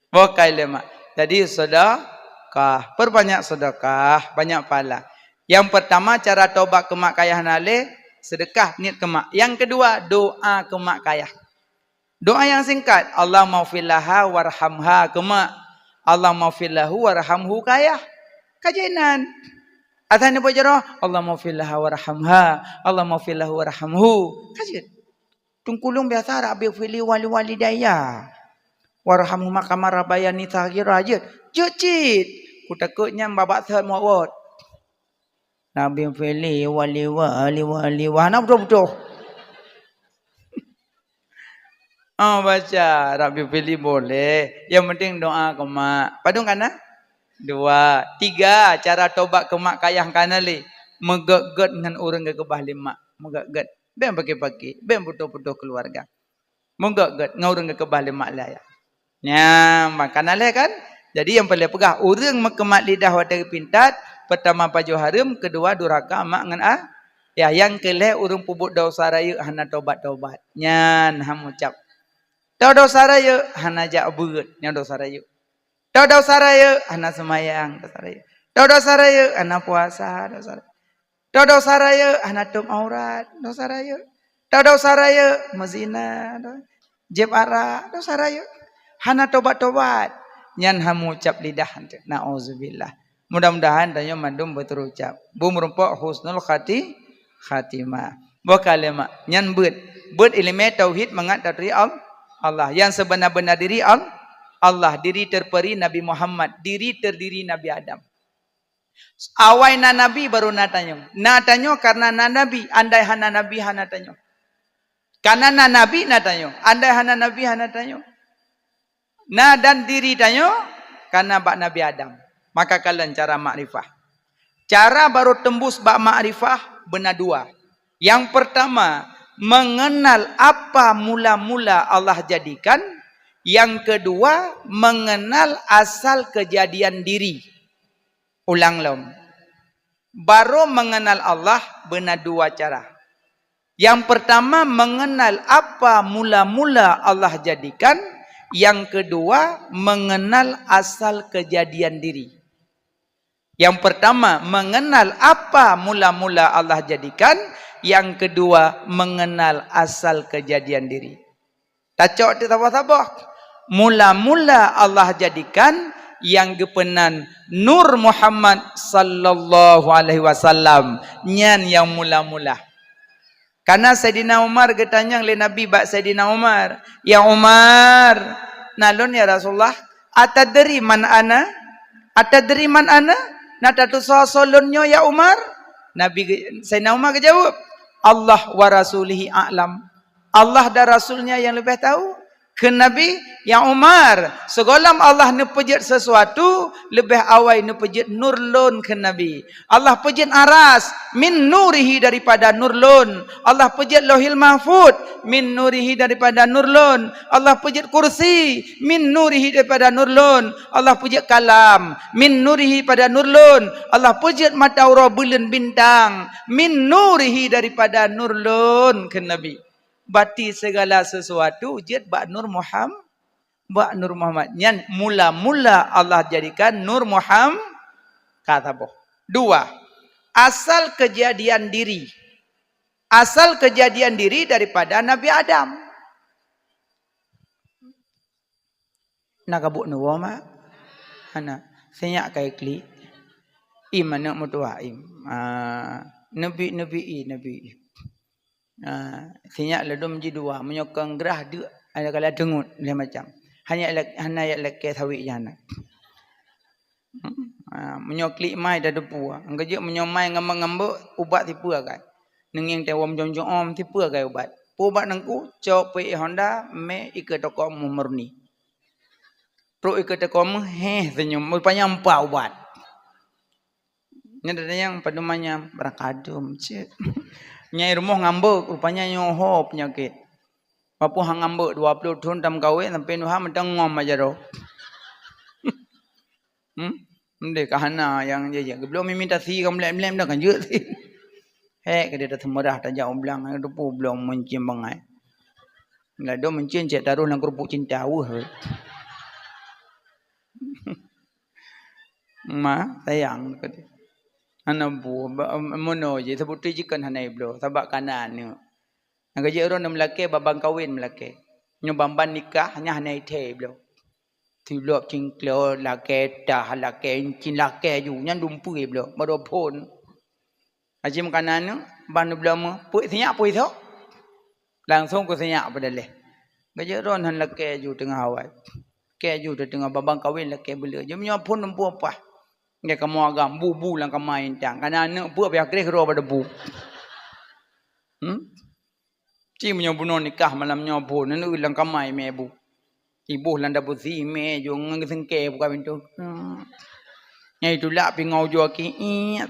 Bukai lemak. Jadi sedekah, perbanyak sedekah, banyak pahala. Yang pertama cara taubat ke mak kayah nale, sedekah niat ke mak. Yang kedua doa ke mak kayah. Doa yang singkat, Allah maghfirlaha warhamha ke mak. Allah maghfirlahu warhamhu kayah. Kajian. Asalnya bojaro, Allah maghfirlaha warhamha, Allah maghfirlahu warhamhu. Kajian. Tungkulung biasa Rabbi fili wali daya. Warhamhu makama rabayani sagira je. Jecit. Ku takutnya babak sehat muawat. Rabbi fili wali. Wahana betul-betul. Baca Rabbi fili boleh. Yang penting doa ke mak. Padung kan Dua. Tiga. Cara tobat ke mak kayah kanali. Megeget dengan orang ke kebah lima. Megeget. Ben pakai-pakai. Ben putus-putus keluarga. Megeget dengan orang ke kebah lima lah ya. Makan alih kan? Jadi yang paling pegah. Orang mekemat lidah wadah pintat. Pertama paju haram. Kedua duraka mak dengan ya, yang kelih urung pubuk dosa raya hana tobat-tobat. Nyan ham ucap. Tau dosa raya hana jak beut nya dosa raya. Tau dosa raya hana semayang dosa raya. Tau dosa raya hana puasa dosa raya. Tau dosa raya hana tum aurat dosa raya. Tau dosa raya mazina jeb arak dosa raya. Hana tobat-tobat. Nyan ham ucap lidah hante. Nauzubillah. Mudah-mudahan tanya mandum beterucap. Bu merumpok husnul khatimah. Kalimah nyan beut ilmu tauhid mengat dari Allah yang sebenar-benar diri Allah, diri terperi Nabi Muhammad, diri terdiri Nabi Adam. Awai na nabi baru natanyo karena na nabi andai hana nabi hana tanyo. Karena na nabi natanyo andai hana nabi hana tanyo. Na dan diri tanyo karena bak Nabi Adam. Maka kalian cara makrifah. Cara baru tembus bak makrifah benar dua. Yang pertama, mengenal apa mula-mula Allah jadikan. Yang kedua, mengenal asal kejadian diri. Ulang lom. Baru mengenal Allah benar dua cara. Yang pertama, mengenal apa mula-mula Allah jadikan. Yang kedua, mengenal asal kejadian diri. Yang pertama, mengenal apa mula-mula Allah jadikan. Yang kedua, mengenal asal kejadian diri. Tacok di tabah-tabah. Mula-mula Allah jadikan yang gepenan Nur Muhammad sallallahu alaihi wasallam. Nyan yang mula-mula. Karena Sayyidina Umar getanyang le Nabi bak Sayyidina Umar. Ya Umar, nalun ya Rasulullah, atadri man ana? Atadri man ana? Natatu sasolunnya ya Umar? Nabi Sayyidina Umar kejawab, Allah wa rasulihi a'lam. Allah dan Rasulnya yang lebih tahu. Ke Nabi, ya Umar, segolam Allah nepejit sesuatu, lebih awal nepejit nurlun ke Nabi. Allah pejit aras, min nurihi daripada nurlun. Allah pejit lohil mahfud, min nurihi daripada nurlun. Allah pejit kursi, min nurihi daripada nurlun. Allah pejit kalam, min nurihi pada nurlun. Allah pejit mataura bulan bintang, min nurihi daripada nurlun ke Nabi. Bati segala sesuatu jid bak Nur Muhammad, bak Nur Muhammad. Nyan mula-mula Allah jadikan Nur Muhammad kata boh. Dua, asal kejadian diri. Asal kejadian diri daripada Nabi Adam. Nak kabuk nuwa mak. Ana senyak kai kli. Imana mutua im. Nabi. Sinyak ledum ji dua menyokong gerah dia ada kala dengut dia macam hanya leke sawi jana menyoklik mai dah depu anggeje menyomai ngambek ubat tipu agai nenging tewom jonjong om tipu agai ubat ubat nangku cop pe Honda me ike toko murni pro ike toko senyum rupanya empa ubat nyada yang padumanya berakadum cik Nyai rumah ngambek, rupanya nyoho penyakit. Papu hang ngambek 20 tahun tam kawin sampai nuha mentengom aja roh. Mende kahana yang je belum minta si kam lem dah kan je si. Hek dia dah semerah tak jauh belang ada pu belum mencium bangai. Lah do mencium cek taruh nang kerupuk cinta weh. Ma sayang kata. Anak bu, mono je sebut tu jikan hanai blo, sabak kanan ni. Angka je orang melake babang kawin melake, nyobamban nikah hanya hanai te blo. Ti blo cingklo lake dah lake cin lake ju, nyan dumpui blo, meropon. Ajim kanan ni, ban blo mo, pui senyak pui thok. Langsung ko senyak pada leh. Gaje orang han lake ju tengah awal. Ke ju tengah babang kawin lake bela. Je menyopon nempu apa? Dia kamu agam bu lang kamai tang kana ne pu apa kre ro pada bu ci menyo buno nikah malam nyo bu ne lang kamai me bu ibu landa bu si me jo ngang sengke buka pintu Nya itulah pingau jo ki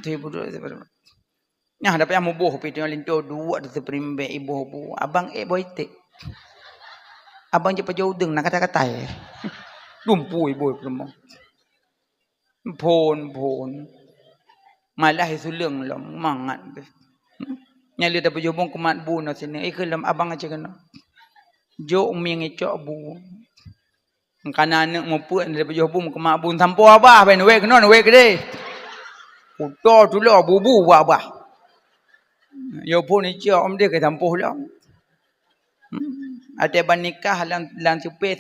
tu ibu tu. Nya dapat yang mubuh pi tu linto dua tu primbe ibu bu. Abang boite. Abang je pajau deng nak kata-kata Dumpu ibu permo. Pon. Malah isu leung lam mangat. Nya li dapat jobong kumat bu no sini. Kelam abang aja kena. Jo ming icok bu. Kana anak mempuat dapat jobong kumat bu sampo abah ben we kena we gede. Uto tu lah bubu abah. Yo pun icok om dia ke sampo lah. Ada banikah lang supe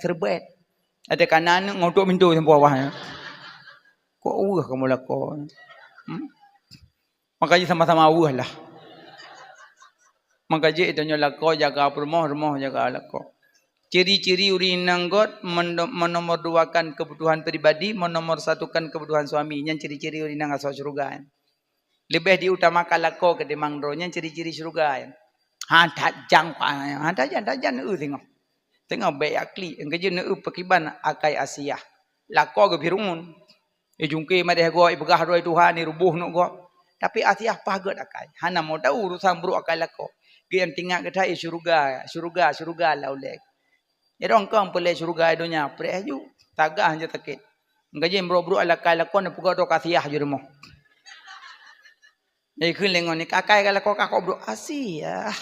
serbet. Ada kanan ngotok pintu sampo abah. Kok urah kamu lakon. Makanya sama-sama urah lah. Makanya itu nyolako jaga rumah jaga lako. Ciri-ciri urin nanggot menomorduakan kebutuhan pribadi, menomorsatukan kebutuhan suami. Yang ciri-ciri urin nang asal surga. Lebih diutamakan lako ketimbang rohnya ciri-ciri surga. Tajang tengok. Tengok baik akli. Engkau je pekiban akai Asia. Lako ke birungun. Jungki madeh go ibegah roi Tuhan ni rubuh nuk go. Tapi Asia pagat akai. Hana mau tahu urusan buruk akai lako. Yang tinggal kita syurga laulek. Ya dong kang pele syurga dunia pre ju tagah je takit. Ngaje bro ala kai lakon puga do kasiah ju demo. Jadi kun lengon ni kakai kala kok kakok bro Asia.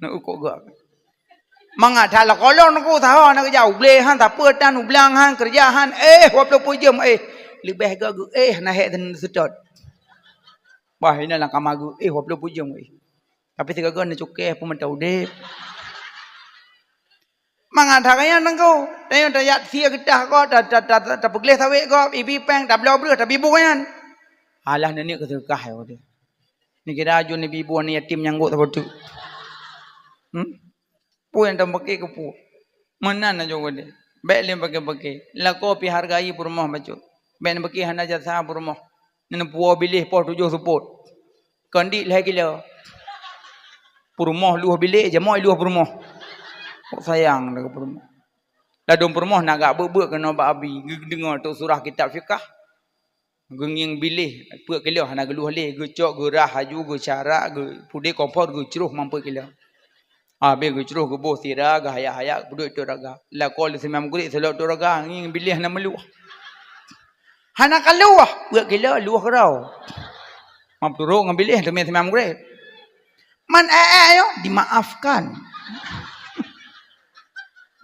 Nak ukok gak. Mangat hala kolong nak tahu nak jauh boleh han tak petan ublang han kerjaan wap 20 jam lebih gak nah hek dan sedot. Wah ini lah kamagu wap 20 jam Tapi tiga gon cukai pun mentau dep. Mangat hakanya nangko. Tayo tayat sia gedah ko ta pegleh sawe ko ibi peng ta blau breu ta bibu kan. Alah nenek kesekah ya dia. Ni kira ajun ni bibu ni yatim nyanggut sabatu. Pu yang tambake ke pu. Mana na jo gode. Baik lem bagi. Lako pi hargai purmoh bacu. Ben bagi hana jasa purmoh. Nen puo bilih po 7 support. Kondi leh kilo. Purmoh luah bilik je moi luah purmoh. Kok sayang dah purmoh. Ladung purmoh nak gak bebek kena bak abi. Dengar tu surah kitab fiqh. Genging bilih pek kilo hana geluh leh gecok gerah haju ge cara ge pude kompor ge ceruh mampu kilo. Be ge ceruh ge boh sira ge hayak-hayak pude tu raga. La kol semam kulit selok tu raga nging bilih na meluah. Hana kaluah pek kilo luah kerau. Mampu ro ngambilih demi semam kulit. Man yo dimaafkan.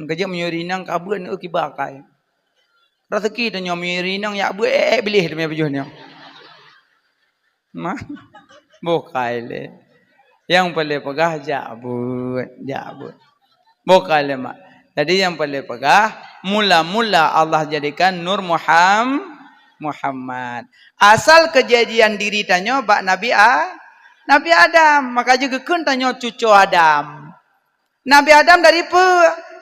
Kerja menyurinang kabun kibakai. Rezeki tu nyo menyurinang ya bu bilih demi bajunya. Mah bokai le. Yang paling pegah jabut. Bokai le mak. Jadi yang paling pegah mula-mula Allah jadikan Nur Muhammad. Asal kejadian diri tanyo bak Nabi Adam, maka juga kun tanya cucu Adam. Nabi Adam dari pe?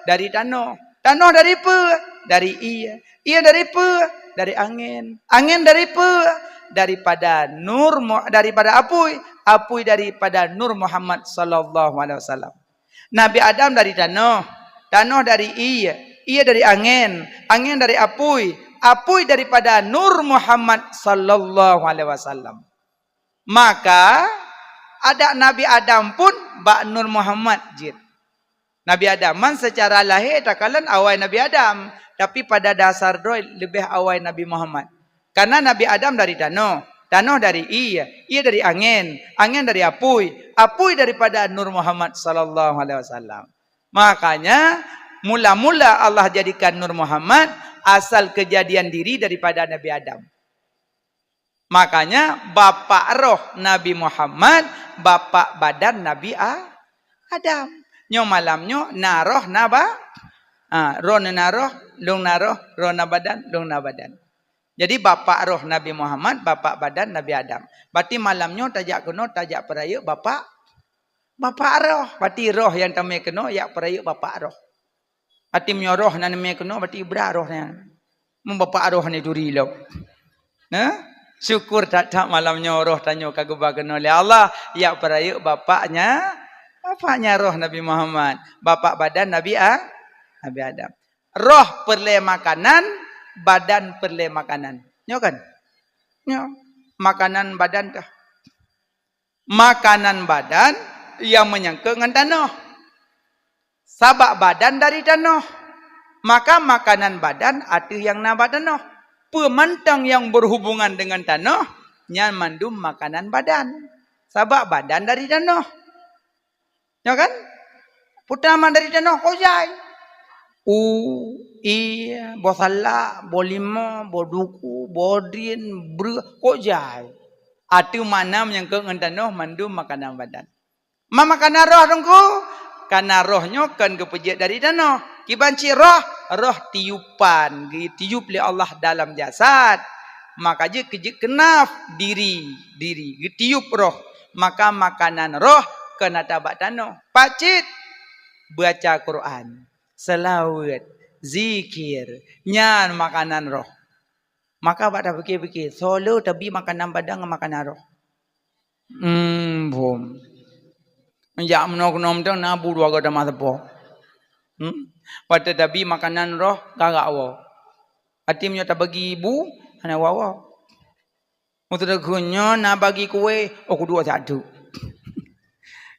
Dari tanah. Tanah dari pe? Dari iya. Iya dari pe? Dari angin. Angin dari pe? Daripada nur, daripada apui. Apui daripada Nur Muhammad sallallahu alaihi wasallam. Nabi Adam dari tanah. Tanah dari iya. Iya dari angin. Angin dari apui. Apui daripada Nur Muhammad sallallahu alaihi wasallam. Maka ada Nabi Adam pun bak Nur Muhammad jid. Nabi Adam man secara lahir takalan awal Nabi Adam, tapi pada dasar doi lebih awal Nabi Muhammad. Karena Nabi Adam dari tanah, tanah dari iya dari angin dari apui daripada Nur Muhammad sallallahu alaihi wasallam. Makanya mula-mula Allah jadikan Nur Muhammad asal kejadian diri daripada Nabi Adam. Makanya bapak roh Nabi Muhammad, bapak badan Nabi Adam. Nyo malamnyo naroh naba, roh naroh, lung naroh, roh nabadan, lung nabadan. Jadi bapak roh Nabi Muhammad, bapak badan Nabi Adam. Berarti malamnyo tajak keno, tajak peraya bapak roh. Berarti roh yang tamai keno, yak peraya bapak roh. Berarti roh nan tamai keno, berarti ibra rohnya. Bapak roh ni duri lo. Nah? Syukur tak malamnya roh tanya kagubakan oleh Allah. Ya perayuk bapaknya roh Nabi Muhammad. Bapak badan Nabi Adam. Roh perle makanan, badan perle makanan. Nyo kan? Nyo. Makanan badan dah. Makanan badan yang menyangkut dengan tanah. Sabak badan dari tanah. Maka makanan badan ada yang nabat tanah. Pemantang yang berhubungan dengan tanah, nya mandum makanan badan. Sabak badan dari tanah. Ya kan? Putaman dari tanah kojai. Iya, bosala, bolima, boduku, bodrin, kojai. Atu mana menyangkut dengan tanah mandum makanan badan. Makanan roh dongku. Karena rohnya kan kepejat dari tanah. Kibanci roh tiupan. Tiup oleh Allah dalam jasad. Maka je kejik kenaf diri. Tiup roh. Maka makanan roh kena tabak tanah. Pacit. Baca Quran. Selawat. Zikir. Nyan makanan roh. Maka pada fikir-fikir. Solo tapi makanan badan dengan makanan roh. Bom. Jak menok-nom tu nabu dua gada masa po. Pada tapi makanan roh gagak awo. Hati menyo tak bagi ibu, hana wawa. Untuk dagunyo na bagi kue, aku dua satu.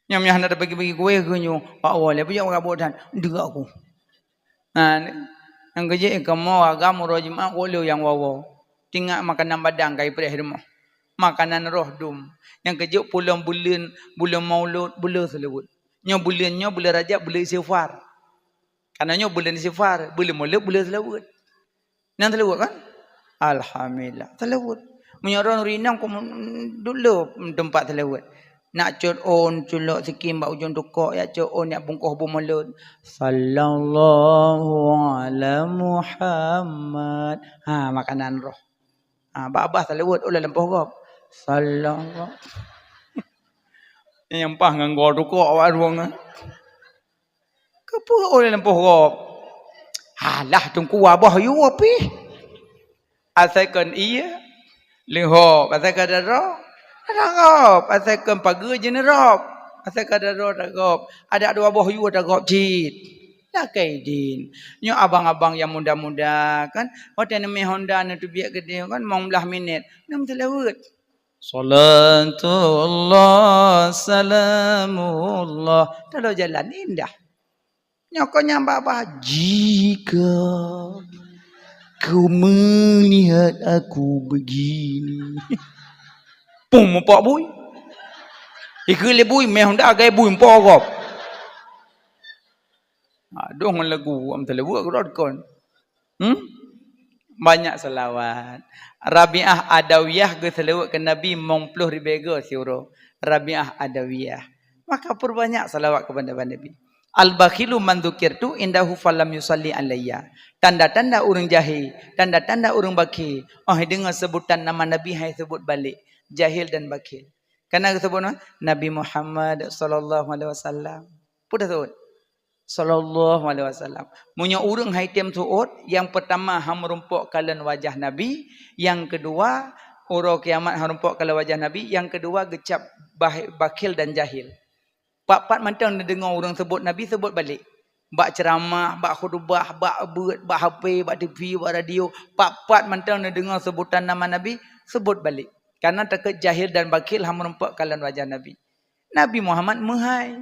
Yang hana tak bagi kue gunyo, pak awal lepas jauh kabutan, dua aku. Nah, yang kerja kamu agam rojima boleh yang wawa. Tinggal makanan badan kai perihirmo. Makanan roh dum. Yang kerja pulang bulan maulud, bulan selawat. Nyo bulan rajab, bulan istighfar. Karena nyo bulan istighfar, bulan maulud, bulan selawat. Nang selawat kan? Alhamdulillah. Selawat. Menyorong rinang ko dulu tempat selawat. Nak cut on culok sikit mbak ujung tukok ya cut on ya bungkuh bumalud. Sallallahu ala Muhammad. Makanan roh. Babah selawat ulah lempah gop. Sallallahu. Yang pah nganggo tukok awak ruang. Kepo ulah lempah gop. Halah tungku wabah yu api. Asalkan iya. Liho asalkan roh. Ragop, asalkan pagi je nerop. Asalkan roh ragop. Ada dua buah yu ragop jit. Dah kaidin. Nyo abang-abang yang muda-muda kan. Hotel nama Honda ni tu biak gede kan 15 minit. Nam selawat. Salatullah salamullah. Kalau jalan indah. Nyokonya mbak jika kau melihat aku begini. Pum pak bui. Ikile bui meh Honda gai bui mpo gop. Aduh lagu am telewak rod kon. Banyak selawat. Rabi'ah Adawiyah ge selawat ke Nabi 90 ribu siuro. Rabi'ah Adawiyah. Maka perbanyak selawat kepada Nabi. Al-bakhilu man dzukirtu indahu falam yusalli alayya. Tanda-tanda orang jahil, tanda-tanda orang bakhil. Dengar sebutan nama Nabi hai sebut balik. Jahil dan bakhil. Karena sebut Nabi Muhammad sallallahu alaihi wasallam. Pudah sebut. Sallallahu alaihi wasallam. Munya urang hai tiam suut, yang pertama ham merumpuk kalan wajah Nabi, yang kedua uro kiamat ham merumpuk kalan wajah Nabi, yang kedua gecap bakhil dan jahil. Pak mantang dengar orang sebut Nabi sebut balik. Bak ceramah, bak khutbah, bak beut, bak HP, bak TV, bak radio, pak mantang dengar sebutan nama Nabi sebut balik. Karena takut jahil dan bakhil ham merumpuk kalan wajah Nabi. Nabi Muhammad mahai.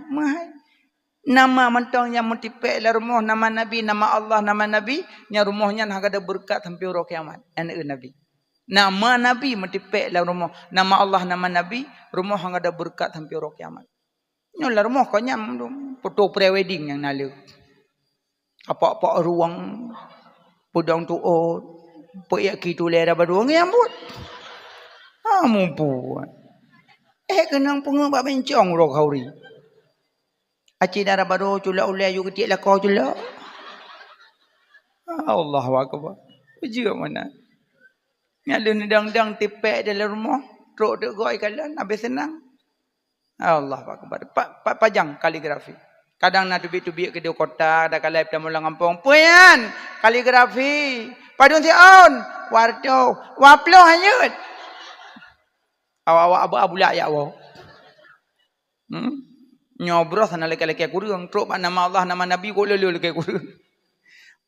Nama mentang yang mutipek lah rumah nama Nabi, nama Allah, nama Nabi, yang rumahnya nak ada berkat sampai orang kiamat. Anak Nabi. Nama Nabi mutipek lah rumah, nama Allah, nama Nabi, rumah hang ada berkat sampai orang kiamat. Nyolah rumah kau nyam foto pre-wedding yang nalu. Apa-apa ruang pudang tuot, poyak kitu lera baduang yang buat. Mumpuan. Kenang punga bak bencong rok hauri. Aci darah baru cula ulai you ketik lah kau cula. Allahu akbar. Uji mana? Nyalun dang-dang tipek dalam rumah, truk dek goi kalan habis senang. Allah akbar. Pajang kaligrafi. Kadang nak tubik-tubik ke dia kota, dah kalai pada mulang kampung. Puyan kaligrafi. Padun si on, warto, waplo hanyut. Awak abula ya awak. Nyobros sana laki-laki kurang. Truk nama Allah, nama Nabi kau lelu laki kurang.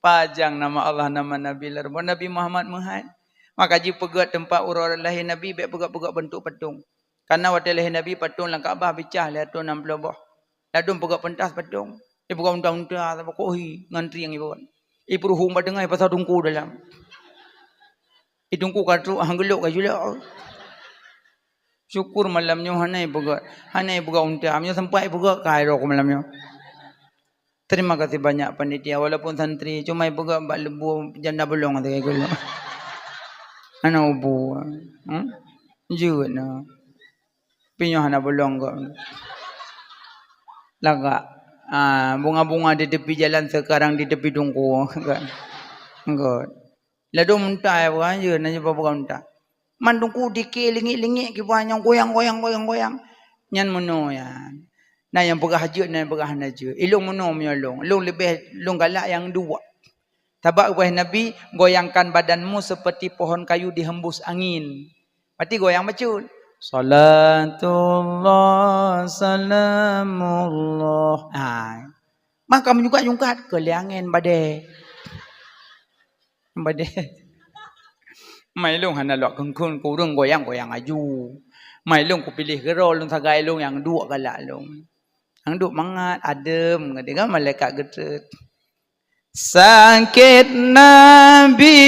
Pajang nama Allah, nama Nabi larbo Nabi Muhammad Muhammad. Maka ji pegat tempat urang lahir Nabi baik pegat-pegat bentuk patung. Karena waktu lahir Nabi patung lang Kaabah pecah lah tu 60 bah. Ladung pegat pentas patung. Dia pegat undang-undang apa kohi ngantri yang ibu. Ibu ruhum padengai pasal tungku dalam. Itungku katu hanggeluk ka jula. Syukur malamnya hanai pegat undang. Nya sampai pegat kai ro malamnya. Terima kasih banyak panitia walaupun santri cuma ibu gak mbak lebu janda belong atau kayak gitu. Anak ubu, juga na. Pinyo anak belong kok. Laga, bunga-bunga di tepi jalan sekarang di tepi tungku kan. Enggak. Lalu muntah bukan je nanya apa muntah. Mandungku dikilingi-lingi kipanya goyang. Nyan meno ya. Nah yang pegah haji dan pegah naja. Ilung menom nyolong. Ilung lebih lung galak yang dua. Tabak wahai Nabi, goyangkan badanmu seperti pohon kayu dihembus angin. Berarti goyang macam. Salatullah salamullah. Maka menyungkat-nyungkat keliangin badai. Mai lung hana lok kengkun kurung goyang aju. Mai lung ku pilih gerol lung sagai lung yang dua galak lung. Ang duk mangat adem ngade malaikat getret. Sakit Nabi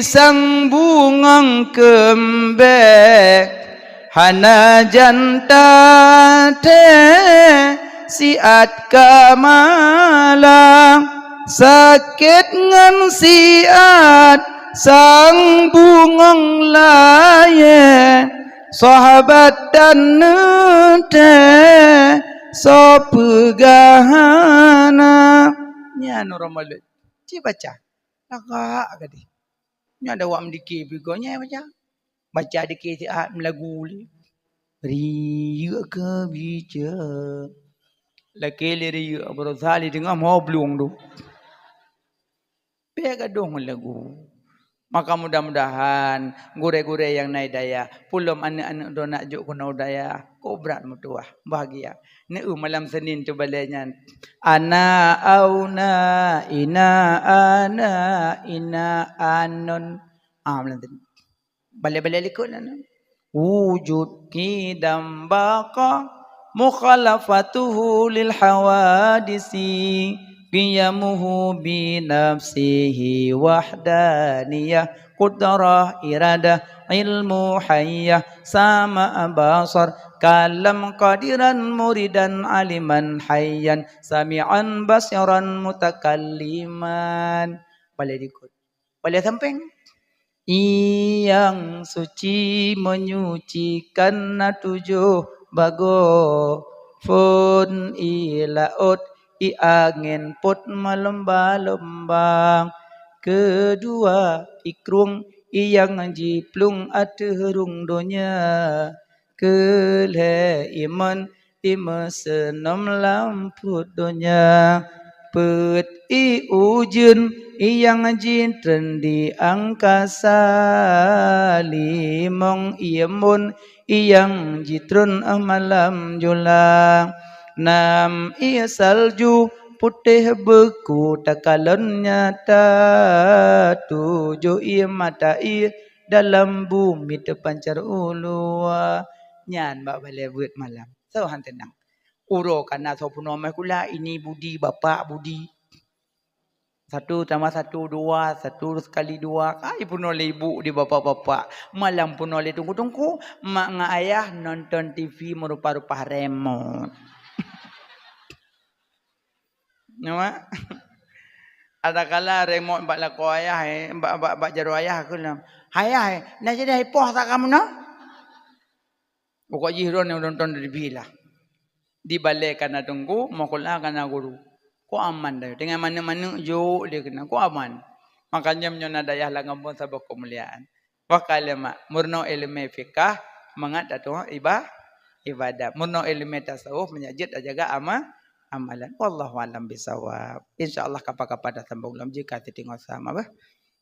sang bungang kembek hana janta te siat kamalang sakit ngan siat sang bungang laye sahabat dan nete so pegahana nya normal ci baca lagak gadi nya ada wak mdiki bigonya baca dikit melagu riya ke bija laki riya berosali dengan mau blung tu pega dong lagu. Maka mudah-mudahan gure-gure yang naik daya pulum anak-anak do nak juk kuna daya ko berat mutuah bahagia ne malam Senin tu balenya ana auna ina anon malam Senin bale-bale likut wujud kidam baqa mukhalafatuhu lil hawadisi qiyamuhu bi nafsihi wahdaniyah qudrah iradah ilmu hayyah sama basar kalam qadiran muridan aliman hayyan sami'an basiran mutakalliman boleh ikut boleh samping yang suci menyucikan tujuh bago fun ilaut i angin put melomba-lombang kedua ikrung yang jiplung aterung donya kelhe iman imesenom lamput donya pet i ujun yang jintren di angkasa limong iemun yang jitrun malam julang nam ia salju putih beku takalon nyata tujuh ia mata ia dalam bumi terpancar ulua nyan bak balai buat malam so han tenang uro kana so puno mai kula ini budi bapak budi satu tambah satu dua satu sekali dua kai puno le ibu di bapak-bapak malam puno le tunggu-tunggu mak nga ayah nonton TV merupa-rupa remote. Nama ada kala remote mbak lako ayah mbak jaro ayah aku nam ayah nak jadi hipoh tak kamu no pokok jihron yang nonton TV lah dibalik kana tunggu makula kana guru ko aman dah dengan mana-mana jo dia kena ko aman makanya menyona dayah la ngambon sabak kemuliaan wakale mak murno ilmu fikah mangat atau ibadah murno ilmu tasawuf menyajid jaga amalan wallahu alam bisawab insyaallah kapan-kapan datang bulan jika tinggal sama bah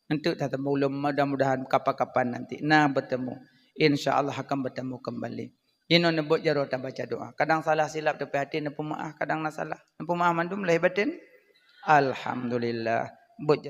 untuk datang bulan mudah-mudahan kapan-kapan nanti bertemu insyaallah akan bertemu kembali ino nebut jaro ta baca doa kadang salah silap tepi hati nepu maaf kadang na salah nepu maaf mandum lahir batin alhamdulillah Bot